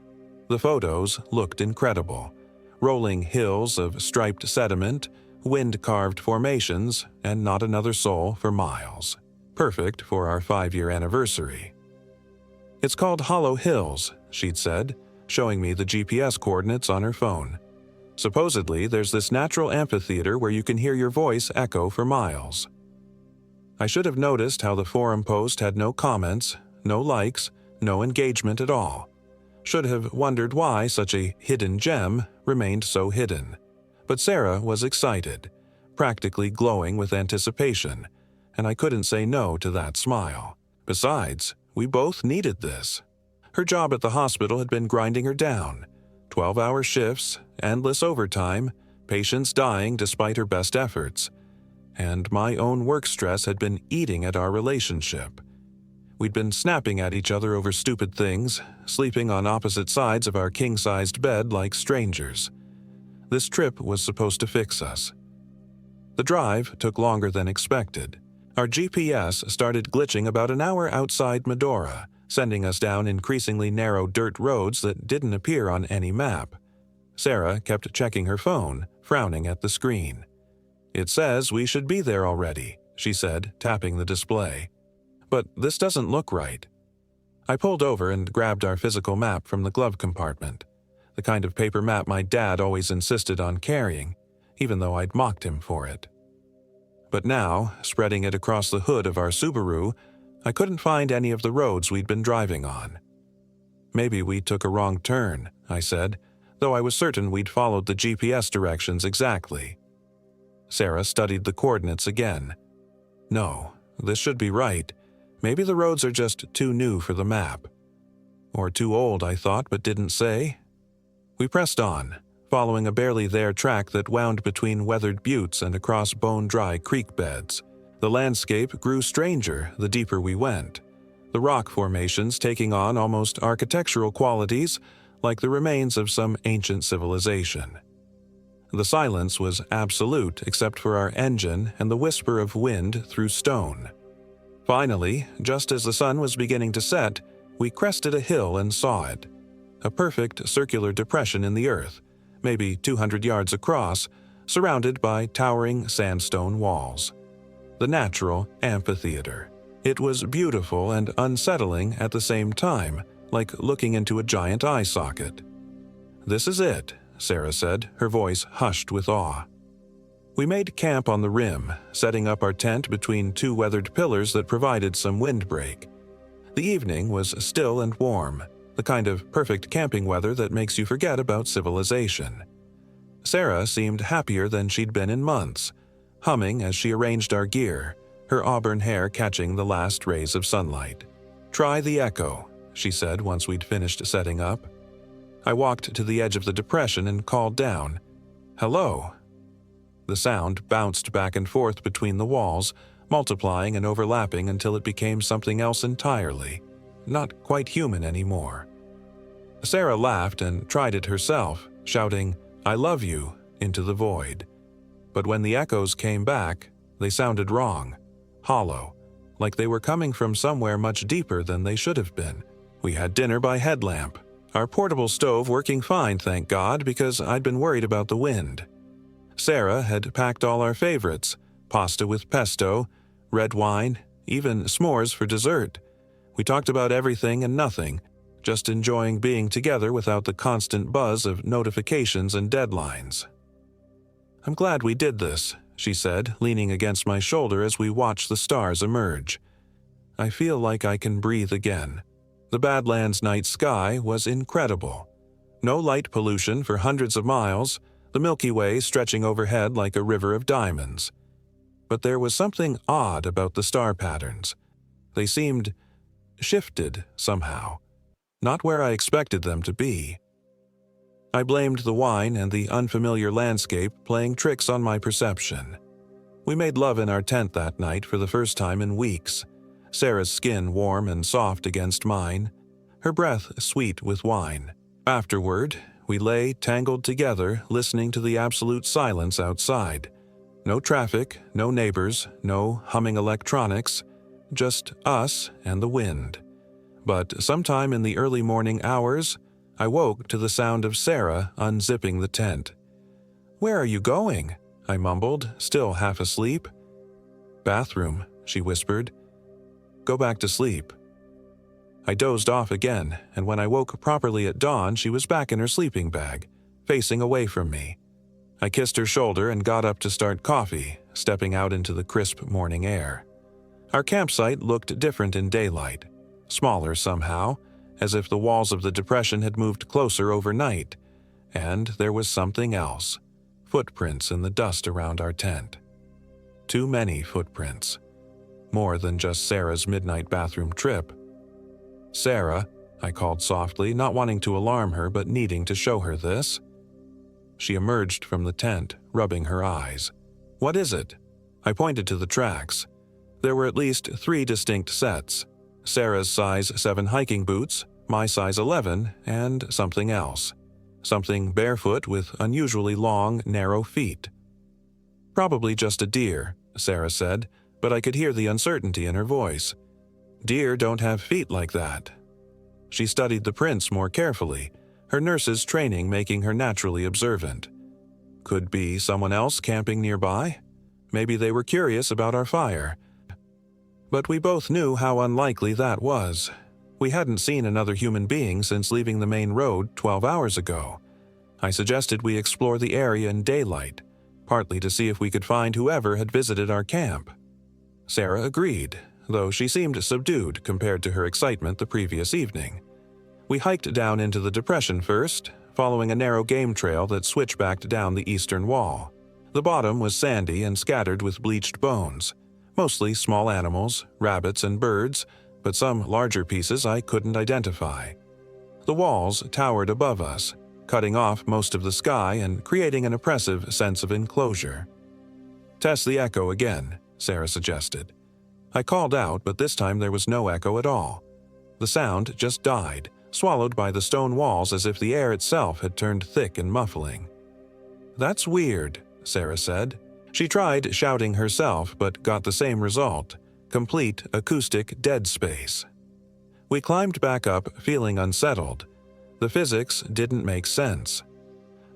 The photos looked incredible. Rolling hills of striped sediment, wind-carved formations, and not another soul for miles. Perfect for our 5-year anniversary. "It's called Hollow Hills," she'd said, showing me the GPS coordinates on her phone. Supposedly, there's this natural amphitheater where you can hear your voice echo for miles. I should have noticed how the forum post had no comments, no likes, no engagement at all. Should have wondered why such a hidden gem remained so hidden. But Sarah was excited, practically glowing with anticipation, and I couldn't say no to that smile. Besides, we both needed this. Her job at the hospital had been grinding her down. 12-hour shifts, endless overtime, patients dying despite her best efforts. And my own work stress had been eating at our relationship. We'd been snapping at each other over stupid things, sleeping on opposite sides of our king-sized bed like strangers. This trip was supposed to fix us. The drive took longer than expected. Our GPS started glitching about an hour outside Medora, sending us down increasingly narrow dirt roads that didn't appear on any map. Sarah kept checking her phone, frowning at the screen. "It says we should be there already," she said, tapping the display. "But this doesn't look right." I pulled over and grabbed our physical map from the glove compartment, the kind of paper map my dad always insisted on carrying, even though I'd mocked him for it. But now, spreading it across the hood of our Subaru, I couldn't find any of the roads we'd been driving on. "Maybe we took a wrong turn," I said, though I was certain we'd followed the GPS directions exactly. Sarah studied the coordinates again. "No, this should be right. Maybe the roads are just too new for the map." Or too old, I thought, but didn't say. We pressed on, following a barely there track that wound between weathered buttes and across bone-dry creek beds. The landscape grew stranger the deeper we went, the rock formations taking on almost architectural qualities like the remains of some ancient civilization. The silence was absolute except for our engine and the whisper of wind through stone. Finally, just as the sun was beginning to set, we crested a hill and saw it. A perfect circular depression in the earth, maybe 200 yards across, surrounded by towering sandstone walls. The natural amphitheater. It was beautiful and unsettling at the same time, like looking into a giant eye socket. "This is it," Sarah said, her voice hushed with awe. We made camp on the rim, setting up our tent between two weathered pillars that provided some windbreak. The evening was still and warm, the kind of perfect camping weather that makes you forget about civilization. Sarah seemed happier than she'd been in months, humming as she arranged our gear, her auburn hair catching the last rays of sunlight. "Try the echo," she said once we'd finished setting up. I walked to the edge of the depression and called down, "Hello." The sound bounced back and forth between the walls, multiplying and overlapping until it became something else entirely, not quite human anymore. Sarah laughed and tried it herself, shouting, "I love you," into the void. But when the echoes came back, they sounded wrong, hollow, like they were coming from somewhere much deeper than they should have been. We had dinner by headlamp, our portable stove working fine, thank God, because I'd been worried about the wind. Sarah had packed all our favorites, pasta with pesto, red wine, even s'mores for dessert. We talked about everything and nothing, just enjoying being together without the constant buzz of notifications and deadlines. "I'm glad we did this," she said, leaning against my shoulder as we watched the stars emerge. "I feel like I can breathe again." The Badlands night sky was incredible. No light pollution for hundreds of miles, the Milky Way stretching overhead like a river of diamonds. But there was something odd about the star patterns. They seemed shifted somehow, not where I expected them to be. I blamed the wine and the unfamiliar landscape playing tricks on my perception. We made love in our tent that night for the first time in weeks, Sarah's skin warm and soft against mine, her breath sweet with wine. Afterward, we lay tangled together, listening to the absolute silence outside. No traffic, no neighbors, no humming electronics, just us and the wind. But sometime in the early morning hours, I woke to the sound of Sarah unzipping the tent. "Where are you going?" I mumbled, still half asleep. "Bathroom," she whispered. "Go back to sleep." I dozed off again, and when I woke properly at dawn, she was back in her sleeping bag, facing away from me, I kissed her shoulder and got up to start coffee, stepping out into the crisp morning air. Our campsite looked different in daylight, smaller somehow, as if the walls of the depression had moved closer overnight, and there was something else, footprints in the dust around our tent. Too many footprints. More than just Sarah's midnight bathroom trip. "Sarah," I called softly, not wanting to alarm her but needing to show her this. She emerged from the tent, rubbing her eyes. "What is it?" I pointed to the tracks. There were at least 3 distinct sets. Sarah's size 7 hiking boots, my size 11, and something else. Something barefoot with unusually long, narrow feet. "Probably just a deer," Sarah said, but I could hear the uncertainty in her voice. "Deer don't have feet like that." She studied the prints more carefully, her nurse's training making her naturally observant. Could be someone else camping nearby? Maybe they were curious about our fire. But we both knew how unlikely that was. We hadn't seen another human being since leaving the main road 12 hours ago. I suggested we explore the area in daylight, partly to see if we could find whoever had visited our camp. Sarah agreed, though she seemed subdued compared to her excitement the previous evening. We hiked down into the depression first, following a narrow game trail that switchbacked down the eastern wall. The bottom was sandy and scattered with bleached bones, mostly small animals, rabbits and birds, but some larger pieces I couldn't identify. The walls towered above us, cutting off most of the sky and creating an oppressive sense of enclosure. "Test the echo again," Sarah suggested. I called out, but this time there was no echo at all. The sound just died, swallowed by the stone walls as if the air itself had turned thick and muffling. "That's weird," Sarah said. She tried shouting herself, but got the same result, complete acoustic dead space. We climbed back up, feeling unsettled. The physics didn't make sense.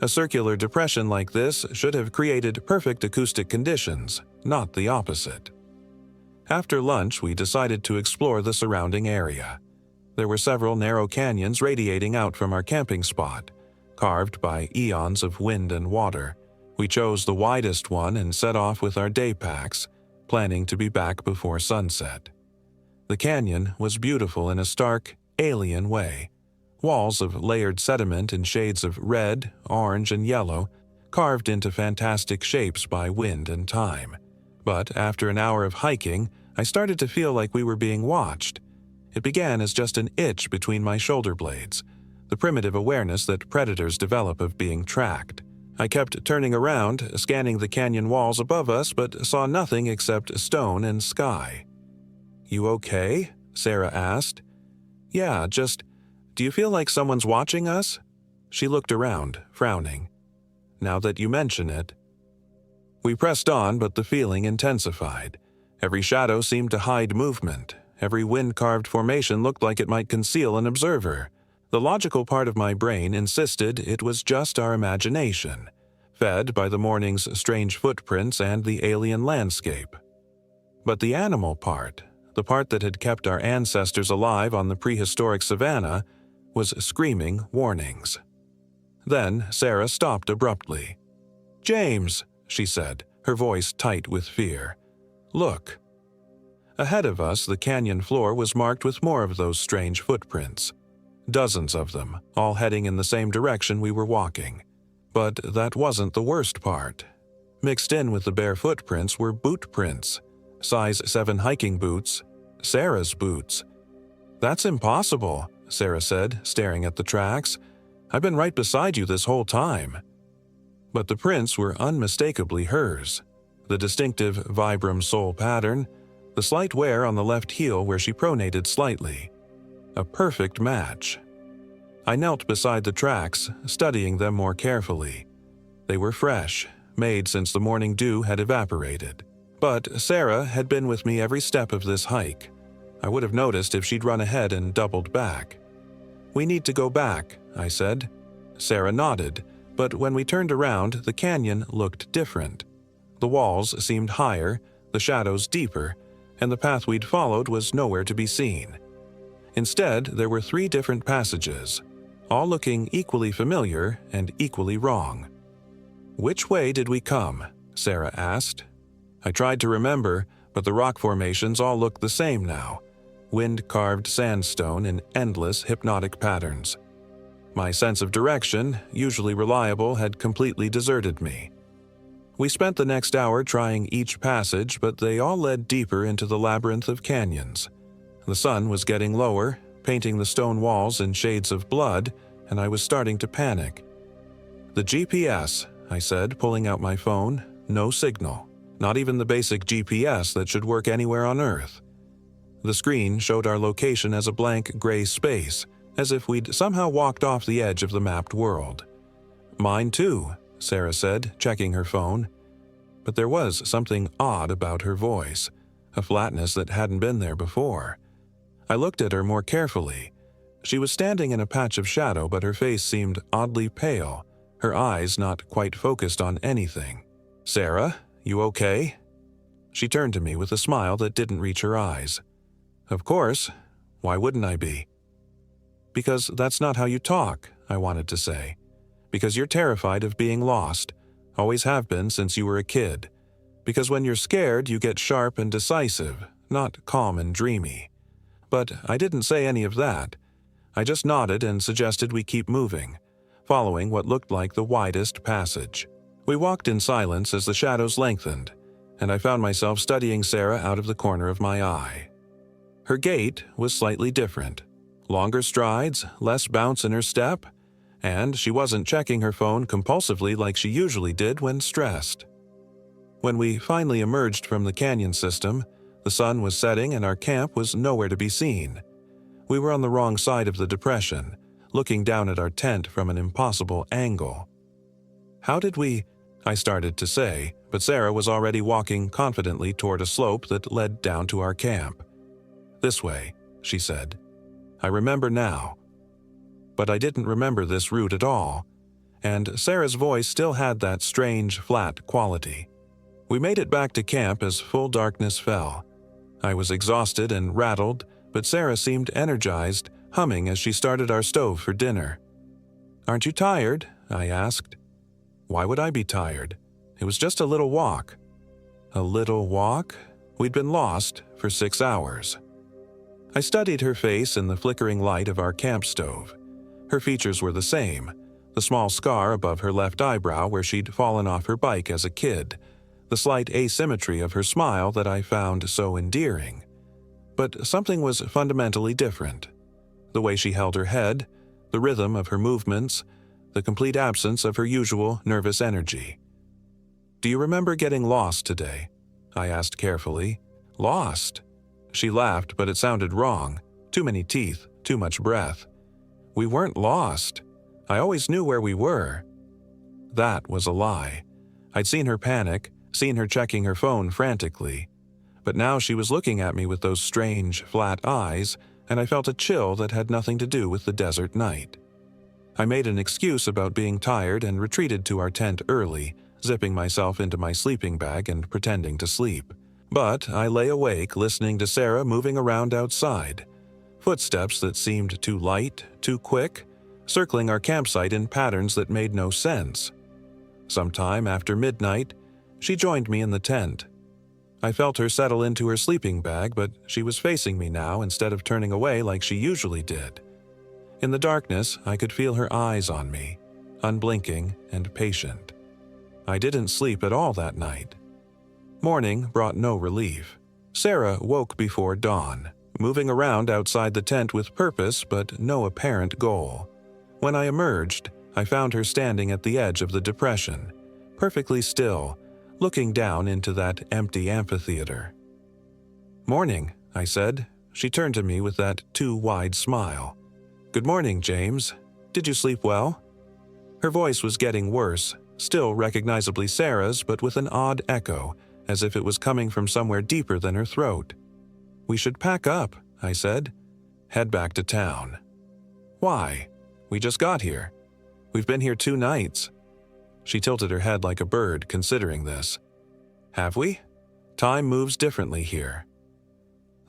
A circular depression like this should have created perfect acoustic conditions, not the opposite. After lunch, we decided to explore the surrounding area. There were several narrow canyons radiating out from our camping spot, carved by eons of wind and water. We chose the widest one and set off with our day packs, planning to be back before sunset. The canyon was beautiful in a stark, alien way. Walls of layered sediment in shades of red, orange, and yellow, carved into fantastic shapes by wind and time. But after an hour of hiking, I started to feel like we were being watched. It began as just an itch between my shoulder blades, the primitive awareness that predators develop of being tracked. I kept turning around, scanning the canyon walls above us, but saw nothing except stone and sky. "You okay?" Sarah asked. "Yeah, just, do you feel like someone's watching us?" She looked around, frowning. "Now that you mention it." We pressed on, but the feeling intensified. Every shadow seemed to hide movement. Every wind-carved formation looked like it might conceal an observer. The logical part of my brain insisted it was just our imagination, fed by the morning's strange footprints and the alien landscape. But the animal part, the part that had kept our ancestors alive on the prehistoric savanna, was screaming warnings. Then Sarah stopped abruptly. "James," she said, her voice tight with fear. "Look." Ahead of us, the canyon floor was marked with more of those strange footprints. Dozens of them, all heading in the same direction we were walking. But that wasn't the worst part. Mixed in with the bare footprints were boot prints. Size 7 hiking boots. Sarah's boots. "That's impossible," Sarah said, staring at the tracks. "I've been right beside you this whole time." But the prints were unmistakably hers. The distinctive Vibram sole pattern, the slight wear on the left heel where she pronated slightly. A perfect match. I knelt beside the tracks, studying them more carefully. They were fresh, made since the morning dew had evaporated. But Sarah had been with me every step of this hike. I would have noticed if she'd run ahead and doubled back. "We need to go back," I said. Sarah nodded, but when we turned around, the canyon looked different. The walls seemed higher, the shadows deeper, and the path we'd followed was nowhere to be seen. Instead, there were 3 different passages, all looking equally familiar and equally wrong. "Which way did we come?" Sarah asked. I tried to remember, but the rock formations all looked the same now, wind-carved sandstone in endless hypnotic patterns. My sense of direction, usually reliable, had completely deserted me. We spent the next hour trying each passage, but they all led deeper into the labyrinth of canyons. The sun was getting lower, painting the stone walls in shades of blood, and I was starting to panic. "The GPS," I said, pulling out my phone. "No signal. Not even the basic GPS that should work anywhere on Earth." The screen showed our location as a blank gray space, as if we'd somehow walked off the edge of the mapped world. "Mine too," Sarah said, checking her phone. But there was something odd about her voice, a flatness that hadn't been there before. I looked at her more carefully. She was standing in a patch of shadow, but her face seemed oddly pale, her eyes not quite focused on anything. "Sarah, you okay?" She turned to me with a smile that didn't reach her eyes. "Of course. Why wouldn't I be?" "Because that's not how you talk," I wanted to say. "Because you're terrified of being lost. Always have been since you were a kid. Because when you're scared, you get sharp and decisive, not calm and dreamy." But I didn't say any of that. I just nodded and suggested we keep moving, following what looked like the widest passage. We walked in silence as the shadows lengthened, and I found myself studying Sarah out of the corner of my eye. Her gait was slightly different. Longer strides, less bounce in her step, and she wasn't checking her phone compulsively like she usually did when stressed. When we finally emerged from the canyon system, the sun was setting and our camp was nowhere to be seen. We were on the wrong side of the depression, looking down at our tent from an impossible angle. "How did we—" I started to say, but Sarah was already walking confidently toward a slope that led down to our camp. "This way," she said. "I remember now." But I didn't remember this route at all, and Sarah's voice still had that strange, flat quality. We made it back to camp as full darkness fell. I was exhausted and rattled, but Sarah seemed energized, humming as she started our stove for dinner. "Aren't you tired?" I asked. Why would I be tired? It was just a little walk. A little walk? We'd been lost for 6 hours. I studied her face in the flickering light of our camp stove. Her features were the same, the small scar above her left eyebrow where she'd fallen off her bike as a kid, the slight asymmetry of her smile that I found so endearing. But something was fundamentally different. The way she held her head, the rhythm of her movements, the complete absence of her usual nervous energy. "Do you remember getting lost today?" I asked carefully. "Lost?" She laughed, but it sounded wrong. Too many teeth, too much breath. "We weren't lost. I always knew where we were." That was a lie. I'd seen her panic, seen her checking her phone frantically. But now she was looking at me with those strange, flat eyes, and I felt a chill that had nothing to do with the desert night. I made an excuse about being tired and retreated to our tent early, zipping myself into my sleeping bag and pretending to sleep. But I lay awake listening to Sarah moving around outside, footsteps that seemed too light, too quick, circling our campsite in patterns that made no sense. Sometime after midnight, she joined me in the tent. I felt her settle into her sleeping bag, but she was facing me now instead of turning away like she usually did. In the darkness, I could feel her eyes on me, unblinking and patient. I didn't sleep at all that night. Morning brought no relief. Sarah woke before dawn, moving around outside the tent with purpose but no apparent goal. When I emerged, I found her standing at the edge of the depression, perfectly still, looking down into that empty amphitheater. "Morning," I said. She turned to me with that too wide smile. "Good morning, James. Did you sleep well?" Her voice was getting worse, still recognizably Sarah's, but with an odd echo, as if it was coming from somewhere deeper than her throat. "We should pack up," I said. "Head back to town." "Why? We just got here. We've been here 2 nights. She tilted her head like a bird, considering this. "Have we? Time moves differently here."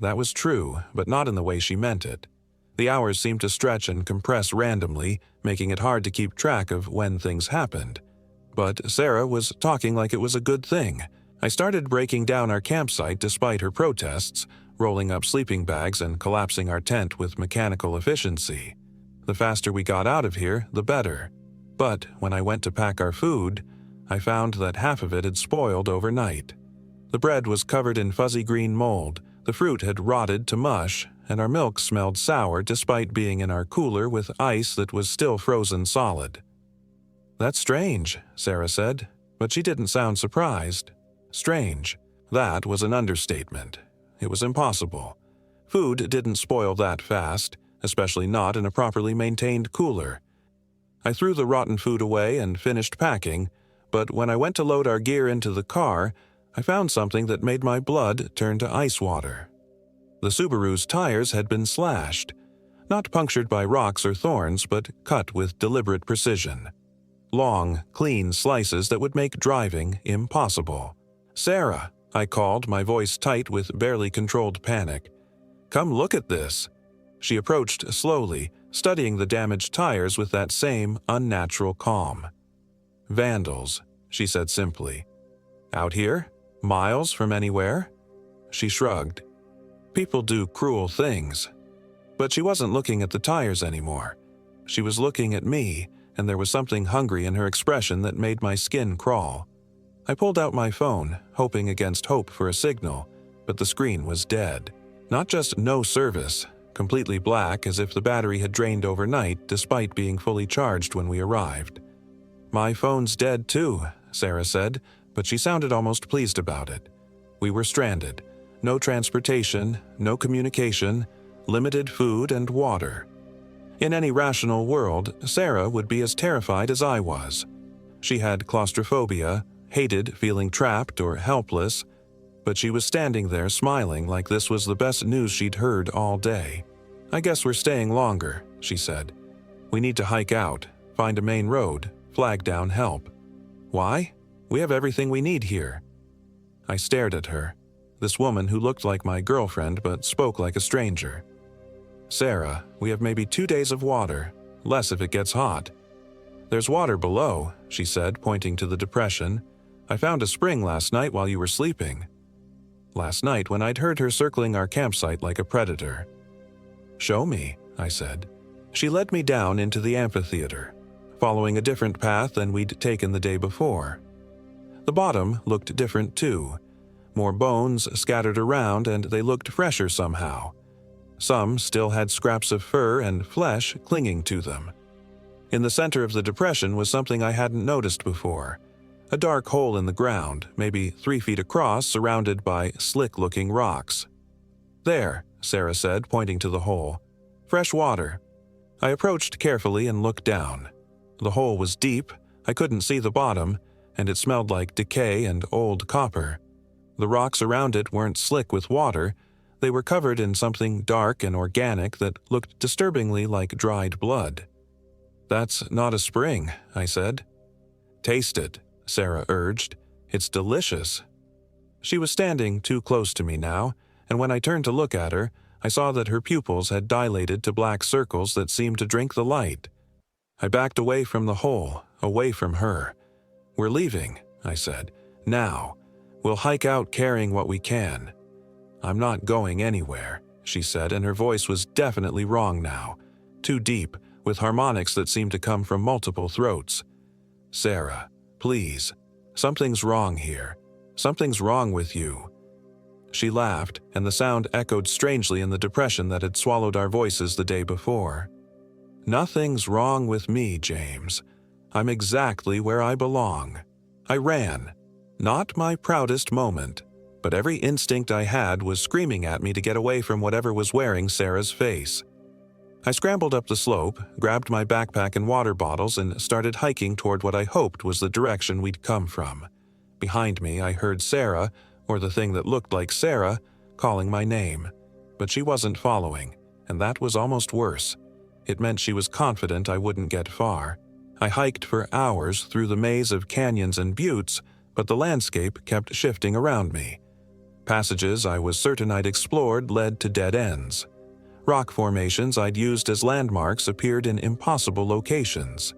That was true, but not in the way she meant it. The hours seemed to stretch and compress randomly, making it hard to keep track of when things happened. But Sarah was talking like it was a good thing. I started breaking down our campsite despite her protests, rolling up sleeping bags and collapsing our tent with mechanical efficiency. The faster we got out of here, the better. But when I went to pack our food, I found that half of it had spoiled overnight. The bread was covered in fuzzy green mold, the fruit had rotted to mush, and our milk smelled sour despite being in our cooler with ice that was still frozen solid. "That's strange," Sarah said, but she didn't sound surprised. Strange. That was an understatement. It was impossible. Food didn't spoil that fast, especially not in a properly maintained cooler. I threw the rotten food away and finished packing, but when I went to load our gear into the car, I found something that made my blood turn to ice water. The Subaru's tires had been slashed, not punctured by rocks or thorns, but cut with deliberate precision. Long, clean slices that would make driving impossible. "Sarah," I called, my voice tight with barely controlled panic. "Come look at this." She approached slowly, studying the damaged tires with that same unnatural calm. "Vandals," she said simply. "Out here? Miles from anywhere?" She shrugged. "People do cruel things." But she wasn't looking at the tires anymore. She was looking at me, and there was something hungry in her expression that made my skin crawl. I pulled out my phone, hoping against hope for a signal, but the screen was dead. Not just no service, completely black as if the battery had drained overnight despite being fully charged when we arrived. "My phone's dead too," Sarah said, but she sounded almost pleased about it. We were stranded. No transportation, no communication, limited food and water. In any rational world, Sarah would be as terrified as I was. She had claustrophobia, hated feeling trapped or helpless, but she was standing there smiling like this was the best news she'd heard all day. "I guess we're staying longer," she said. "We need to hike out, find a main road, flag down help." "Why? We have everything we need here." I stared at her, this woman who looked like my girlfriend but spoke like a stranger. "Sarah, we have maybe 2 days of water, less if it gets hot." "There's water below," she said, pointing to the depression. "I found a spring last night while you were sleeping." Last night when I'd heard her circling our campsite like a predator. "Show me," I said. She led me down into the amphitheater, following a different path than we'd taken the day before. The bottom looked different too. More bones scattered around, and they looked fresher somehow. Some still had scraps of fur and flesh clinging to them. In the center of the depression was something I hadn't noticed before. A dark hole in the ground, maybe 3 feet across, surrounded by slick-looking rocks. "There," Sarah said, pointing to the hole. "Fresh water." I approached carefully and looked down. The hole was deep, I couldn't see the bottom, and it smelled like decay and old copper. The rocks around it weren't slick with water, they were covered in something dark and organic that looked disturbingly like dried blood. "That's not a spring," I said. "Taste it," Sarah urged. "It's delicious." She was standing too close to me now, and when I turned to look at her, I saw that her pupils had dilated to black circles that seemed to drink the light. I backed away from the hole, away from her. "We're leaving," I said. "Now. We'll hike out carrying what we can." "I'm not going anywhere," she said, and her voice was definitely wrong now. Too deep, with harmonics that seemed to come from multiple throats. "Sarah, please. Something's wrong here. Something's wrong with you." She laughed, and the sound echoed strangely in the depression that had swallowed our voices the day before. "Nothing's wrong with me, James. I'm exactly where I belong." I ran. Not my proudest moment, but every instinct I had was screaming at me to get away from whatever was wearing Sarah's face. I scrambled up the slope, grabbed my backpack and water bottles, and started hiking toward what I hoped was the direction we'd come from. Behind me, I heard Sarah, or the thing that looked like Sarah, calling my name. But she wasn't following, and that was almost worse. It meant she was confident I wouldn't get far. I hiked for hours through the maze of canyons and buttes, but the landscape kept shifting around me. Passages I was certain I'd explored led to dead ends. Rock formations I'd used as landmarks appeared in impossible locations.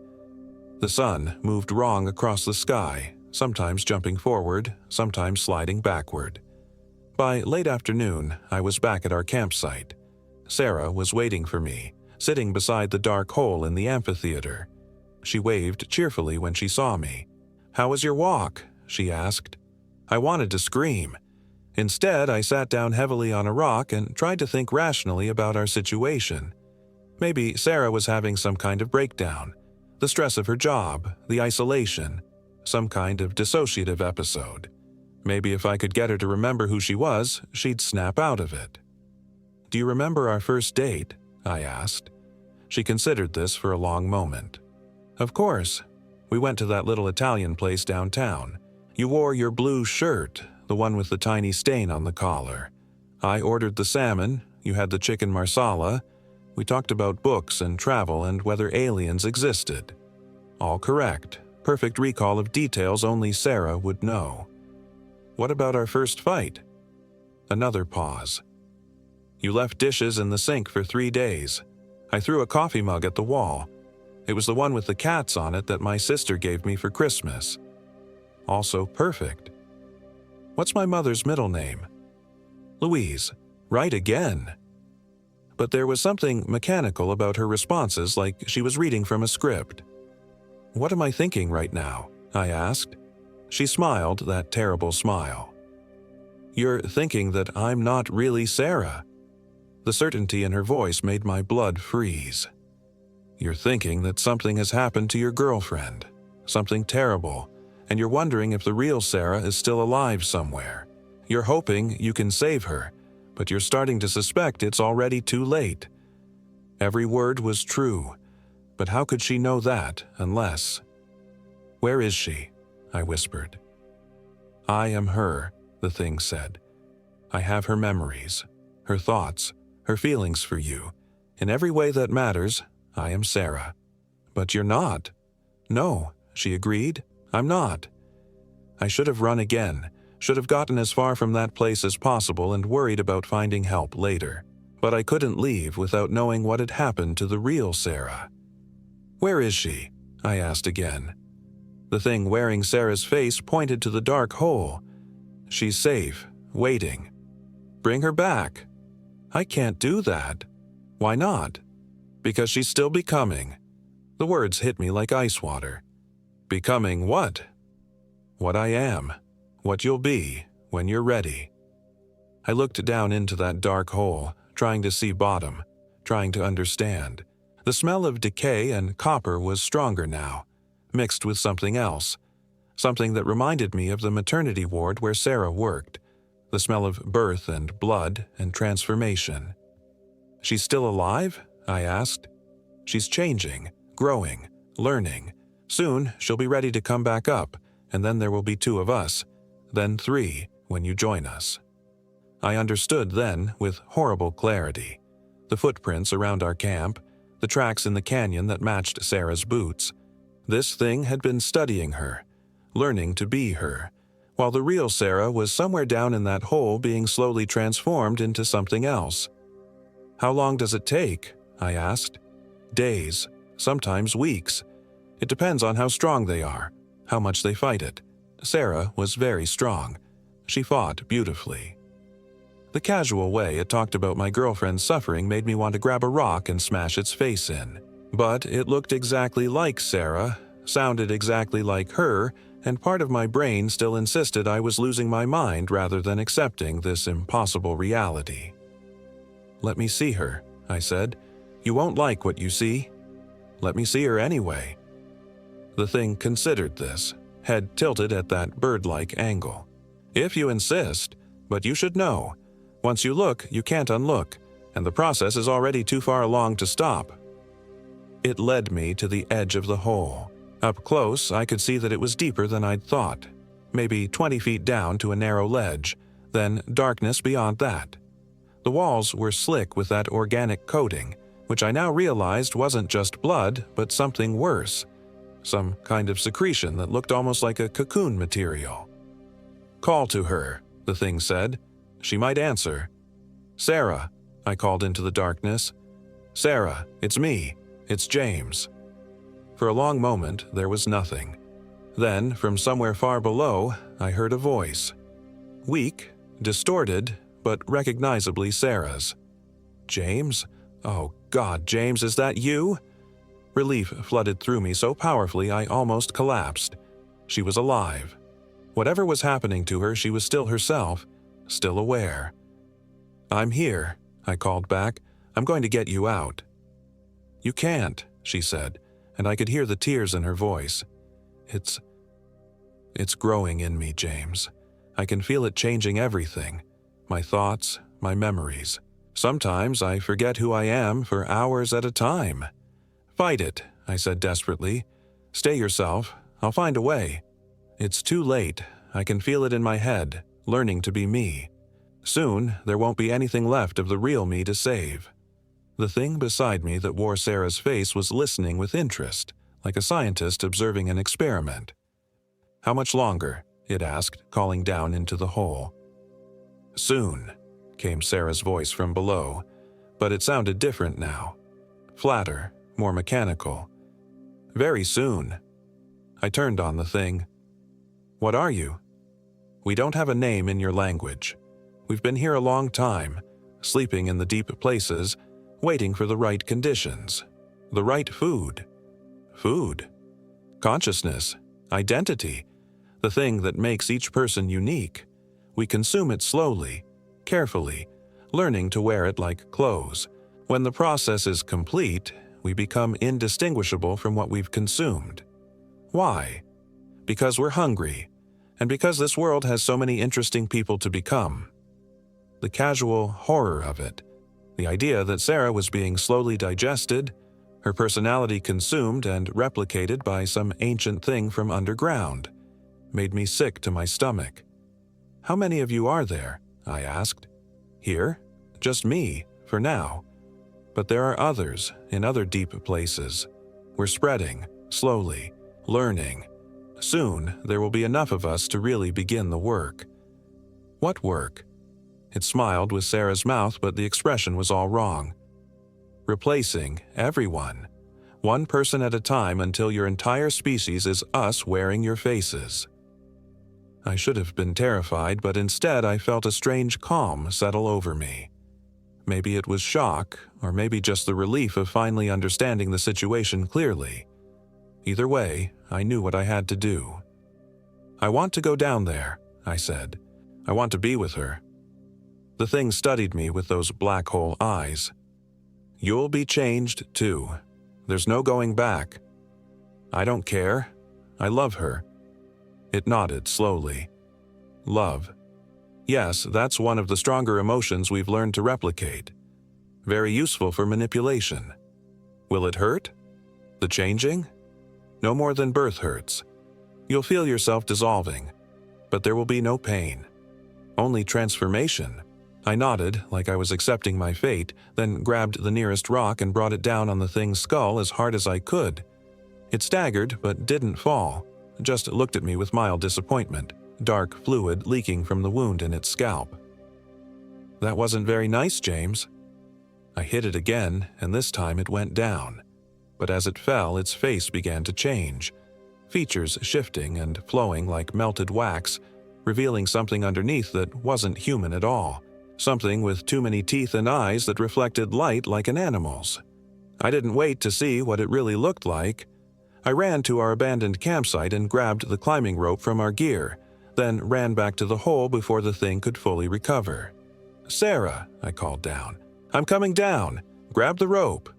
The sun moved wrong across the sky, sometimes jumping forward, sometimes sliding backward. By late afternoon, I was back at our campsite. Sarah was waiting for me, sitting beside the dark hole in the amphitheater. She waved cheerfully when she saw me. "How was your walk?" she asked. I wanted to scream. Instead, I sat down heavily on a rock and tried to think rationally about our situation. Maybe Sarah was having some kind of breakdown. The stress of her job, the isolation, some kind of dissociative episode. Maybe if I could get her to remember who she was, she'd snap out of it. "Do you remember our first date?" I asked. She considered this for a long moment. "Of course. We went to that little Italian place downtown. You wore your blue shirt, the one with the tiny stain on the collar. I ordered the salmon, you had the chicken marsala. We talked about books and travel and whether aliens existed. All correct. Perfect recall of details only Sarah would know. What about our first fight?" Another pause. "You left dishes in the sink for 3 days. I threw a coffee mug at the wall. It was the one with the cats on it that my sister gave me for Christmas. Also perfect. What's my mother's middle name?" "Louise. Right again." But there was something mechanical about her responses, like she was reading from a script. "What am I thinking right now?" I asked. She smiled that terrible smile. "You're thinking that I'm not really Sarah." The certainty in her voice made my blood freeze. "You're thinking that something has happened to your girlfriend, something terrible, and you're wondering if the real Sarah is still alive somewhere. You're hoping you can save her, but you're starting to suspect it's already too late." Every word was true, but how could she know that unless— "Where is she?" I whispered. "I am her," the thing said. "I have her memories, her thoughts, her feelings for you. In every way that matters, I am Sarah." "But you're not." "No," she agreed. "I'm not." I should have run again, should have gotten as far from that place as possible and worried about finding help later. But I couldn't leave without knowing what had happened to the real Sarah. "Where is she?" I asked again. The thing wearing Sarah's face pointed to the dark hole. "She's safe, waiting." "Bring her back." "I can't do that." "Why not?" "Because she's still becoming." The words hit me like ice water. "Becoming what?" "What I am. What you'll be when you're ready." I looked down into that dark hole, trying to see bottom, trying to understand. The smell of decay and copper was stronger now, mixed with something else, something that reminded me of the maternity ward where Sarah worked, the smell of birth and blood and transformation. "She's still alive?" I asked. "She's changing, growing, learning. Soon she'll be ready to come back up, and then there will be 2 of us, then 3 when you join us." I understood then with horrible clarity. The footprints around our camp, the tracks in the canyon that matched Sarah's boots. This thing had been studying her, learning to be her, while the real Sarah was somewhere down in that hole being slowly transformed into something else. "How long does it take?" I asked. "Days, sometimes weeks. It depends on how strong they are, how much they fight it. Sarah was very strong. She fought beautifully." The casual way it talked about my girlfriend's suffering made me want to grab a rock and smash its face in. But it looked exactly like Sarah, sounded exactly like her, and part of my brain still insisted I was losing my mind rather than accepting this impossible reality. "Let me see her," I said. "You won't like what you see." "Let me see her anyway." The thing considered this, head tilted at that bird-like angle. "If you insist, but you should know. Once you look, you can't unlook, and the process is already too far along to stop." It led me to the edge of the hole. Up close, I could see that it was deeper than I'd thought, maybe 20 feet down to a narrow ledge, then darkness beyond that. The walls were slick with that organic coating, which I now realized wasn't just blood, but something worse. Some kind of secretion that looked almost like a cocoon material. "Call to her," the thing said. "She might answer." "Sarah," I called into the darkness. "Sarah, it's me. It's James." For a long moment, there was nothing. Then, from somewhere far below, I heard a voice. Weak, distorted, but recognizably Sarah's. "James? Oh, God, James, is that you?" Relief flooded through me so powerfully I almost collapsed. She was alive. Whatever was happening to her, she was still herself, still aware. "I'm here," I called back. "I'm going to get you out." "You can't," she said, and I could hear the tears in her voice. It's growing in me, James. I can feel it changing everything. My thoughts, my memories. Sometimes I forget who I am for hours at a time." "Fight it," I said desperately. "Stay yourself. I'll find a way." "It's too late. I can feel it in my head, learning to be me. Soon, there won't be anything left of the real me to save." The thing beside me that wore Sarah's face was listening with interest, like a scientist observing an experiment. "How much longer?" it asked, calling down into the hole. "Soon," came Sarah's voice from below, but it sounded different now. Flatter, more mechanical. "Very soon." I turned on the thing. "What are you?" "We don't have a name in your language. We've been here a long time, sleeping in the deep places, waiting for the right conditions, the right food." "Food? Consciousness, identity, the thing that makes each person unique. We consume it slowly, carefully, learning to wear it like clothes. When the process is complete, we become indistinguishable from what we've consumed. Why? Because we're hungry, and because this world has so many interesting people to become." The casual horror of it, the idea that Sarah was being slowly digested, her personality consumed and replicated by some ancient thing from underground, made me sick to my stomach. "How many of you are there?" I asked. "Here? Just me, for now. But there are others in other deep places. We're spreading, slowly, learning. Soon, there will be enough of us to really begin the work." "What work?" It smiled with Sarah's mouth, but the expression was all wrong. "Replacing everyone. One person at a time until your entire species is us wearing your faces." I should have been terrified, but instead I felt a strange calm settle over me. Maybe it was shock, or maybe just the relief of finally understanding the situation clearly. Either way, I knew what I had to do. "I want to go down there," I said. "I want to be with her." The thing studied me with those black hole eyes. "You'll be changed, too. There's no going back." "I don't care. I love her." It nodded slowly. "Love. Yes, that's one of the stronger emotions we've learned to replicate. Very useful for manipulation. Will it hurt? The changing? No more than birth hurts. You'll feel yourself dissolving, but there will be no pain. Only transformation." I nodded, like I was accepting my fate, then grabbed the nearest rock and brought it down on the thing's skull as hard as I could. It staggered, but didn't fall, just looked at me with mild disappointment, dark fluid leaking from the wound in its scalp. "That wasn't very nice, James." I hit it again, and this time it went down. But as it fell, its face began to change, features shifting and flowing like melted wax, revealing something underneath that wasn't human at all. Something with too many teeth and eyes that reflected light like an animal's. I didn't wait to see what it really looked like. I ran to our abandoned campsite and grabbed the climbing rope from our gear, then ran back to the hole before the thing could fully recover. "Sarah," I called down. "I'm coming down. Grab the rope."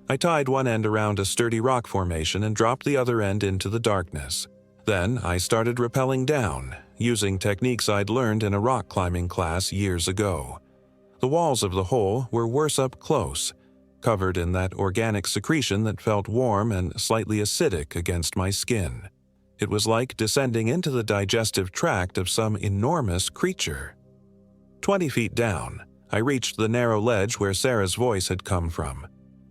I tied one end around a sturdy rock formation and dropped the other end into the darkness. Then I started rappelling down, using techniques I'd learned in a rock climbing class years ago. The walls of the hole were worse up close, covered in that organic secretion that felt warm and slightly acidic against my skin. It was like descending into the digestive tract of some enormous creature. 20 feet down, I reached the narrow ledge where Sarah's voice had come from.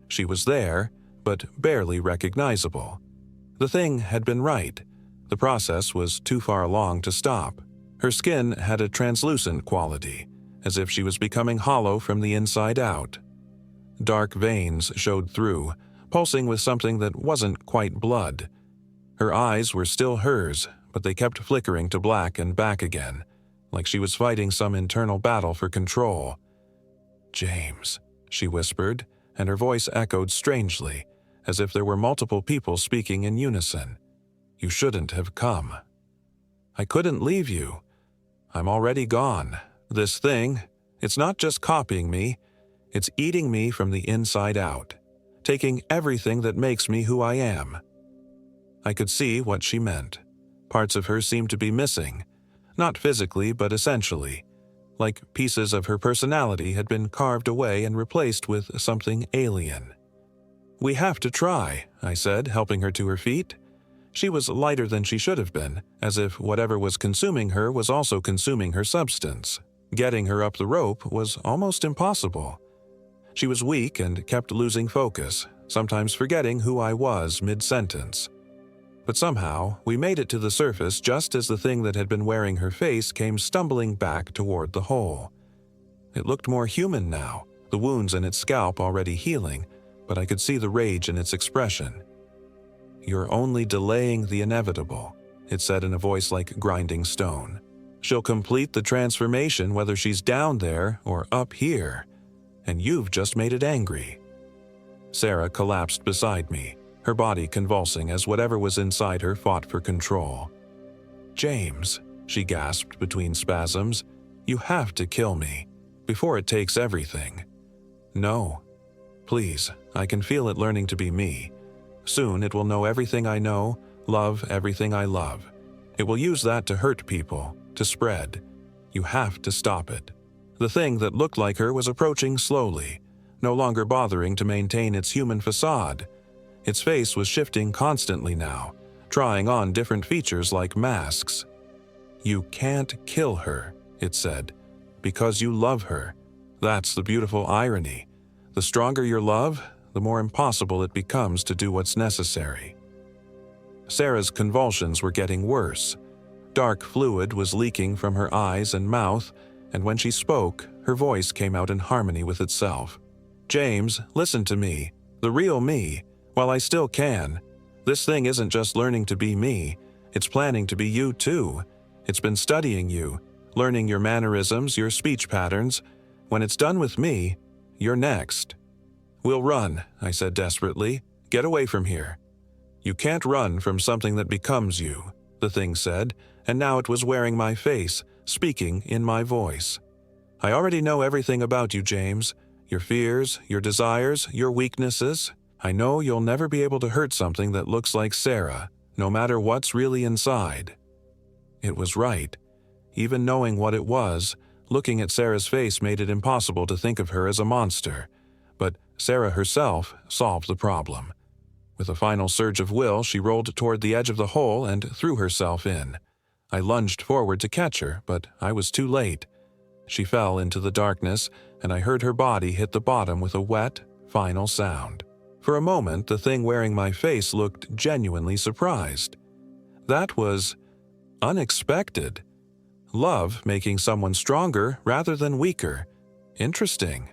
She was there, but barely recognizable. The thing had been right. The process was too far along to stop. Her skin had a translucent quality, as if she was becoming hollow from the inside out. Dark veins showed through, pulsing with something that wasn't quite blood. Her eyes were still hers, but they kept flickering to black and back again, like she was fighting some internal battle for control. "James," she whispered, and her voice echoed strangely, as if there were multiple people speaking in unison. "You shouldn't have come. I couldn't leave you. I'm already gone. This thing, it's not just copying me, it's eating me from the inside out, taking everything that makes me who I am." I could see what she meant. Parts of her seemed to be missing, not physically but essentially, like pieces of her personality had been carved away and replaced with something alien. "We have to try," I said, helping her to her feet. She was lighter than she should have been, as if whatever was consuming her was also consuming her substance. Getting her up the rope was almost impossible. She was weak and kept losing focus, sometimes forgetting who I was mid-sentence. But somehow, we made it to the surface just as the thing that had been wearing her face came stumbling back toward the hole. It looked more human now, the wounds in its scalp already healing, but I could see the rage in its expression. "You're only delaying the inevitable," it said in a voice like grinding stone. "She'll complete the transformation whether she's down there or up here, and you've just made it angry." Sarah collapsed beside me, her body convulsing as whatever was inside her fought for control. "James," she gasped between spasms, "you have to kill me, before it takes everything." "No. Please, I can feel it learning to be me. Soon it will know everything I know, love everything I love. It will use that to hurt people, to spread. You have to stop it." The thing that looked like her was approaching slowly, no longer bothering to maintain its human facade. Its face was shifting constantly now, trying on different features like masks. "You can't kill her," it said, "because you love her. That's the beautiful irony. The stronger your love, the more impossible it becomes to do what's necessary." Sarah's convulsions were getting worse. Dark fluid was leaking from her eyes and mouth, and when she spoke, her voice came out in harmony with itself. "James, listen to me, the real me, while I still can. This thing isn't just learning to be me, it's planning to be you too. It's been studying you, learning your mannerisms, your speech patterns. When it's done with me, you're next." "We'll run," I said desperately. "Get away from here." "You can't run from something that becomes you," the thing said, and now it was wearing my face, speaking in my voice. "I already know everything about you, James. Your fears, your desires, your weaknesses. I know you'll never be able to hurt something that looks like Sarah, no matter what's really inside." It was right. Even knowing what it was, looking at Sarah's face made it impossible to think of her as a monster. But Sarah herself solved the problem. With a final surge of will, she rolled toward the edge of the hole and threw herself in. I lunged forward to catch her, but I was too late. She fell into the darkness, and I heard her body hit the bottom with a wet, final sound. For a moment, the thing wearing my face looked genuinely surprised. That was unexpected. Love making someone stronger rather than weaker. Interesting.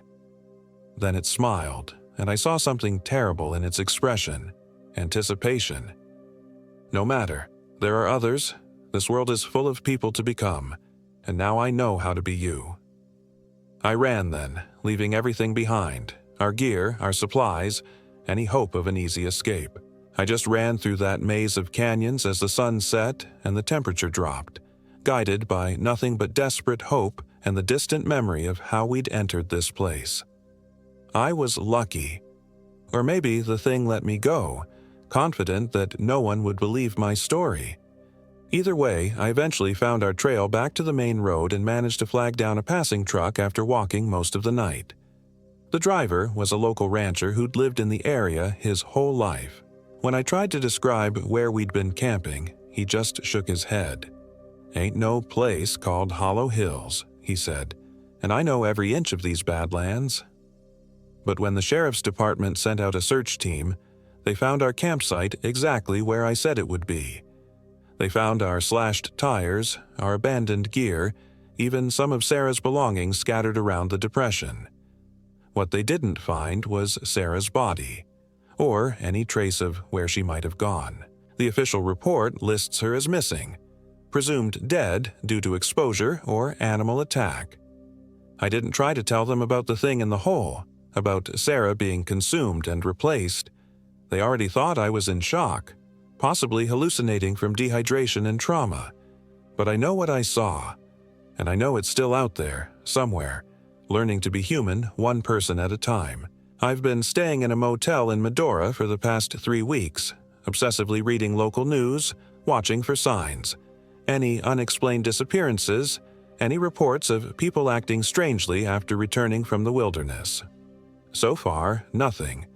Then it smiled, and I saw something terrible in its expression. Anticipation. "No matter. There are others. This world is full of people to become, and now I know how to be you." I ran then, leaving everything behind, our gear, our supplies, any hope of an easy escape. I just ran through that maze of canyons as the sun set and the temperature dropped, guided by nothing but desperate hope and the distant memory of how we'd entered this place. I was lucky. Or maybe the thing let me go, confident that no one would believe my story. Either way, I eventually found our trail back to the main road and managed to flag down a passing truck after walking most of the night. The driver was a local rancher who'd lived in the area his whole life. When I tried to describe where we'd been camping, he just shook his head. "Ain't no place called Hollow Hills," he said, "and I know every inch of these badlands." But when the sheriff's department sent out a search team, they found our campsite exactly where I said it would be. They found our slashed tires, our abandoned gear, even some of Sarah's belongings scattered around the depression. What they didn't find was Sarah's body, or any trace of where she might have gone. The official report lists her as missing, presumed dead due to exposure or animal attack. I didn't try to tell them about the thing in the hole, about Sarah being consumed and replaced. They already thought I was in shock, possibly hallucinating from dehydration and trauma. But I know what I saw, and I know it's still out there, somewhere, learning to be human one person at a time. I've been staying in a motel in Medora for the past 3 weeks, obsessively reading local news, watching for signs, any unexplained disappearances, any reports of people acting strangely after returning from the wilderness. So far, nothing.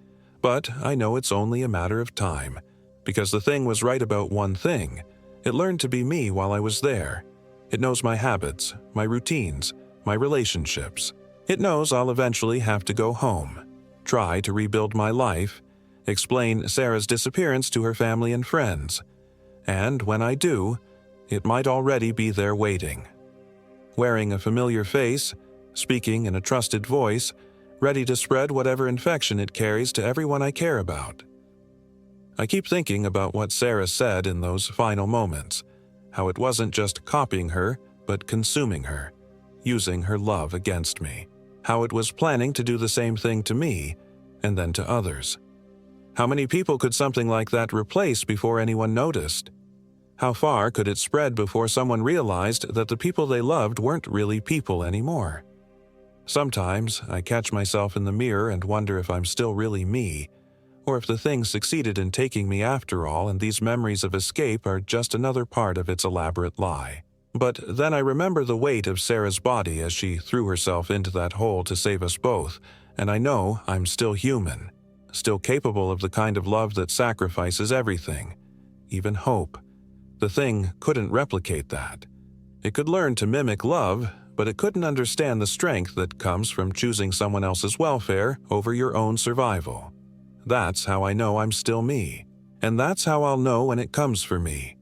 But I know it's only a matter of time, because the thing was right about one thing. It learned to be me while I was there. It knows my habits, my routines, my relationships. It knows I'll eventually have to go home, try to rebuild my life, explain Sarah's disappearance to her family and friends. And when I do, it might already be there waiting. Wearing a familiar face, speaking in a trusted voice, ready to spread whatever infection it carries to everyone I care about. I keep thinking about what Sarah said in those final moments, how it wasn't just copying her, but consuming her, using her love against me, how it was planning to do the same thing to me, and then to others. How many people could something like that replace before anyone noticed? How far could it spread before someone realized that the people they loved weren't really people anymore? Sometimes I catch myself in the mirror and wonder if I'm still really me, or if the thing succeeded in taking me after all and these memories of escape are just another part of its elaborate lie. But then I remember the weight of Sarah's body as she threw herself into that hole to save us both, and I know I'm still human, still capable of the kind of love that sacrifices everything, even hope. The thing couldn't replicate that. It could learn to mimic love, but it couldn't understand the strength that comes from choosing someone else's welfare over your own survival. That's how I know I'm still me, and that's how I'll know when it comes for me,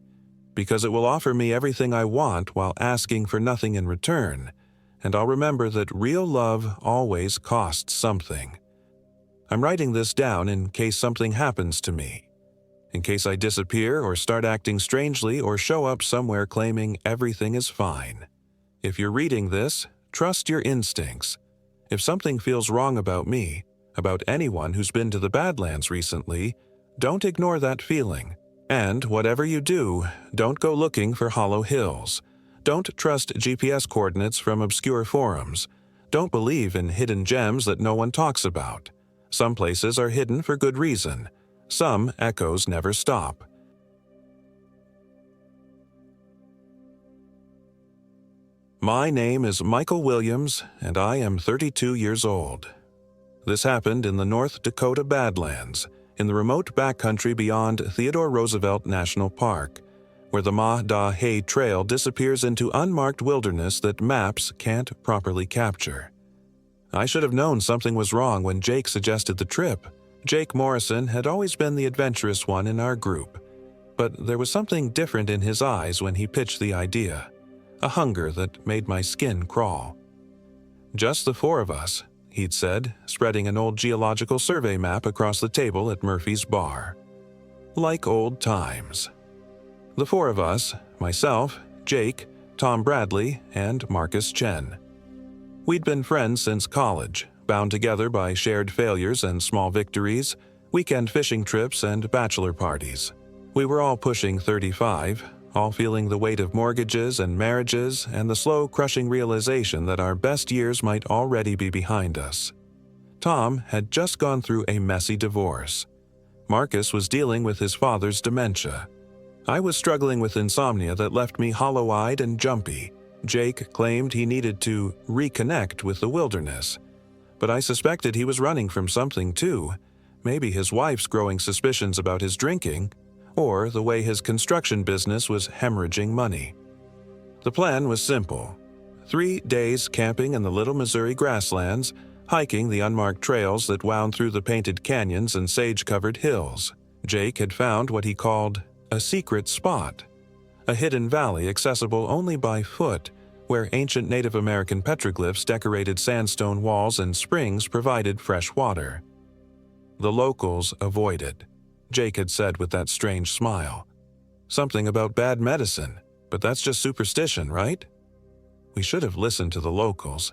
because it will offer me everything I want while asking for nothing in return, and I'll remember that real love always costs something. I'm writing this down in case something happens to me, in case I disappear or start acting strangely or show up somewhere claiming everything is fine. If you're reading this, trust your instincts. If something feels wrong about me, about anyone who's been to the Badlands recently, don't ignore that feeling. And whatever you do, don't go looking for hollow hills. Don't trust GPS coordinates from obscure forums. Don't believe in hidden gems that no one talks about. Some places are hidden for good reason. Some echoes never stop. My name is Michael Williams, and I am 32 years old. This happened in the North Dakota Badlands, in the remote backcountry beyond Theodore Roosevelt National Park, where the Ma-Da-Hay Trail disappears into unmarked wilderness that maps can't properly capture. I should have known something was wrong when Jake suggested the trip. Jake Morrison had always been the adventurous one in our group, but there was something different in his eyes when he pitched the idea, a hunger that made my skin crawl. Just the 4 of us, he'd said, spreading an old geological survey map across the table at Murphy's bar. Like old times. The 4 of us, myself, Jake, Tom Bradley, and Marcus Chen. We'd been friends since college, bound together by shared failures and small victories, weekend fishing trips and bachelor parties. We were all pushing 35, all feeling the weight of mortgages and marriages and the slow, crushing realization that our best years might already be behind us. Tom had just gone through a messy divorce. Marcus was dealing with his father's dementia. I was struggling with insomnia that left me hollow-eyed and jumpy. Jake claimed he needed to reconnect with the wilderness, but I suspected he was running from something too. Maybe his wife's growing suspicions about his drinking, or the way his construction business was hemorrhaging money. The plan was simple. 3 days camping in the Little Missouri grasslands, hiking the unmarked trails that wound through the painted canyons and sage-covered hills. Jake had found what he called a secret spot, a hidden valley accessible only by foot, where ancient Native American petroglyphs decorated sandstone walls and springs provided fresh water. The locals avoided, Jake had said with that strange smile. Something about bad medicine, but that's just superstition, right? We should have listened to the locals.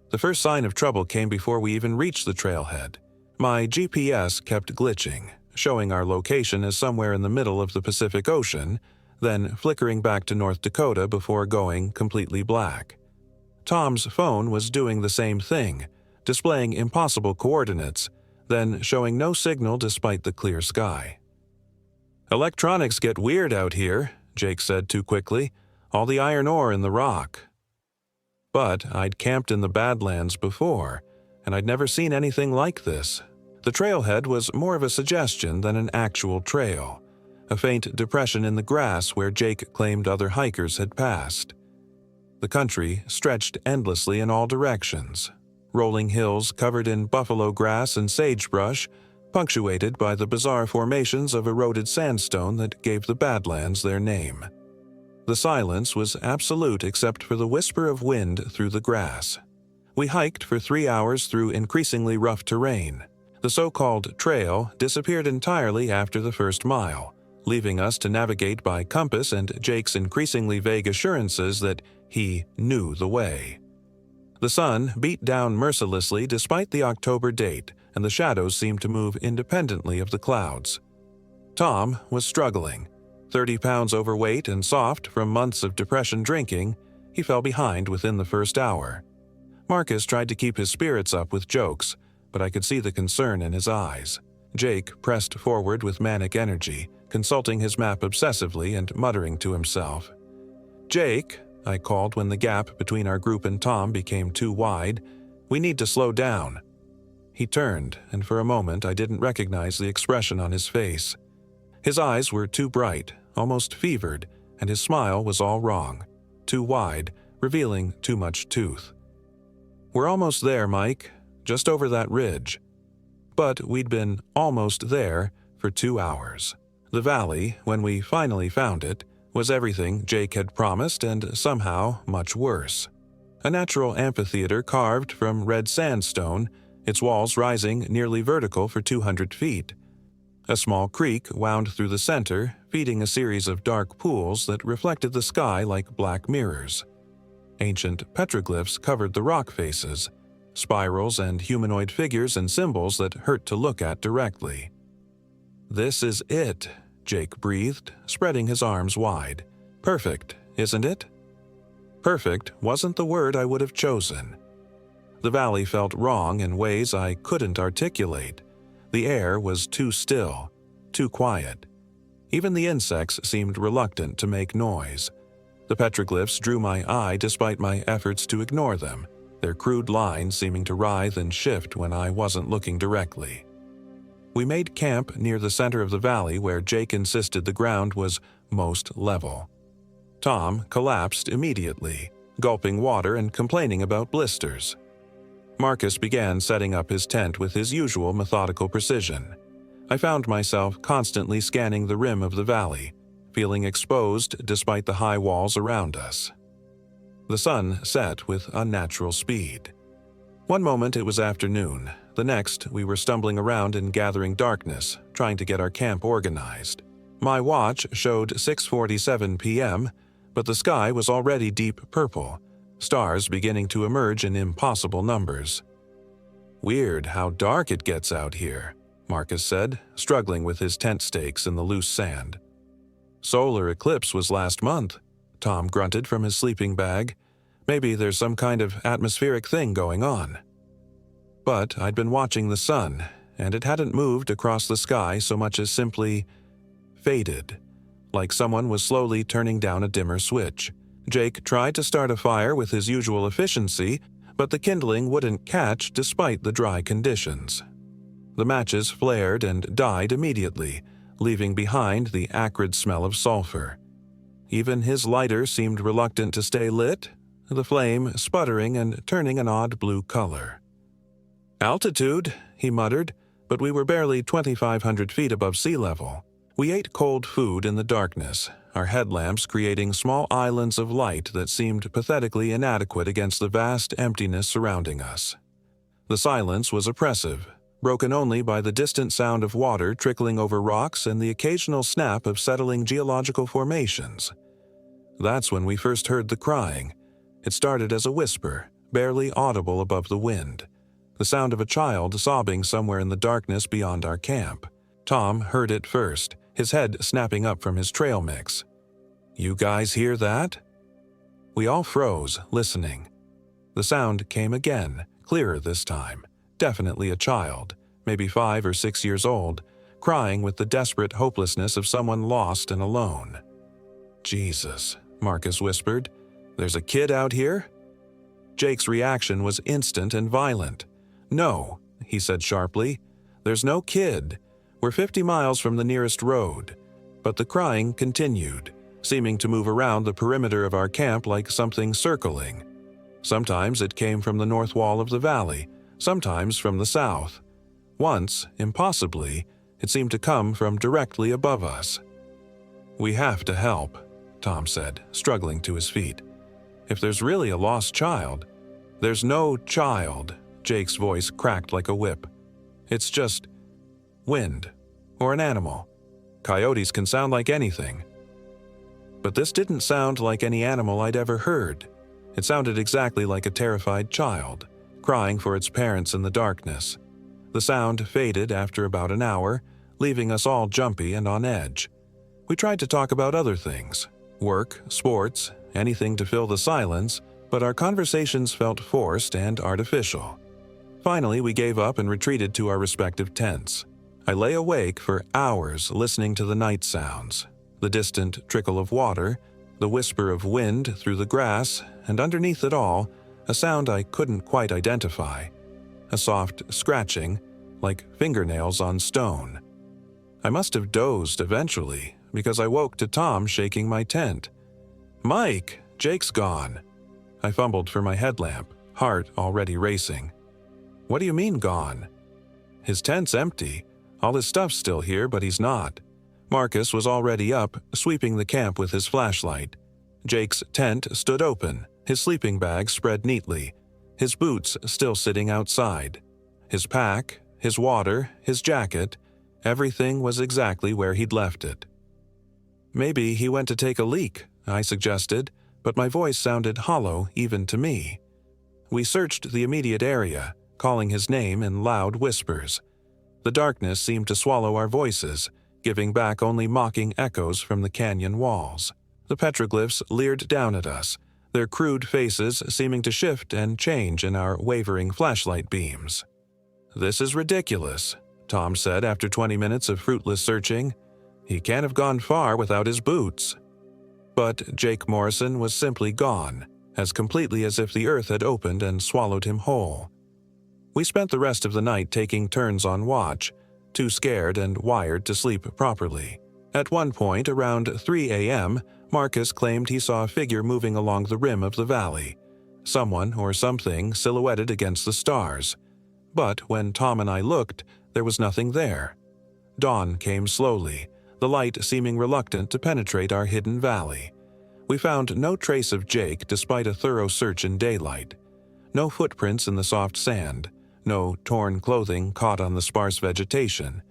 The first sign of trouble came before we even reached the trailhead. My GPS kept glitching, showing our location as somewhere in the middle of the Pacific Ocean, then flickering back to North Dakota before going completely black. Tom's phone was doing the same thing, displaying impossible coordinates, then showing no signal despite the clear sky. "Electronics get weird out here," Jake said too quickly. "All the iron ore in the rock." But I'd camped in the Badlands before, and I'd never seen anything like this. The trailhead was more of a suggestion than an actual trail, a faint depression in the grass where Jake claimed other hikers had passed. The country stretched endlessly in all directions, rolling hills covered in buffalo grass and sagebrush, punctuated by the bizarre formations of eroded sandstone that gave the Badlands their name. The silence was absolute except for the whisper of wind through the grass. We hiked for 3 hours through increasingly rough terrain. The so-called trail disappeared entirely after the first mile, leaving us to navigate by compass and Jake's increasingly vague assurances that he knew the way. The sun beat down mercilessly despite the October date, and the shadows seemed to move independently of the clouds. Tom was struggling. 30 pounds overweight and soft from months of depression drinking, he fell behind within the first hour. Marcus tried to keep his spirits up with jokes, but I could see the concern in his eyes. Jake pressed forward with manic energy, consulting his map obsessively and muttering to himself. "Jake," I called when the gap between our group and Tom became too wide, "we need to slow down." He turned, and for a moment I didn't recognize the expression on his face. His eyes were too bright, almost fevered, and his smile was all wrong, too wide, revealing too much tooth. "We're almost there, Mike, just over that ridge." But we'd been almost there for 2 hours. The valley, when we finally found it, was everything Jake had promised and somehow much worse. A natural amphitheater carved from red sandstone, its walls rising nearly vertical for 200 feet. A small creek wound through the center, feeding a series of dark pools that reflected the sky like black mirrors. Ancient petroglyphs covered the rock faces, spirals and humanoid figures and symbols that hurt to look at directly. "This is it," Jake breathed, spreading his arms wide. "Perfect, isn't it?" Perfect wasn't the word I would have chosen. The valley felt wrong in ways I couldn't articulate. The air was too still, too quiet. Even the insects seemed reluctant to make noise. The petroglyphs drew my eye despite my efforts to ignore them, their crude lines seeming to writhe and shift when I wasn't looking directly. We made camp near the center of the valley where Jake insisted the ground was most level. Tom collapsed immediately, gulping water and complaining about blisters. Marcus began setting up his tent with his usual methodical precision. I found myself constantly scanning the rim of the valley, feeling exposed despite the high walls around us. The sun set with unnatural speed. One moment it was afternoon, the next we were stumbling around in gathering darkness, trying to get our camp organized. My watch showed 6:47 p.m., but the sky was already deep purple, stars beginning to emerge in impossible numbers. "Weird how dark it gets out here," Marcus said, struggling with his tent stakes in the loose sand. "Solar eclipse was last month," Tom grunted from his sleeping bag. "Maybe there's some kind of atmospheric thing going on." But I'd been watching the sun, and it hadn't moved across the sky so much as simply faded, like someone was slowly turning down a dimmer switch. Jake tried to start a fire with his usual efficiency, but the kindling wouldn't catch despite the dry conditions. The matches flared and died immediately, leaving behind the acrid smell of sulfur. Even his lighter seemed reluctant to stay lit, the flame sputtering and turning an odd blue color. "Altitude," he muttered, but we were barely 2,500 feet above sea level. We ate cold food in the darkness, our headlamps creating small islands of light that seemed pathetically inadequate against the vast emptiness surrounding us. The silence was oppressive, broken only by the distant sound of water trickling over rocks and the occasional snap of settling geological formations. That's when we first heard the crying. It started as a whisper, barely audible above the wind, the sound of a child sobbing somewhere in the darkness beyond our camp. Tom heard it first, his head snapping up from his trail mix. "You guys hear that?" We all froze, listening. The sound came again, clearer this time. Definitely a child, maybe 5 or 6 years old, crying with the desperate hopelessness of someone lost and alone. "Jesus," Marcus whispered. "There's a kid out here?" Jake's reaction was instant and violent. "No," he said sharply. "There's no kid. We're 50 miles from the nearest road." But the crying continued, seeming to move around the perimeter of our camp like something circling. Sometimes it came from the north wall of the valley, sometimes from the south. Once, impossibly, it seemed to come from directly above us. "We have to help," Tom said, struggling to his feet. "If there's really a lost child—" "There's no child," Jake's voice cracked like a whip. "It's just wind, or an animal. Coyotes can sound like anything." But this didn't sound like any animal I'd ever heard. It sounded exactly like a terrified child, crying for its parents in the darkness. The sound faded after about an hour, leaving us all jumpy and on edge. We tried to talk about other things, work, sports, anything to fill the silence, but our conversations felt forced and artificial. Finally, we gave up and retreated to our respective tents. I lay awake for hours listening to the night sounds, the distant trickle of water, the whisper of wind through the grass, and underneath it all, a sound I couldn't quite identify, a soft scratching, like fingernails on stone. I must have dozed eventually, because I woke to Tom shaking my tent. "Mike, Jake's gone." I fumbled for my headlamp, heart already racing. "What do you mean gone?" "His tent's empty. All his stuff's still here, but he's not." Marcus was already up, sweeping the camp with his flashlight. Jake's tent stood open, his sleeping bag spread neatly, his boots still sitting outside. His pack, his water, his jacket, everything was exactly where he'd left it. "Maybe he went to take a leak," I suggested, but my voice sounded hollow even to me. We searched the immediate area, calling his name in loud whispers. The darkness seemed to swallow our voices, giving back only mocking echoes from the canyon walls. The petroglyphs leered down at us, their crude faces seeming to shift and change in our wavering flashlight beams. "This is ridiculous," Tom said after 20 minutes of fruitless searching. "He can't have gone far without his boots." But Jake Morrison was simply gone, as completely as if the earth had opened and swallowed him whole. We spent the rest of the night taking turns on watch, too scared and wired to sleep properly. At one point, around 3 a.m., Marcus claimed he saw a figure moving along the rim of the valley, someone or something silhouetted against the stars. But when Tom and I looked, there was nothing there. Dawn came slowly, the light seeming reluctant to penetrate our hidden valley. We found no trace of Jake despite a thorough search in daylight. No footprints in the soft sand, no torn clothing caught on the sparse vegetation,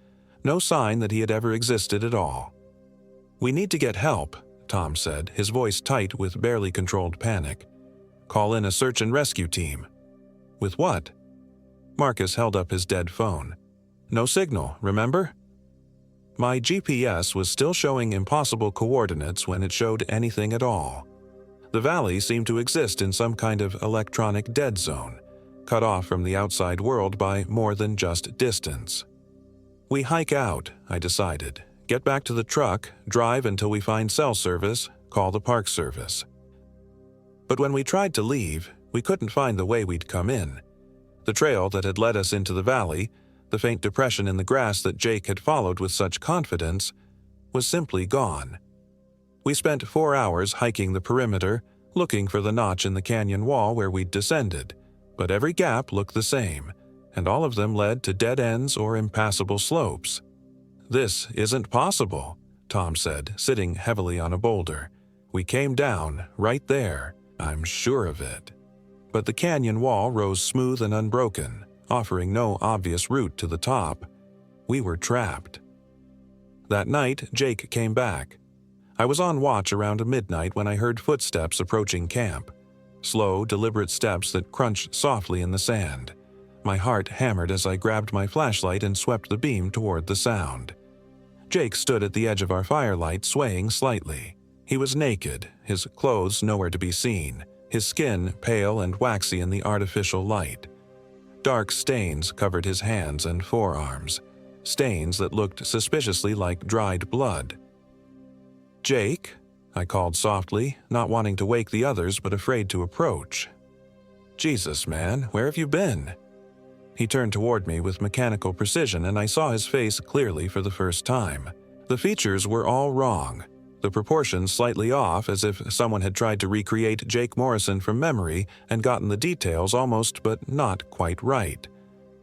no sign that he had ever existed at all. "We need to get help," Tom said, his voice tight with barely controlled panic. "Call in a search and rescue team." "With what?" Marcus held up his dead phone. "No signal, remember?" My GPS was still showing impossible coordinates when it showed anything at all. The valley seemed to exist in some kind of electronic dead zone, cut off from the outside world by more than just distance. "We hike out," I decided. "Get back to the truck, drive until we find cell service, call the Park Service." But when we tried to leave, we couldn't find the way we'd come in. The trail that had led us into the valley, the faint depression in the grass that Jake had followed with such confidence, was simply gone. We spent 4 hours hiking the perimeter, looking for the notch in the canyon wall where we'd descended, but every gap looked the same, and all of them led to dead ends or impassable slopes. "This isn't possible," Tom said, sitting heavily on a boulder. "We came down, right there. I'm sure of it." But the canyon wall rose smooth and unbroken, offering no obvious route to the top. We were trapped. That night, Jake came back. I was on watch around midnight when I heard footsteps approaching camp. Slow, deliberate steps that crunched softly in the sand. My heart hammered as I grabbed my flashlight and swept the beam toward the sound. Jake stood at the edge of our firelight, swaying slightly. He was naked, his clothes nowhere to be seen, his skin pale and waxy in the artificial light. Dark stains covered his hands and forearms, stains that looked suspiciously like dried blood. "Jake?" I called softly, not wanting to wake the others but afraid to approach. "Jesus, man, where have you been?" He turned toward me with mechanical precision, and I saw his face clearly for the first time. The features were all wrong, the proportions slightly off, as if someone had tried to recreate Jake Morrison from memory and gotten the details almost but not quite right.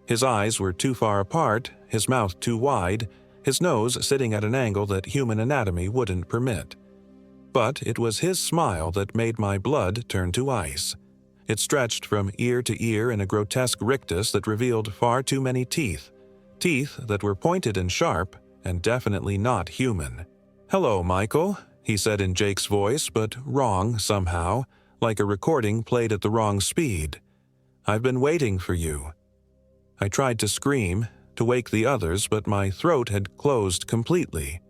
His eyes were too far apart, his mouth too wide, his nose sitting at an angle that human anatomy wouldn't permit. But it was his smile that made my blood turn to ice. It stretched from ear to ear in a grotesque rictus that revealed far too many teeth, teeth that were pointed and sharp and definitely not human. "Hello, Michael," he said in Jake's voice, but wrong somehow, like a recording played at the wrong speed. "I've been waiting for you." I tried to scream, to wake the others, but my throat had closed completely.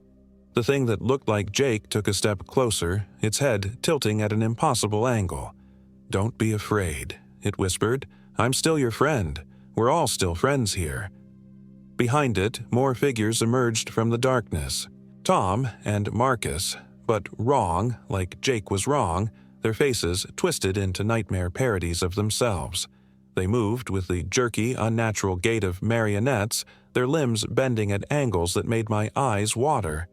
The thing that looked like Jake took a step closer, its head tilting at an impossible angle. "Don't be afraid," it whispered. "I'm still your friend. We're all still friends here." Behind it, more figures emerged from the darkness. Tom and Marcus, but wrong, like Jake was wrong, their faces twisted into nightmare parodies of themselves. They moved with the jerky, unnatural gait of marionettes, their limbs bending at angles that made my eyes water.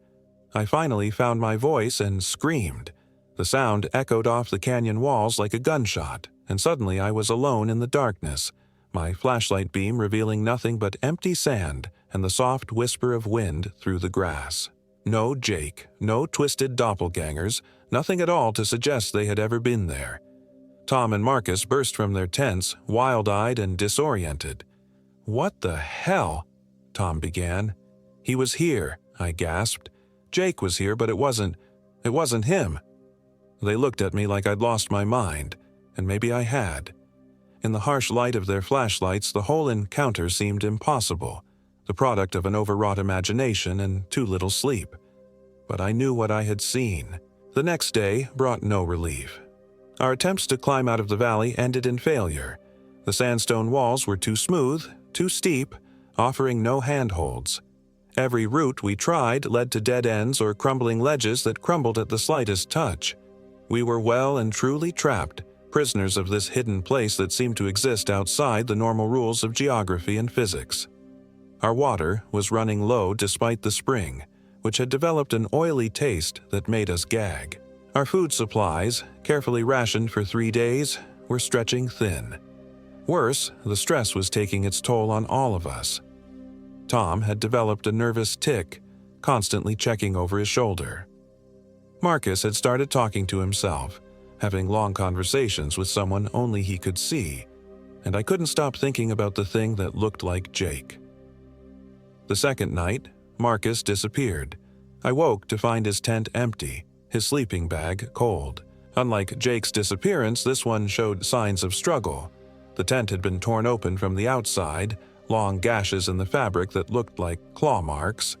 I finally found my voice and screamed. The sound echoed off the canyon walls like a gunshot, and suddenly I was alone in the darkness, my flashlight beam revealing nothing but empty sand and the soft whisper of wind through the grass. No Jake, no twisted doppelgangers, nothing at all to suggest they had ever been there. Tom and Marcus burst from their tents, wild-eyed and disoriented. "What the hell?" Tom began. "He was here," I gasped. "Jake was here, but it wasn't him." They looked at me like I'd lost my mind, and maybe I had. In the harsh light of their flashlights, the whole encounter seemed impossible, the product of an overwrought imagination and too little sleep. But I knew what I had seen. The next day brought no relief. Our attempts to climb out of the valley ended in failure. The sandstone walls were too smooth, too steep, offering no handholds. Every route we tried led to dead ends or crumbling ledges that crumbled at the slightest touch. We were well and truly trapped, prisoners of this hidden place that seemed to exist outside the normal rules of geography and physics. Our water was running low despite the spring, which had developed an oily taste that made us gag. Our food supplies, carefully rationed for 3 days, were stretching thin. Worse, the stress was taking its toll on all of us. Tom had developed a nervous tic, constantly checking over his shoulder. Marcus had started talking to himself, having long conversations with someone only he could see, and I couldn't stop thinking about the thing that looked like Jake. The second night, Marcus disappeared. I woke to find his tent empty, his sleeping bag cold. Unlike Jake's disappearance, this one showed signs of struggle. The tent had been torn open from the outside, long gashes in the fabric that looked like claw marks.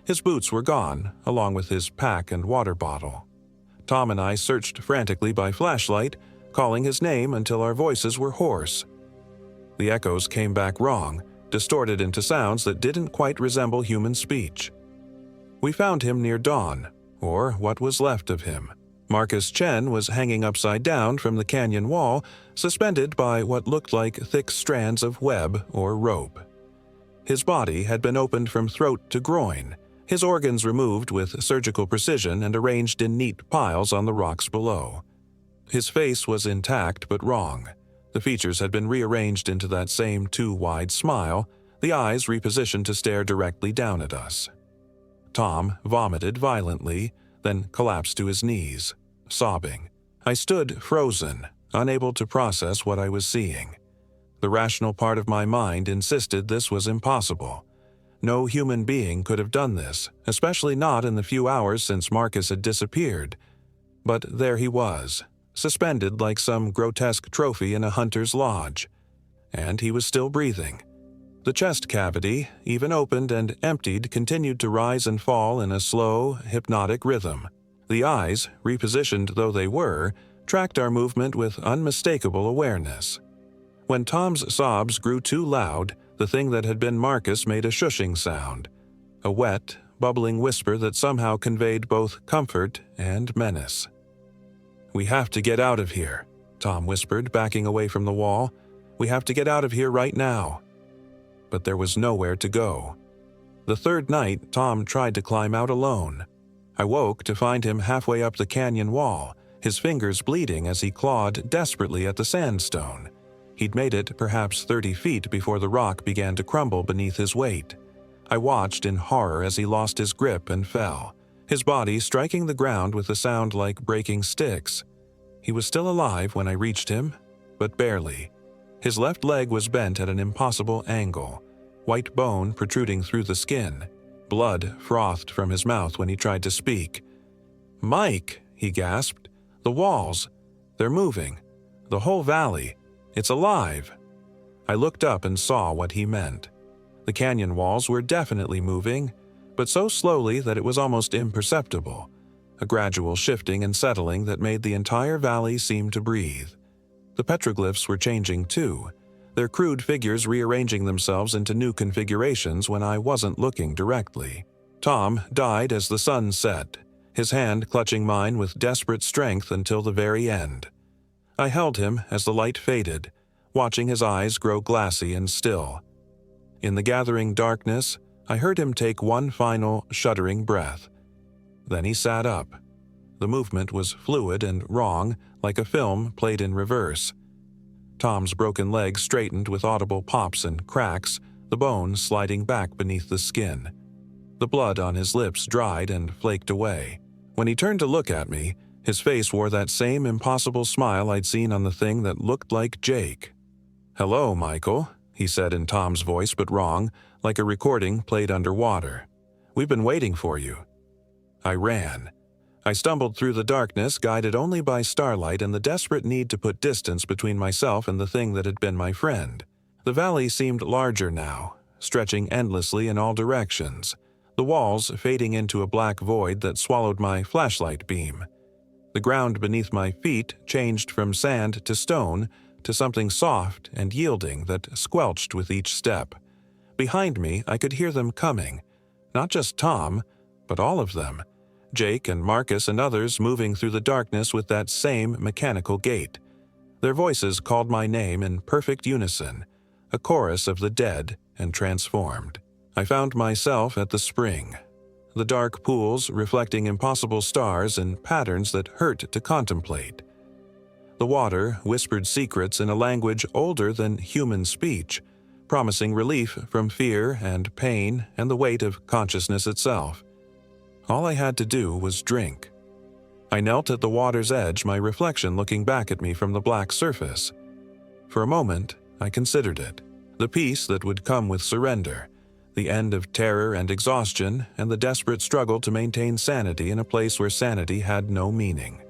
His boots were gone, along with his pack and water bottle. Tom and I searched frantically by flashlight, calling his name until our voices were hoarse. The echoes came back wrong, distorted into sounds that didn't quite resemble human speech. We found him near dawn, or what was left of him. Marcus Chen was hanging upside down from the canyon wall, suspended by what looked like thick strands of web or rope. His body had been opened from throat to groin, his organs removed with surgical precision and arranged in neat piles on the rocks below. His face was intact but wrong. The features had been rearranged into that same too wide smile, the eyes repositioned to stare directly down at us. Tom vomited violently, then collapsed to his knees, sobbing. I stood frozen, unable to process what I was seeing. The rational part of my mind insisted this was impossible. No human being could have done this, especially not in the few hours since Marcus had disappeared. But there he was, suspended like some grotesque trophy in a hunter's lodge. And he was still breathing. The chest cavity, even opened and emptied, continued to rise and fall in a slow, hypnotic rhythm. The eyes, repositioned though they were, tracked our movement with unmistakable awareness. When Tom's sobs grew too loud, the thing that had been Marcus made a shushing sound, a wet, bubbling whisper that somehow conveyed both comfort and menace. "We have to get out of here," Tom whispered, backing away from the wall. "We have to get out of here right now." But there was nowhere to go. The third night, Tom tried to climb out alone. I woke to find him halfway up the canyon wall, his fingers bleeding as he clawed desperately at the sandstone. He'd made it perhaps 30 feet before the rock began to crumble beneath his weight. I watched in horror as he lost his grip and fell, his body striking the ground with a sound like breaking sticks. He was still alive when I reached him, but barely. His left leg was bent at an impossible angle, white bone protruding through the skin. Blood frothed from his mouth when he tried to speak. "Mike," he gasped. "The walls. They're moving. The whole valley. It's alive." I looked up and saw what he meant. The canyon walls were definitely moving, but so slowly that it was almost imperceptible, a gradual shifting and settling that made the entire valley seem to breathe. The petroglyphs were changing too, their crude figures rearranging themselves into new configurations when I wasn't looking directly. Tom died as the sun set, his hand clutching mine with desperate strength until the very end. I held him as the light faded, watching his eyes grow glassy and still. In the gathering darkness, I heard him take one final, shuddering breath. Then he sat up. The movement was fluid and wrong, like a film played in reverse. Tom's broken leg straightened with audible pops and cracks, the bone sliding back beneath the skin. The blood on his lips dried and flaked away. When he turned to look at me, his face wore that same impossible smile I'd seen on the thing that looked like Jake. "Hello, Michael," he said in Tom's voice, but wrong, like a recording played underwater. "We've been waiting for you." I ran. I stumbled through the darkness, guided only by starlight and the desperate need to put distance between myself and the thing that had been my friend. The valley seemed larger now, stretching endlessly in all directions, the walls fading into a black void that swallowed my flashlight beam. The ground beneath my feet changed from sand to stone to something soft and yielding that squelched with each step. Behind me, I could hear them coming. Not just Tom, but all of them. Jake and Marcus and others moving through the darkness with that same mechanical gait. Their voices called my name in perfect unison, a chorus of the dead and transformed. I found myself at the spring. The dark pools reflecting impossible stars in patterns that hurt to contemplate. The water whispered secrets in a language older than human speech, promising relief from fear and pain and the weight of consciousness itself. All I had to do was drink. I knelt at the water's edge, my reflection looking back at me from the black surface. For a moment, I considered it, the peace that would come with surrender, the end of terror and exhaustion, and the desperate struggle to maintain sanity in a place where sanity had no meaning.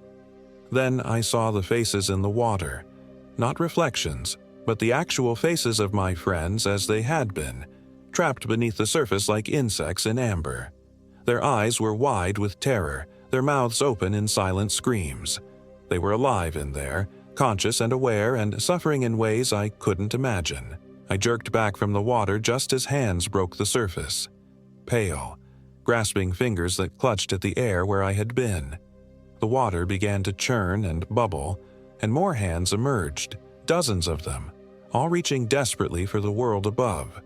Then I saw the faces in the water, not reflections, but the actual faces of my friends as they had been, trapped beneath the surface like insects in amber. Their eyes were wide with terror, their mouths open in silent screams. They were alive in there, conscious and aware and suffering in ways I couldn't imagine. I jerked back from the water just as hands broke the surface. Pale, grasping fingers that clutched at the air where I had been. The water began to churn and bubble, and more hands emerged, dozens of them, all reaching desperately for the world above.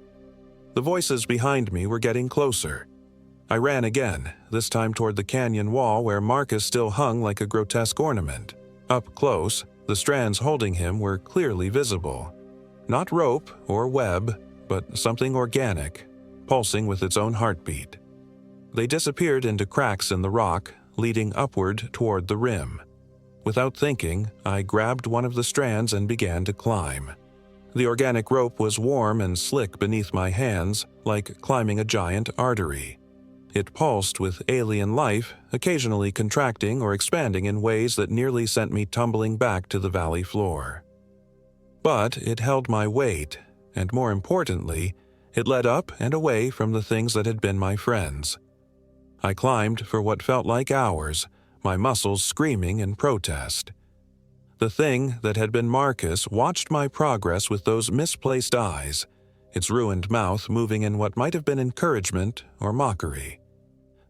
The voices behind me were getting closer. I ran again, this time toward the canyon wall where Marcus still hung like a grotesque ornament. Up close, the strands holding him were clearly visible. Not rope or web, but something organic, pulsing with its own heartbeat. They disappeared into cracks in the rock, leading upward toward the rim. Without thinking, I grabbed one of the strands and began to climb. The organic rope was warm and slick beneath my hands, like climbing a giant artery. It pulsed with alien life, occasionally contracting or expanding in ways that nearly sent me tumbling back to the valley floor. But it held my weight, and more importantly, it led up and away from the things that had been my friends. I climbed for what felt like hours, my muscles screaming in protest. The thing that had been Marcus watched my progress with those misplaced eyes, its ruined mouth moving in what might have been encouragement or mockery.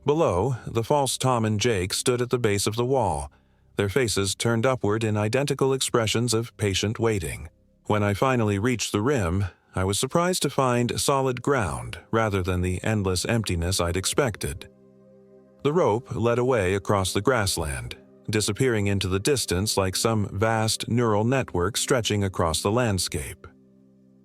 Below, the false Tom and Jake stood at the base of the wall, their faces turned upward in identical expressions of patient waiting. When I finally reached the rim, I was surprised to find solid ground rather than the endless emptiness I'd expected. The rope led away across the grassland, disappearing into the distance like some vast neural network stretching across the landscape.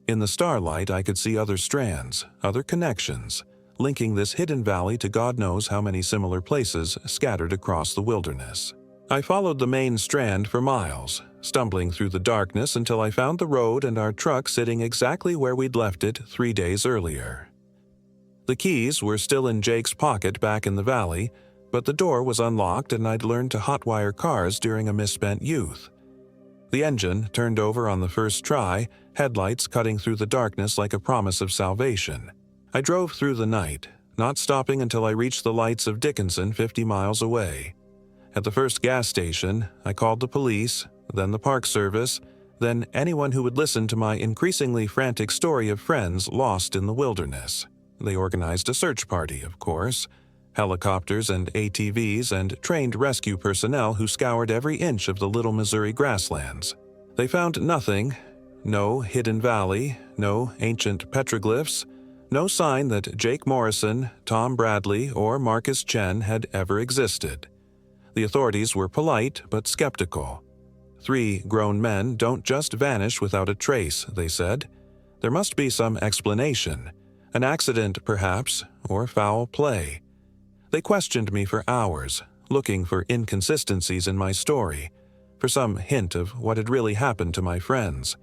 In the starlight, I could see other strands, other connections, linking this hidden valley to God knows how many similar places scattered across the wilderness. I followed the main strand for miles, stumbling through the darkness until I found the road and our truck sitting exactly where we'd left it 3 days earlier. The keys were still in Jake's pocket back in the valley, but the door was unlocked and I'd learned to hotwire cars during a misspent youth. The engine turned over on the first try, headlights cutting through the darkness like a promise of salvation. I drove through the night, not stopping until I reached the lights of Dickinson 50 miles away. At the first gas station, I called the police, then the Park Service, then anyone who would listen to my increasingly frantic story of friends lost in the wilderness. They organized a search party, of course. Helicopters and ATVs and trained rescue personnel who scoured every inch of the Little Missouri grasslands. They found nothing, no hidden valley, no ancient petroglyphs, no sign that Jake Morrison, Tom Bradley, or Marcus Chen had ever existed. The authorities were polite but skeptical. 3 grown men don't just vanish without a trace, they said. There must be some explanation, an accident perhaps, or foul play. They questioned me for hours, looking for inconsistencies in my story, for some hint of what had really happened to my friends.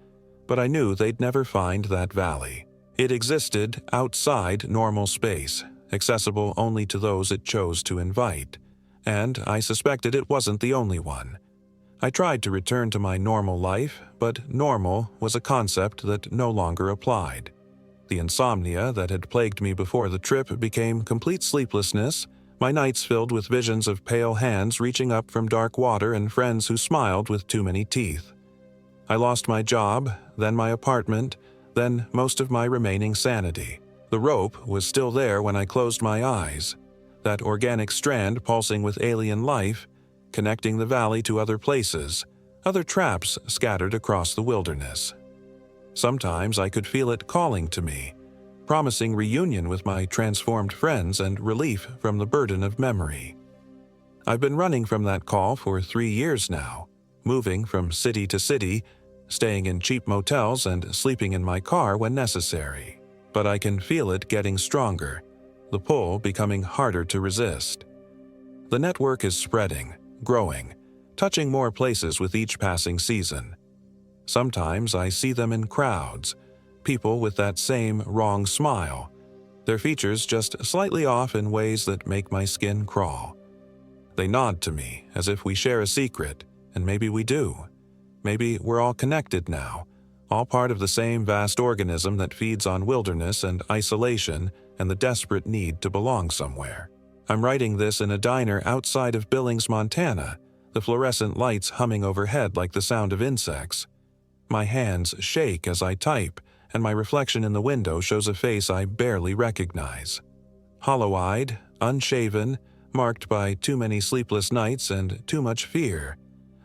But I knew they'd never find that valley. It existed outside normal space, accessible only to those it chose to invite, and I suspected it wasn't the only one. I tried to return to my normal life, but normal was a concept that no longer applied. The insomnia that had plagued me before the trip became complete sleeplessness, my nights filled with visions of pale hands reaching up from dark water and friends who smiled with too many teeth. I lost my job, then my apartment, then most of my remaining sanity. The rope was still there when I closed my eyes, that organic strand pulsing with alien life, connecting the valley to other places, other traps scattered across the wilderness. Sometimes I could feel it calling to me, promising reunion with my transformed friends and relief from the burden of memory. I've been running from that call for 3 years now, moving from city to city, staying in cheap motels and sleeping in my car when necessary. But I can feel it getting stronger, the pull becoming harder to resist. The network is spreading, growing, touching more places with each passing season. Sometimes I see them in crowds, people with that same wrong smile, their features just slightly off in ways that make my skin crawl. They nod to me as if we share a secret, and maybe we do. Maybe we're all connected now, all part of the same vast organism that feeds on wilderness and isolation and the desperate need to belong somewhere. I'm writing this in a diner outside of Billings, Montana, the fluorescent lights humming overhead like the sound of insects. My hands shake as I type, and my reflection in the window shows a face I barely recognize. Hollow-eyed, unshaven, marked by too many sleepless nights and too much fear.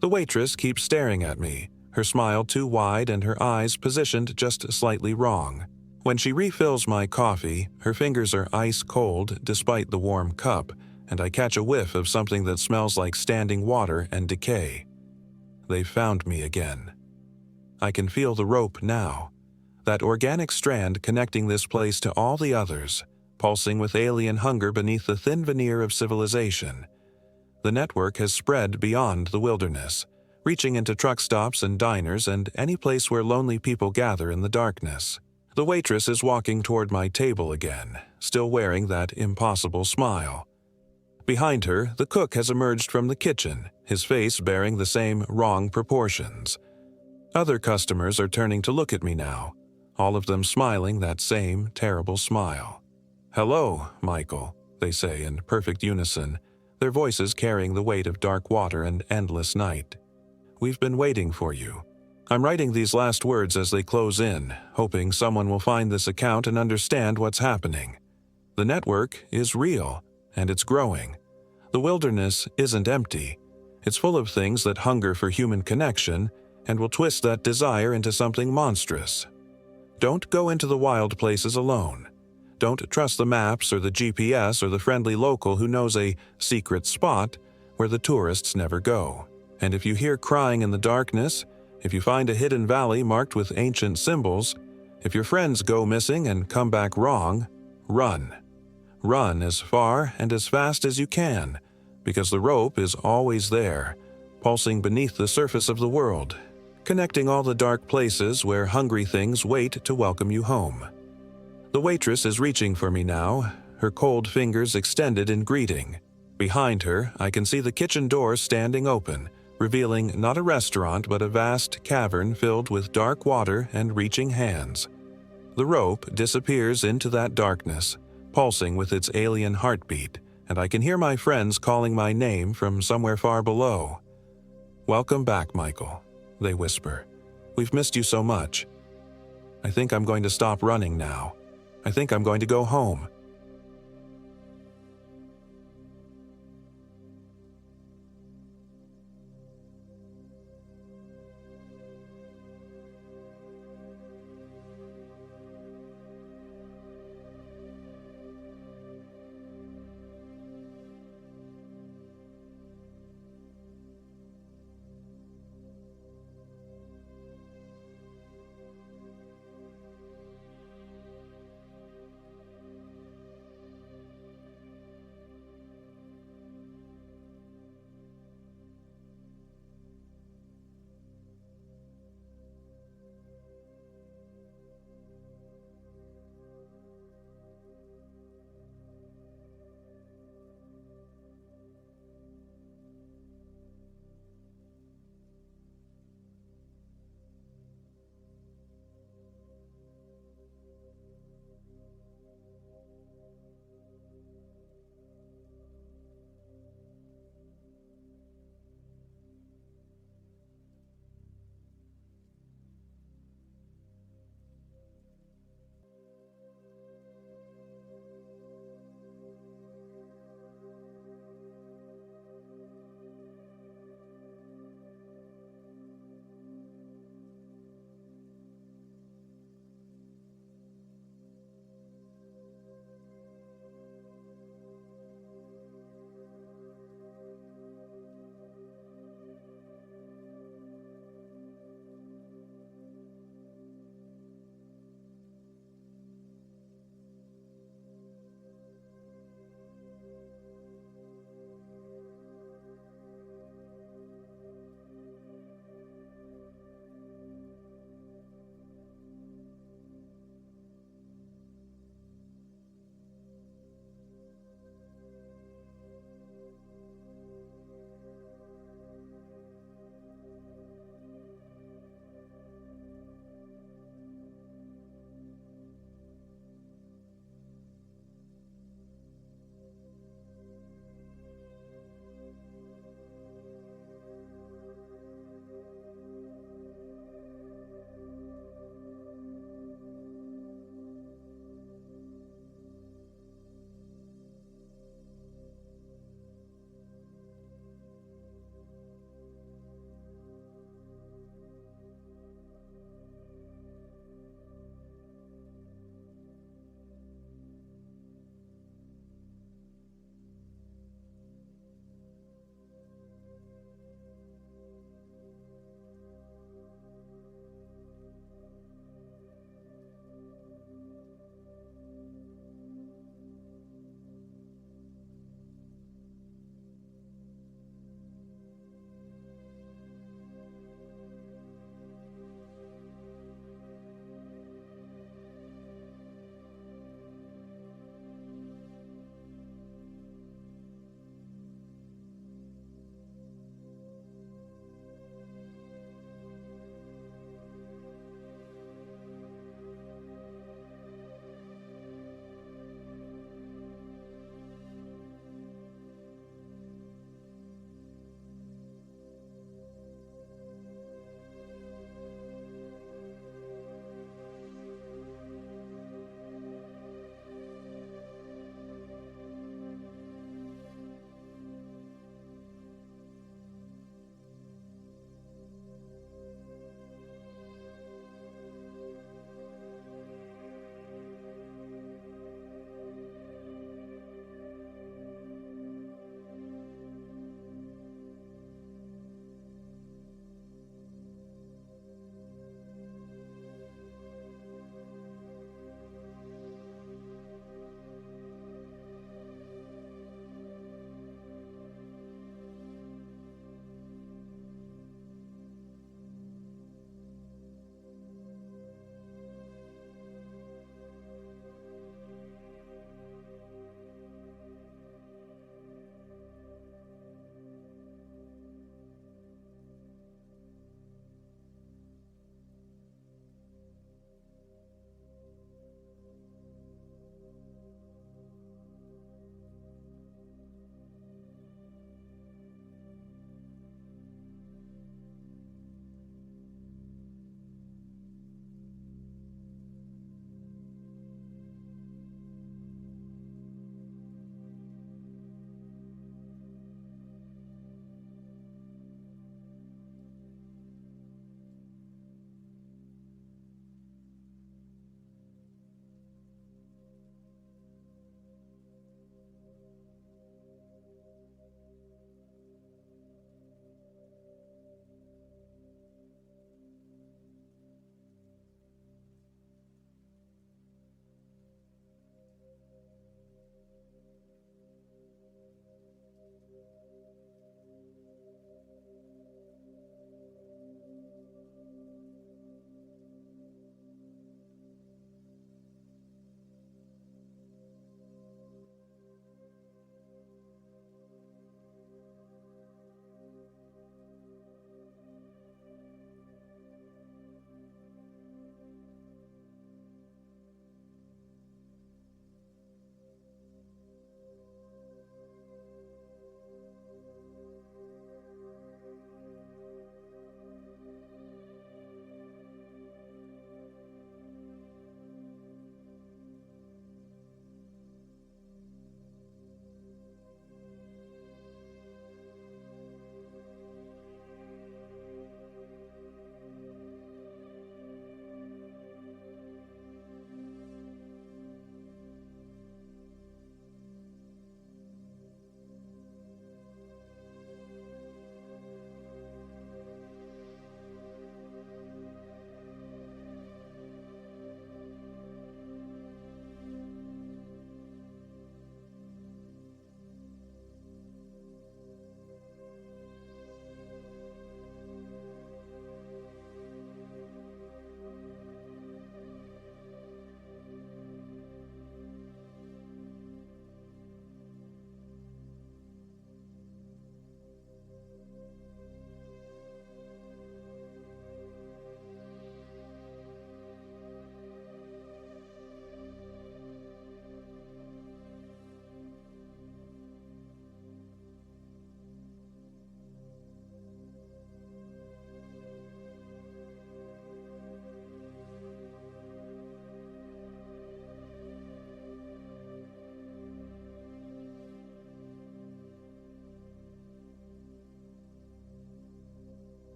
The waitress keeps staring at me, her smile too wide and her eyes positioned just slightly wrong. When she refills my coffee, her fingers are ice cold despite the warm cup, and I catch a whiff of something that smells like standing water and decay. They've found me again. I can feel the rope now, that organic strand connecting this place to all the others, pulsing with alien hunger beneath the thin veneer of civilization. The network has spread beyond the wilderness, reaching into truck stops and diners and any place where lonely people gather in the darkness. The waitress is walking toward my table again, still wearing that impossible smile. Behind her, the cook has emerged from the kitchen, his face bearing the same wrong proportions. Other customers are turning to look at me now, all of them smiling that same terrible smile. "Hello, Michael," they say in perfect unison, their voices carrying the weight of dark water and endless night. "We've been waiting for you." I'm writing these last words as they close in, hoping someone will find this account and understand what's happening. The network is real, and it's growing. The wilderness isn't empty. It's full of things that hunger for human connection and will twist that desire into something monstrous. Don't go into the wild places alone. Don't trust the maps or the GPS or the friendly local who knows a secret spot where the tourists never go. And if you hear crying in the darkness, if you find a hidden valley marked with ancient symbols, if your friends go missing and come back wrong, run. Run as far and as fast as you can, because the rope is always there, pulsing beneath the surface of the world, connecting all the dark places where hungry things wait to welcome you home. The waitress is reaching for me now, her cold fingers extended in greeting. Behind her, I can see the kitchen door standing open, revealing not a restaurant but a vast cavern filled with dark water and reaching hands. The rope disappears into that darkness, pulsing with its alien heartbeat, and I can hear my friends calling my name from somewhere far below. "Welcome back, Michael," they whisper. "We've missed you so much. I think I'm going to stop running now. I think I'm going to go home.